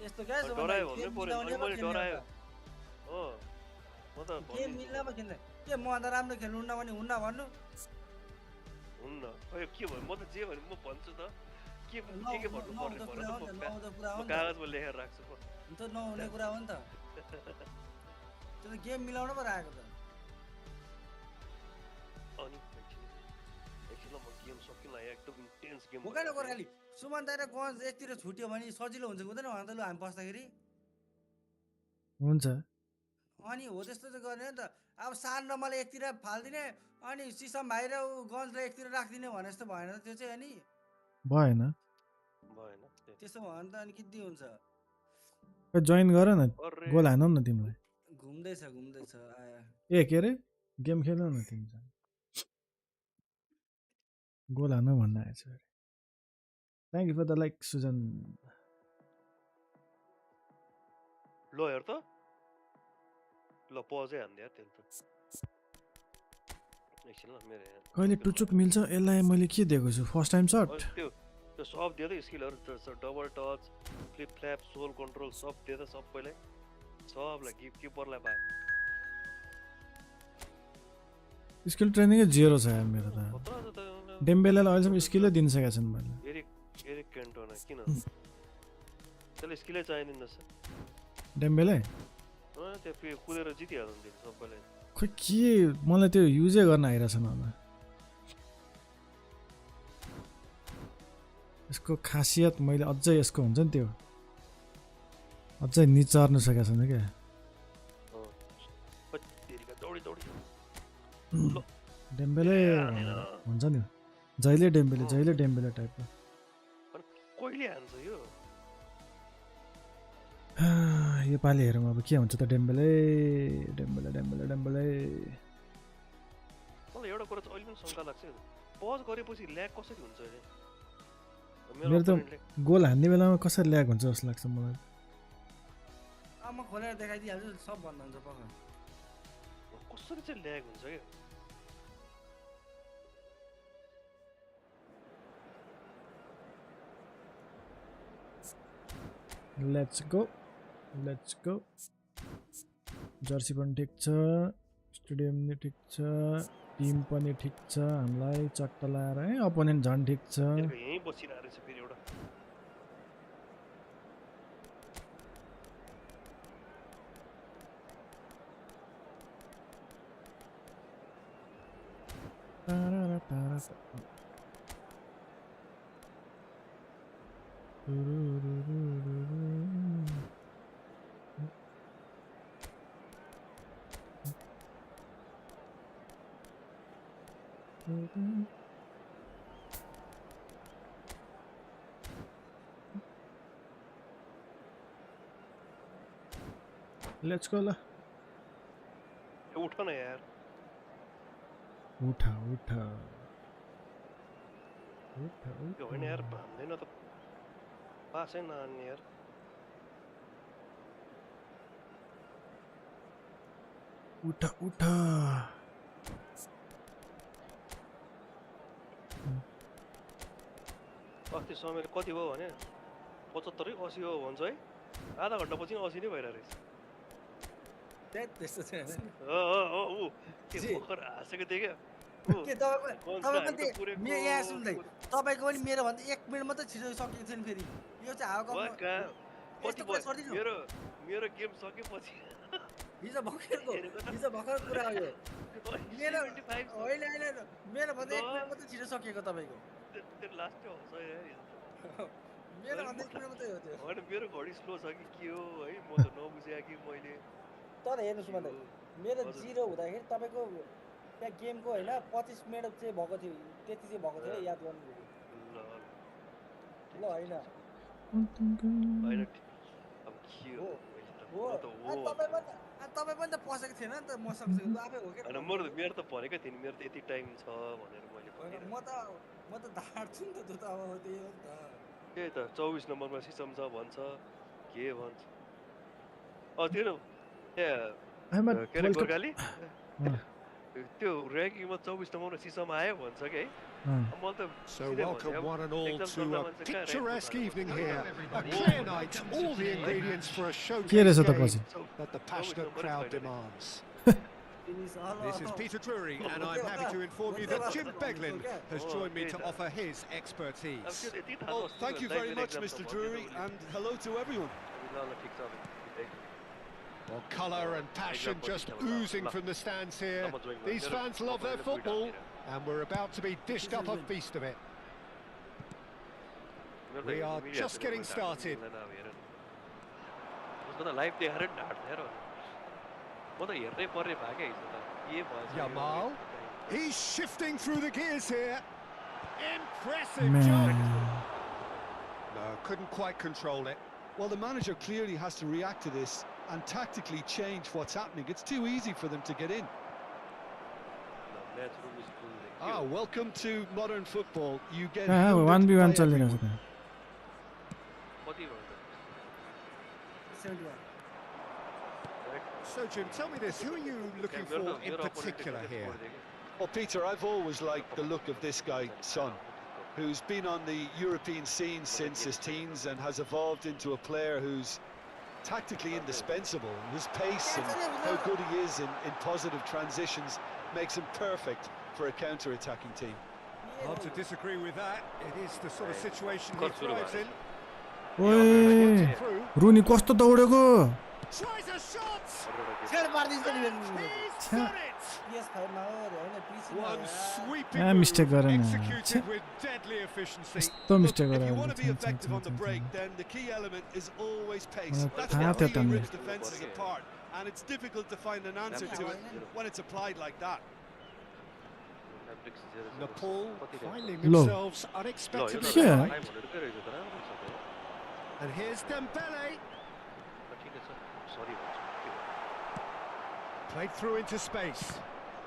[SPEAKER 6] यस्तो गाइस
[SPEAKER 11] डरायो भन्नै पर्यो अनि मैले डरायो हो म त
[SPEAKER 6] गेम मिल्नमा खेल्ने के म त राम्रो खेल्नु हुन्न भने हुन्न भन्नु
[SPEAKER 11] हुन्न खै के भयो म त जे भने म भन्छु त के भन्नु पर्ने भन्नु म कागजमा लेखेर राख्छु
[SPEAKER 6] त नहुने कुरा हो नि त त्यो त गेम मिलाउन पो राखेको त
[SPEAKER 11] अनि एकछिन म गेम सकिन एकदम इन्टेन्स गेम
[SPEAKER 6] भोकाले गोर्खाली सुमन दाइ र गन्ज एकतिर छुट्यो भने सजिलो हुन्छ हुँदैन भन त लु हामी बस्दाखेरि
[SPEAKER 2] हुन्छ
[SPEAKER 6] अनि हो त्यस्तो चाहिँ गर्ने नि त अब सान र मलाई एकतिर फालिदिने अनि सिसम भाइ र गन्जलाई एकतिर राखिदिने भने जस्तो भएन त्यो चाहिँ अनि
[SPEAKER 2] भएन
[SPEAKER 11] भएन
[SPEAKER 6] त्यसो भने त अनि किति हुन्छ
[SPEAKER 2] जोइन गर न गोल हानौ न तिमीलाई
[SPEAKER 6] घुम्दैछ आया
[SPEAKER 2] ए के अरे गेम खेलौ न तिमी गोल हानौ भन्न आएछ thank you for the like Sujan
[SPEAKER 11] ल हेर त ल पजै हान्दै यार त्यसले त एकछिन ल मेरो
[SPEAKER 2] कहिले टुचुक मिल्छ यसलाई मैले के दिएको छु फर्स्ट टाइम सर्ट
[SPEAKER 11] त्यो सब दियो त स्किलहरु double touch flip flap sole control सब दियो त सबैलाई सबलाई किपरलाई पाए
[SPEAKER 2] स्किल ट्रेनिङै 0 छ यार मेरो त डेम्बेलेलाई अहिलेसम्म स्किलै दिन सकेको छैन मैले
[SPEAKER 11] एरिक क्यान्टोना किन त्यसले स्किलै चाहिँदैन जस्तो
[SPEAKER 2] डेम्बेले
[SPEAKER 11] त्यो कुदेर जितिहाल्नु दिन्छ सबैलाई
[SPEAKER 2] खोइ के मलाई त्यो युजै गर्न आइरहेछ न यसको खासियत मैले अझै यसको हुन्छ नि त्यो अझै निचार्नु सकेको छैन क्या डेम्बेले हुन्छ नि जहिले डेम्बेले टाइपको
[SPEAKER 11] कहिले हान्छ यो
[SPEAKER 2] यो पालि हेरौँ अब के हुन्छ त डेम्बेले
[SPEAKER 11] मलाई एउटा कुरा चाहिँ अहिले पनि शङ्का लाग्छ पज गरेपछि ल्याग कसरी हुन्छ अरे
[SPEAKER 2] मेरो त गोल हान्ने बेलामा कसरी ल्याग हुन्छ जस्तो लाग्छ मलाई
[SPEAKER 6] म खोलेर देखाइदिइहाल्छु सब भन्दा हुन्छ पक्का
[SPEAKER 11] कसरी चाहिँ ल्याग हुन्छ क्या
[SPEAKER 2] लेट्स गो जर्सी पनि ठिक छ स्टेडियम पनि ठिक छ टिम पनि ठिक छ हामीलाई चट्ट लाएर है अपोनेन्ट झन् ठिक छ
[SPEAKER 11] यही बसिरहेको रहेछ फेरि एउटा
[SPEAKER 2] लेट्स गो ल
[SPEAKER 11] उठ न यार
[SPEAKER 2] उठ
[SPEAKER 11] होइन यार भन्दैन त पासै नहान्ने यार
[SPEAKER 2] उठ
[SPEAKER 11] अस्ति समयले कति भयो भने 75 80 हो भन्छ है आधा घन्टा पछि 80 नै भइरहेको रहेछ
[SPEAKER 6] त्यस्तो छैन
[SPEAKER 11] हाँसेको थिएँ क्या
[SPEAKER 6] यहाँ सुन्दै तपाईँको पनि मेरो भन्दा 1 मिनट मात्रै छिटो सकिएको छैन फेरि यो चाहिँ
[SPEAKER 11] मेरो गेम सकेपछि
[SPEAKER 6] हिजो भर्खर कुरा हो यो मेरो होइन मेरो भन्दा 1 मिनट मात्रै छिटो सकिएको तपाईँको
[SPEAKER 11] लास्ट
[SPEAKER 6] मेरो भन्दा 1 मिनट मात्रै हो त्यो
[SPEAKER 11] होइन मेरो घडी स्लो छ कि के हो है म त नबुझेँ कि मैले
[SPEAKER 6] तर हेर्नुहोस् भन्दा मेरो 0 हुँदाखेरि तपाईँको त्यहाँ गेमको होइन 25 मिनट चाहिँ भएको थियो त्यति चाहिँ भएको थियो याद गर्नु ल होइन तपाईँ पनि त पसेको थिएन नि त मसँग आफै हो क्या
[SPEAKER 11] मेरो त भनेकै थिएँ नि मेरो त यति टाइम छ भनेर मैले
[SPEAKER 6] म त धाड्छु नि त त्यो त अब त्यही हो नि त
[SPEAKER 11] त्यही त 24 नम्बरमा सिस्टम छ भन्छ के भन्छ त्यो के अरे गोर्खाली त्यो ऱ्याङ्किङमा 24 नम्बरमा सिस्टम आयो भन्छ कि है
[SPEAKER 1] So welcome one and all to a picturesque evening here, a clear night, all the ingredients for a showcase game that the passionate crowd demands. This is Peter Drury, and I'm happy to inform you that Jim Beglin has joined me to offer his expertise.
[SPEAKER 3] Well, thank you very much, Mr. Drury, and hello to everyone.
[SPEAKER 1] Well, colour and passion just oozing from the stands here. These fans love their football, and we're about to be dished up a feast of it. We are just getting started. Yamal, he's shifting through the gears here. Impressive job. couldn't quite control it.
[SPEAKER 3] Well, the manager clearly has to react to this and tactically change what's happening. It's too easy for them to get in. Welcome to modern football. You get
[SPEAKER 2] 1v1 चलिरहेछ त्यहाँ.
[SPEAKER 6] 71.
[SPEAKER 1] So, Jim, tell me this, who are you looking for in particular here?
[SPEAKER 3] Well, Peter, I've always liked the look of this guy, Son, who's been on the European scene since his teens and has evolved into a player who's tactically indispensable. His pace and how good he is in positive transitions makes him perfect for a counter-attacking team.
[SPEAKER 1] Hard to disagree with that. It is the sort of situation he thrives in.
[SPEAKER 2] ओए रुनी कस्तो दौडेको.
[SPEAKER 1] Tries a shot!
[SPEAKER 6] Sir, मार्दिन्छ नि
[SPEAKER 1] He's done it!
[SPEAKER 6] PS5 मा हो रे हैन PC मा.
[SPEAKER 1] One sweeping
[SPEAKER 2] Ah, mistake
[SPEAKER 1] move
[SPEAKER 2] गरेन.
[SPEAKER 1] executed with deadly efficiency.
[SPEAKER 2] यस्तो mistake
[SPEAKER 3] If
[SPEAKER 2] गरे.
[SPEAKER 3] you want to be effective on the break, then the key element is always pace.
[SPEAKER 2] Well,
[SPEAKER 3] That's
[SPEAKER 2] I
[SPEAKER 3] what
[SPEAKER 2] have to
[SPEAKER 3] really
[SPEAKER 2] admit.
[SPEAKER 3] rips defences apart, and it's difficult to find an answer to it when it's applied like that.
[SPEAKER 1] Nepal finding
[SPEAKER 2] Low.
[SPEAKER 1] themselves unexpectedly
[SPEAKER 2] Yeah.
[SPEAKER 1] behind. And here's Dembele. Played through into space.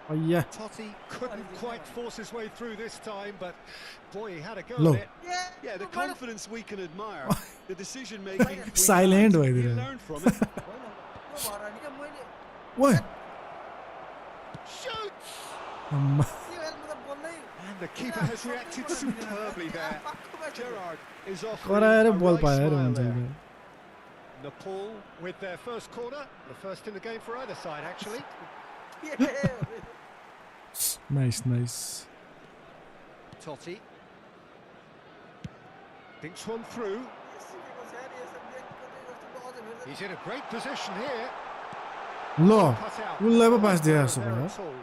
[SPEAKER 2] Oh yeah.
[SPEAKER 1] Totti couldn't quite force his way through this time, but boy, he had a go
[SPEAKER 2] Low.
[SPEAKER 1] at it.
[SPEAKER 3] Yeah, the confidence we can admire, the decision making.
[SPEAKER 2] Silent
[SPEAKER 3] we
[SPEAKER 2] भइदियो.
[SPEAKER 3] learn from it.
[SPEAKER 2] What?
[SPEAKER 1] Shoots!
[SPEAKER 2] अम्मा.
[SPEAKER 3] And the keeper has reacted superbly there. Gerrard is off.
[SPEAKER 2] कराएर बल पाएर हुन्छ नि.
[SPEAKER 1] Nepal with their first corner, the first in the game for either side, actually.
[SPEAKER 2] Nice.
[SPEAKER 1] Totti thinks one through. He's in a great position here.
[SPEAKER 2] ल
[SPEAKER 1] Cut out.
[SPEAKER 2] उसलाई पो पास दिएको छ
[SPEAKER 1] There
[SPEAKER 2] भयो.
[SPEAKER 1] at all.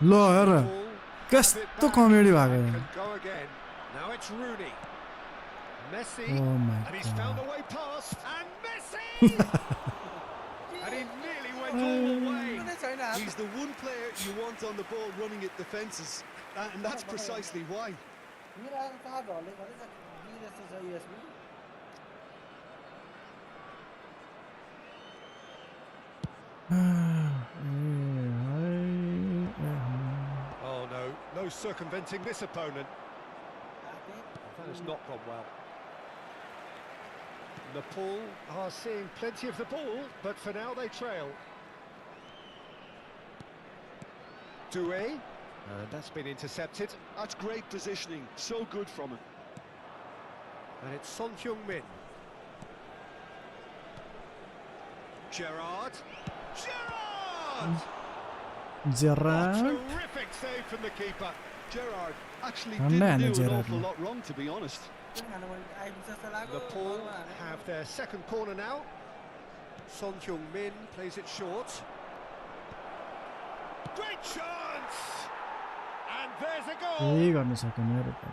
[SPEAKER 2] ल हेर
[SPEAKER 1] Ball
[SPEAKER 2] कस्तो comedy भएको.
[SPEAKER 1] can go again. Now it's Rooney. Messi.
[SPEAKER 2] Oh my
[SPEAKER 1] And he's
[SPEAKER 2] God.
[SPEAKER 1] found a way past. And Messi! And he nearly went all the way.
[SPEAKER 3] He's the one player you want on the ball running at defences, and that's precisely why.
[SPEAKER 1] Oh no circumventing this opponent. That has not gone well. Nepal are seeing plenty of the ball, but for now they trail. Doué, that's been intercepted,
[SPEAKER 3] That's great positioning, so good from him.
[SPEAKER 1] and it's Son Heung-min. Gerrard!
[SPEAKER 2] Gerrard.
[SPEAKER 1] Terrific save from the keeper.
[SPEAKER 3] Gerrard actually
[SPEAKER 2] I'm
[SPEAKER 3] didn't
[SPEAKER 2] not
[SPEAKER 3] do an
[SPEAKER 2] Gerrard,
[SPEAKER 3] awful
[SPEAKER 2] man.
[SPEAKER 3] lot wrong, to be honest.
[SPEAKER 1] Nepal have their second corner now. Son Heung-min plays it short. Great chance! And there's a goal!
[SPEAKER 2] केही गर्न सकेन यार त.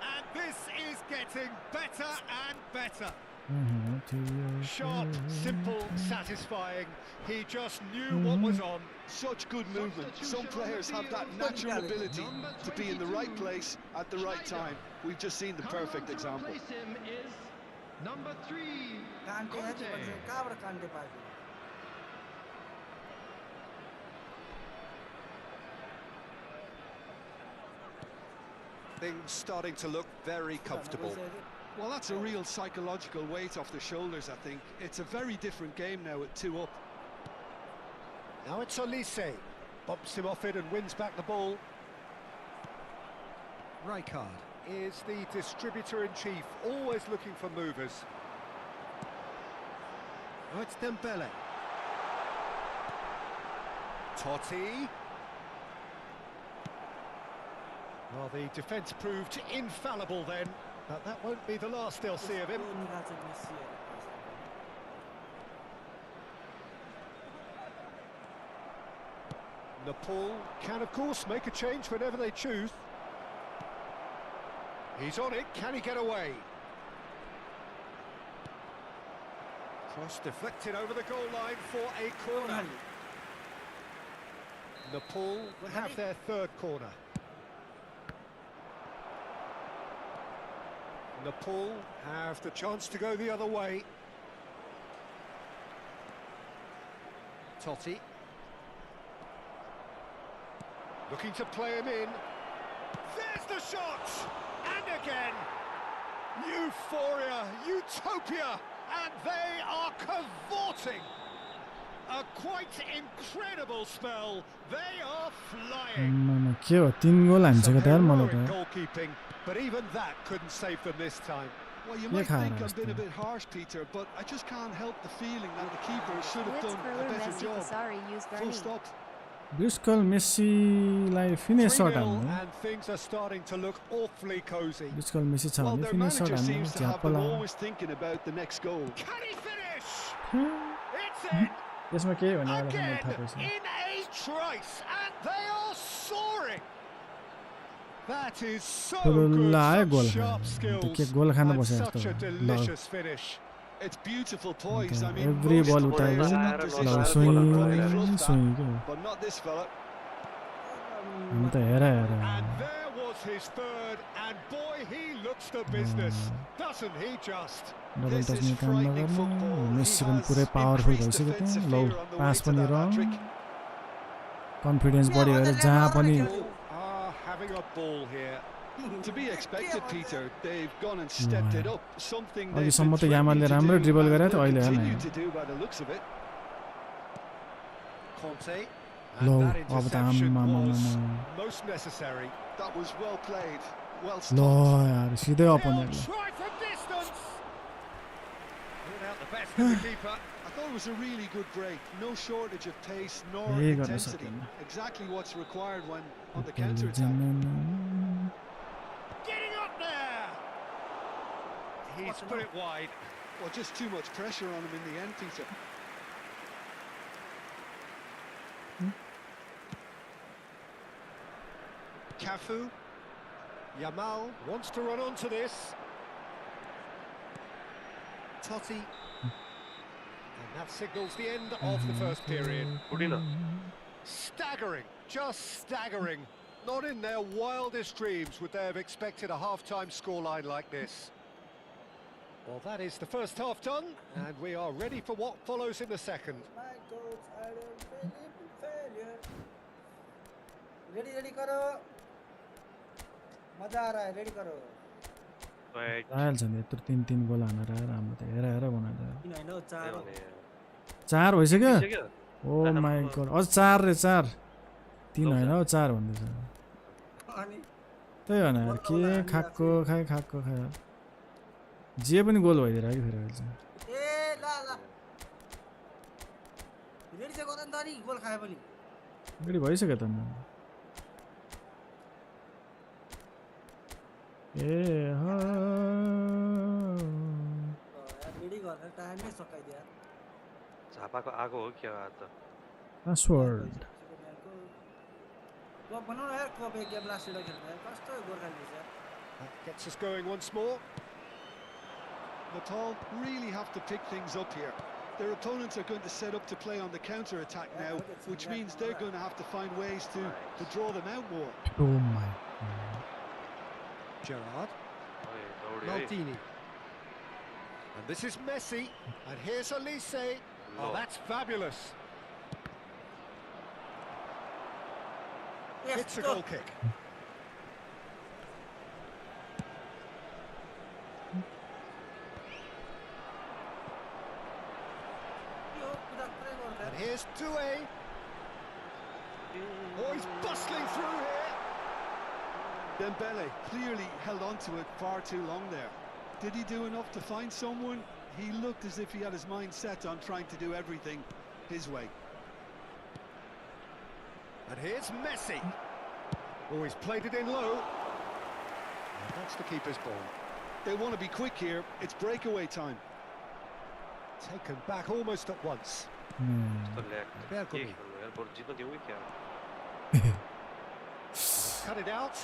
[SPEAKER 1] And this is getting better and better.
[SPEAKER 2] Mhm.
[SPEAKER 1] Sharp, simple, satisfying. He just knew what was on.
[SPEAKER 3] Such good movement. Some players have that natural ability to be in the right place at the right time. We've just seen the perfect example.
[SPEAKER 9] Him is number 3.
[SPEAKER 1] Things starting to look very comfortable.
[SPEAKER 3] Well, that's a real psychological weight off the shoulders, I think. It's a very different game now at 2 up.
[SPEAKER 1] Now it's Olise. Bumps him off it and wins back the ball. Rijkaard is the distributor-in-chief, always looking for movers. Now it's Dembele. Totti. Well, the defence proved infallible then, but that won't be the last they'll see of him. Nepal can, of course, make a change whenever they choose. He's on it, can he get away? Cross deflected over the goal line for a corner. Nepal will have their third corner. Nepal have the chance to go the other way. Totti. Looking to play him in. There's the shot! And again! Euphoria, utopia, and they are cavorting. A quite incredible spell. They are flying. Goalkeeping, but even that couldn't save them this time.
[SPEAKER 3] Well, you might think I'm being a bit harsh, Peter, but I just can't help the feeling that the keeper should have done a better job. Full stop.
[SPEAKER 2] Lionel Messi lie finish shot हान्नु
[SPEAKER 1] And things are starting to look awfully cozy.
[SPEAKER 2] Lionel Messi छ
[SPEAKER 3] Well,
[SPEAKER 2] भने
[SPEAKER 3] their
[SPEAKER 2] finish shot
[SPEAKER 3] manager
[SPEAKER 2] हान्नु
[SPEAKER 3] seems to have them
[SPEAKER 2] झ्यापला
[SPEAKER 3] always thinking about the next goal.
[SPEAKER 1] Can he finish? It's in.
[SPEAKER 2] यसमा के भने मलाई
[SPEAKER 1] Again,
[SPEAKER 2] थाहा छैन
[SPEAKER 1] in a trice, and they are soaring. That is so good, such sharp skills, and such a delicious finish.
[SPEAKER 3] It's beautiful poise. I mean,
[SPEAKER 2] every ball
[SPEAKER 3] most players
[SPEAKER 2] उठायो
[SPEAKER 3] in that position
[SPEAKER 2] ल
[SPEAKER 3] would
[SPEAKER 2] swing
[SPEAKER 3] probably fluff
[SPEAKER 2] swing
[SPEAKER 3] that,
[SPEAKER 2] के
[SPEAKER 3] but not this fella.
[SPEAKER 2] हामी त हेर
[SPEAKER 1] And there was his third, and boy, he looks the business, doesn't he just?
[SPEAKER 2] Double
[SPEAKER 3] This
[SPEAKER 2] टचमा
[SPEAKER 3] is
[SPEAKER 2] काम
[SPEAKER 3] frightening
[SPEAKER 2] नगर्नु
[SPEAKER 3] football. He
[SPEAKER 2] Messi पनि
[SPEAKER 3] has
[SPEAKER 2] पुरै powerful
[SPEAKER 3] increased
[SPEAKER 2] भइसक्यो
[SPEAKER 3] defensive
[SPEAKER 2] ल
[SPEAKER 3] fear on the way
[SPEAKER 2] pass
[SPEAKER 3] to
[SPEAKER 2] पनि
[SPEAKER 3] that
[SPEAKER 2] raw
[SPEAKER 3] hat-trick.
[SPEAKER 2] Confidence बढी भएर जहाँ पनि
[SPEAKER 1] Are having a ball here.
[SPEAKER 3] To be expected, Peter. They've gone and stepped it up. Something they've
[SPEAKER 2] अघिसम्म
[SPEAKER 3] been
[SPEAKER 2] त यामालले
[SPEAKER 3] threatening
[SPEAKER 2] राम्रो
[SPEAKER 3] to do,
[SPEAKER 2] dribble
[SPEAKER 3] and
[SPEAKER 2] गरे त
[SPEAKER 3] they'll
[SPEAKER 2] अहिले हेर्न
[SPEAKER 3] continue to do by the looks of it.
[SPEAKER 1] Conte.
[SPEAKER 2] Low
[SPEAKER 1] And that
[SPEAKER 2] अब त
[SPEAKER 1] interception
[SPEAKER 2] आम्मामामामा
[SPEAKER 1] was most necessary.
[SPEAKER 3] That was well played. Well
[SPEAKER 2] ल
[SPEAKER 3] stopped.
[SPEAKER 2] यार सिधै
[SPEAKER 1] They'll
[SPEAKER 2] अपोनेन्टले
[SPEAKER 1] try from distance. Pulled out the best of the keeper.
[SPEAKER 3] I thought it was a really good break. No shortage of pace nor
[SPEAKER 2] केही गर्न
[SPEAKER 3] intensity.
[SPEAKER 2] सकेन
[SPEAKER 3] Exactly what's required when on the counter-attack.
[SPEAKER 1] Getting up there. He's put it wide.
[SPEAKER 3] Well, just too much pressure on him in the end, Peter.
[SPEAKER 1] Cafu. Yamal wants to run onto this. Totti. And that signals the end of the first period. Staggering, just staggering. Not in their wildest dreams would they have expected a half-time scoreline like this. Well, that is the first half done, and we are ready for what follows in the second.
[SPEAKER 6] Ready करो मजा आ रहा है ready करो
[SPEAKER 2] हाल्छ नि यत्रो 3-3 गोल हानेर आएर हाम्रो त हेर हेर बनाएर
[SPEAKER 6] किन हैन चार
[SPEAKER 2] 4 भइसक्यो ओ माय गॉड अझ 4 रे 4 3 हैन हो 4 भन्दैछ
[SPEAKER 6] अनि
[SPEAKER 2] त्यही हो न यार के खाक्को खाइ जे पनि गोल भइदिएर कि फेरि अहिले चाहिँ
[SPEAKER 6] ए ल ल रेडी चाहिँ गर्दैन त नि गोल खाए पनि
[SPEAKER 2] रेडी भइसक्यो त ए हा
[SPEAKER 6] रेडी गरेर टाइममै सकाइदिया
[SPEAKER 11] झापाको आगो हो क्या त
[SPEAKER 2] पासवर्ड
[SPEAKER 6] को बनाउन यार को एक गेम लास्ट खेल्दा कस्तो गोर्खाली छ
[SPEAKER 1] That gets us going once more.
[SPEAKER 3] Nepal really have to pick things up here. Their opponents are going to set up to play on the counter-attack now, which means they're going to have to find ways to draw them out more.
[SPEAKER 2] Oh my
[SPEAKER 1] Gerrard. Maldini. And this is Messi. And here's Elise. Oh, that's fabulous. It's a goal kick. And here's Doué. Oh, he's bustling through here.
[SPEAKER 3] Dembele clearly held on to it far too long there. Did he do enough to find someone? He looked as if he had his mind set on trying to do everything his way.
[SPEAKER 1] And here's Messi. Oh, he's played it in low. And that's the keeper's ball.
[SPEAKER 3] They want to be quick here. It's breakaway time.
[SPEAKER 1] Taken back almost at once. Bergomi. Cut it out.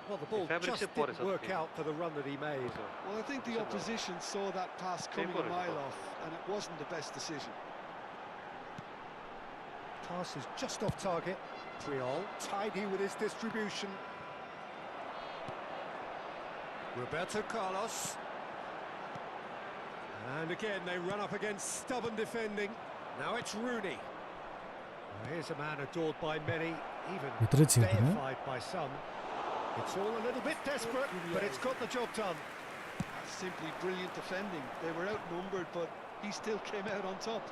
[SPEAKER 1] Well, the ball just didn't work out for the run that he made.
[SPEAKER 3] Well, I think the opposition saw that pass coming a mile off, and it wasn't the best decision.
[SPEAKER 1] Pass is just off target. Triol tidy with his distribution. Roberto Carlos. And again they run up against stubborn defending. Now it's Rooney. Here's a man adored by many, even deified by some. It's all a little bit desperate, but it's got the job done.
[SPEAKER 3] That's simply brilliant defending. They were outnumbered, but he still came out on top.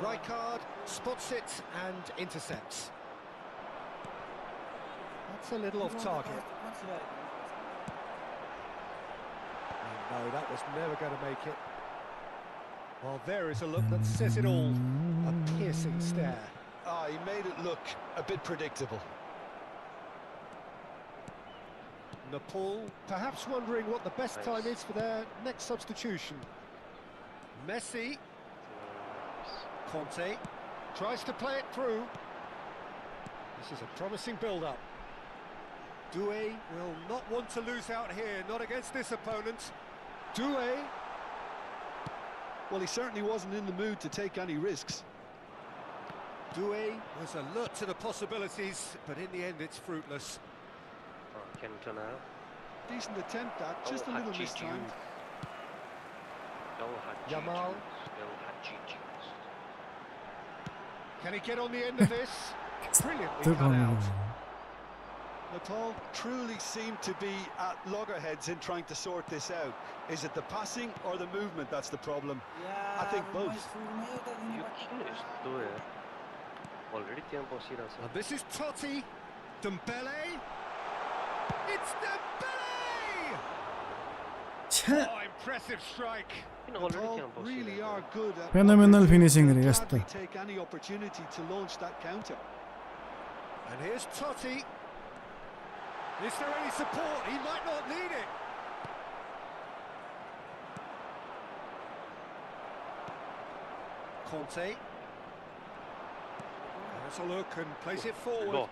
[SPEAKER 1] Rijkaard spots it and intercepts. That's a little off target. Oh, no, that was never going to make it. Well, there is a look that says it all. A piercing stare.
[SPEAKER 3] Ah, he made it look a bit predictable.
[SPEAKER 1] Nepal perhaps wondering what the best time is for their next substitution. Messi. Conte tries to play it through. This is a promising build-up. Doué will not want to lose out here, not against this opponent. Doué.
[SPEAKER 3] Well, he certainly wasn't in the mood to take any risks.
[SPEAKER 1] Doué was alert to the possibilities, but in the end it's fruitless.
[SPEAKER 3] Decent attempt at, just a little mistimed.
[SPEAKER 1] Yamal. Can he get on the end of this? Brilliantly cut out.
[SPEAKER 3] Nepal truly seemed to be at loggerheads in trying to sort this out. Is it the passing or the movement that's the problem? I think both.
[SPEAKER 1] And this is Totti. Dembele. It's Dembele! Oh, impressive strike.
[SPEAKER 3] Nepal really are good at
[SPEAKER 2] phenomenal finishing
[SPEAKER 3] gladly take any opportunity to launch that counter.
[SPEAKER 1] And here's Totti. Is there any support? He might not need it. Conte. Has a look and place it forward.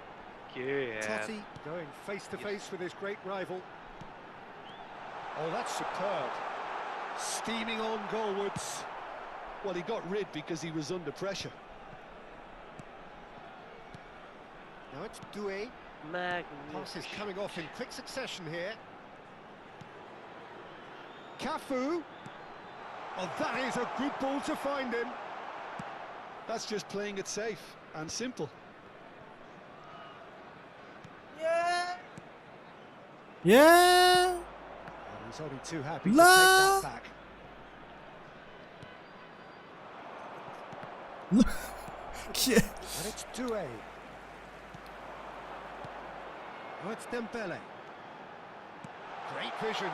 [SPEAKER 1] Totti going face to face with his great rival. Oh, that's superb. Steaming on goalwards.
[SPEAKER 3] Well, he got rid because he was under pressure.
[SPEAKER 1] Now it's Doué. Passes coming off in quick succession here. Cafu. Oh, that is a good ball to find him.
[SPEAKER 3] That's just playing it safe and simple.
[SPEAKER 2] Yeah.
[SPEAKER 1] And he's only too happy to take that back. And it's Doué. Now it's Dembele. Great vision.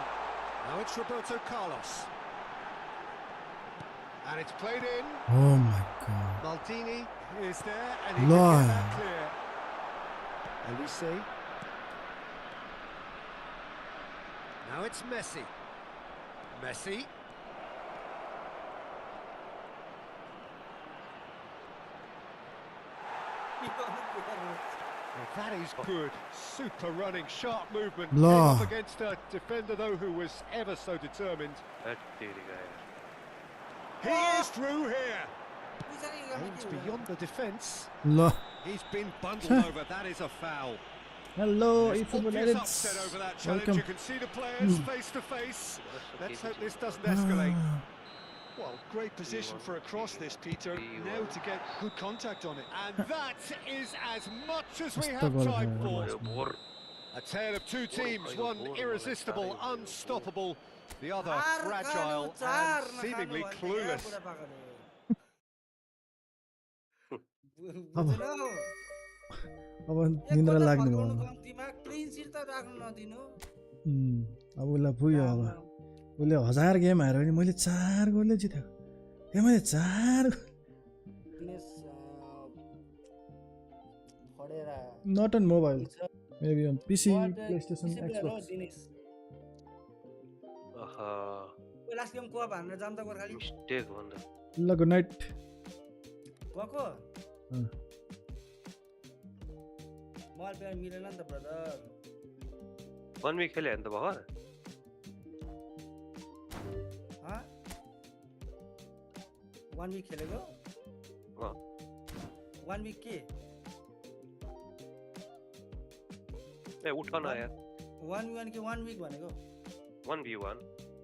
[SPEAKER 1] Now it's Roberto Carlos. And it's played in.
[SPEAKER 2] Oh my god.
[SPEAKER 1] Maldini is there and he can get that clear. Elise. Now it's Messi. Messi. Well, that is good. Super running, sharp movement. Came up against a defender, though, who was ever so determined. He is through here. Aims beyond the defence. He's been bundled over. That is a foul.
[SPEAKER 2] Hello,
[SPEAKER 1] eFootball edits. Upset over that challenge.
[SPEAKER 2] Welcome.
[SPEAKER 1] You can see the players face to face. Let's hope this doesn't escalate.
[SPEAKER 3] Well, great position for a cross this, Peter. Now to get good contact on it.
[SPEAKER 1] And that is as much as we have time for. A tale of two teams, one irresistible, unstoppable, the other fragile and seemingly clueless.
[SPEAKER 2] अब निन्द्रा लाग्ने भयो अब उसलाई पुग्यो अब उसले 1000 game हार्यो भने मैले 4 गोलले जित्यो मैले 4 not on mobile, maybe on PC, PlayStation, Xbox.
[SPEAKER 6] Last game को भान्न जाम त गोर्खाली
[SPEAKER 11] मिस्टेक भन्दा
[SPEAKER 2] ल गुड नाइट
[SPEAKER 6] गको मोबाइल पे मिलेन नि त ब्रदर
[SPEAKER 11] 1 वीक खेले नि त भगर
[SPEAKER 6] ह 1 वीक खेलेको 1 वीक के
[SPEAKER 11] ए उठ न यार
[SPEAKER 6] 1v1 कि 1 week भनेको
[SPEAKER 11] 1v1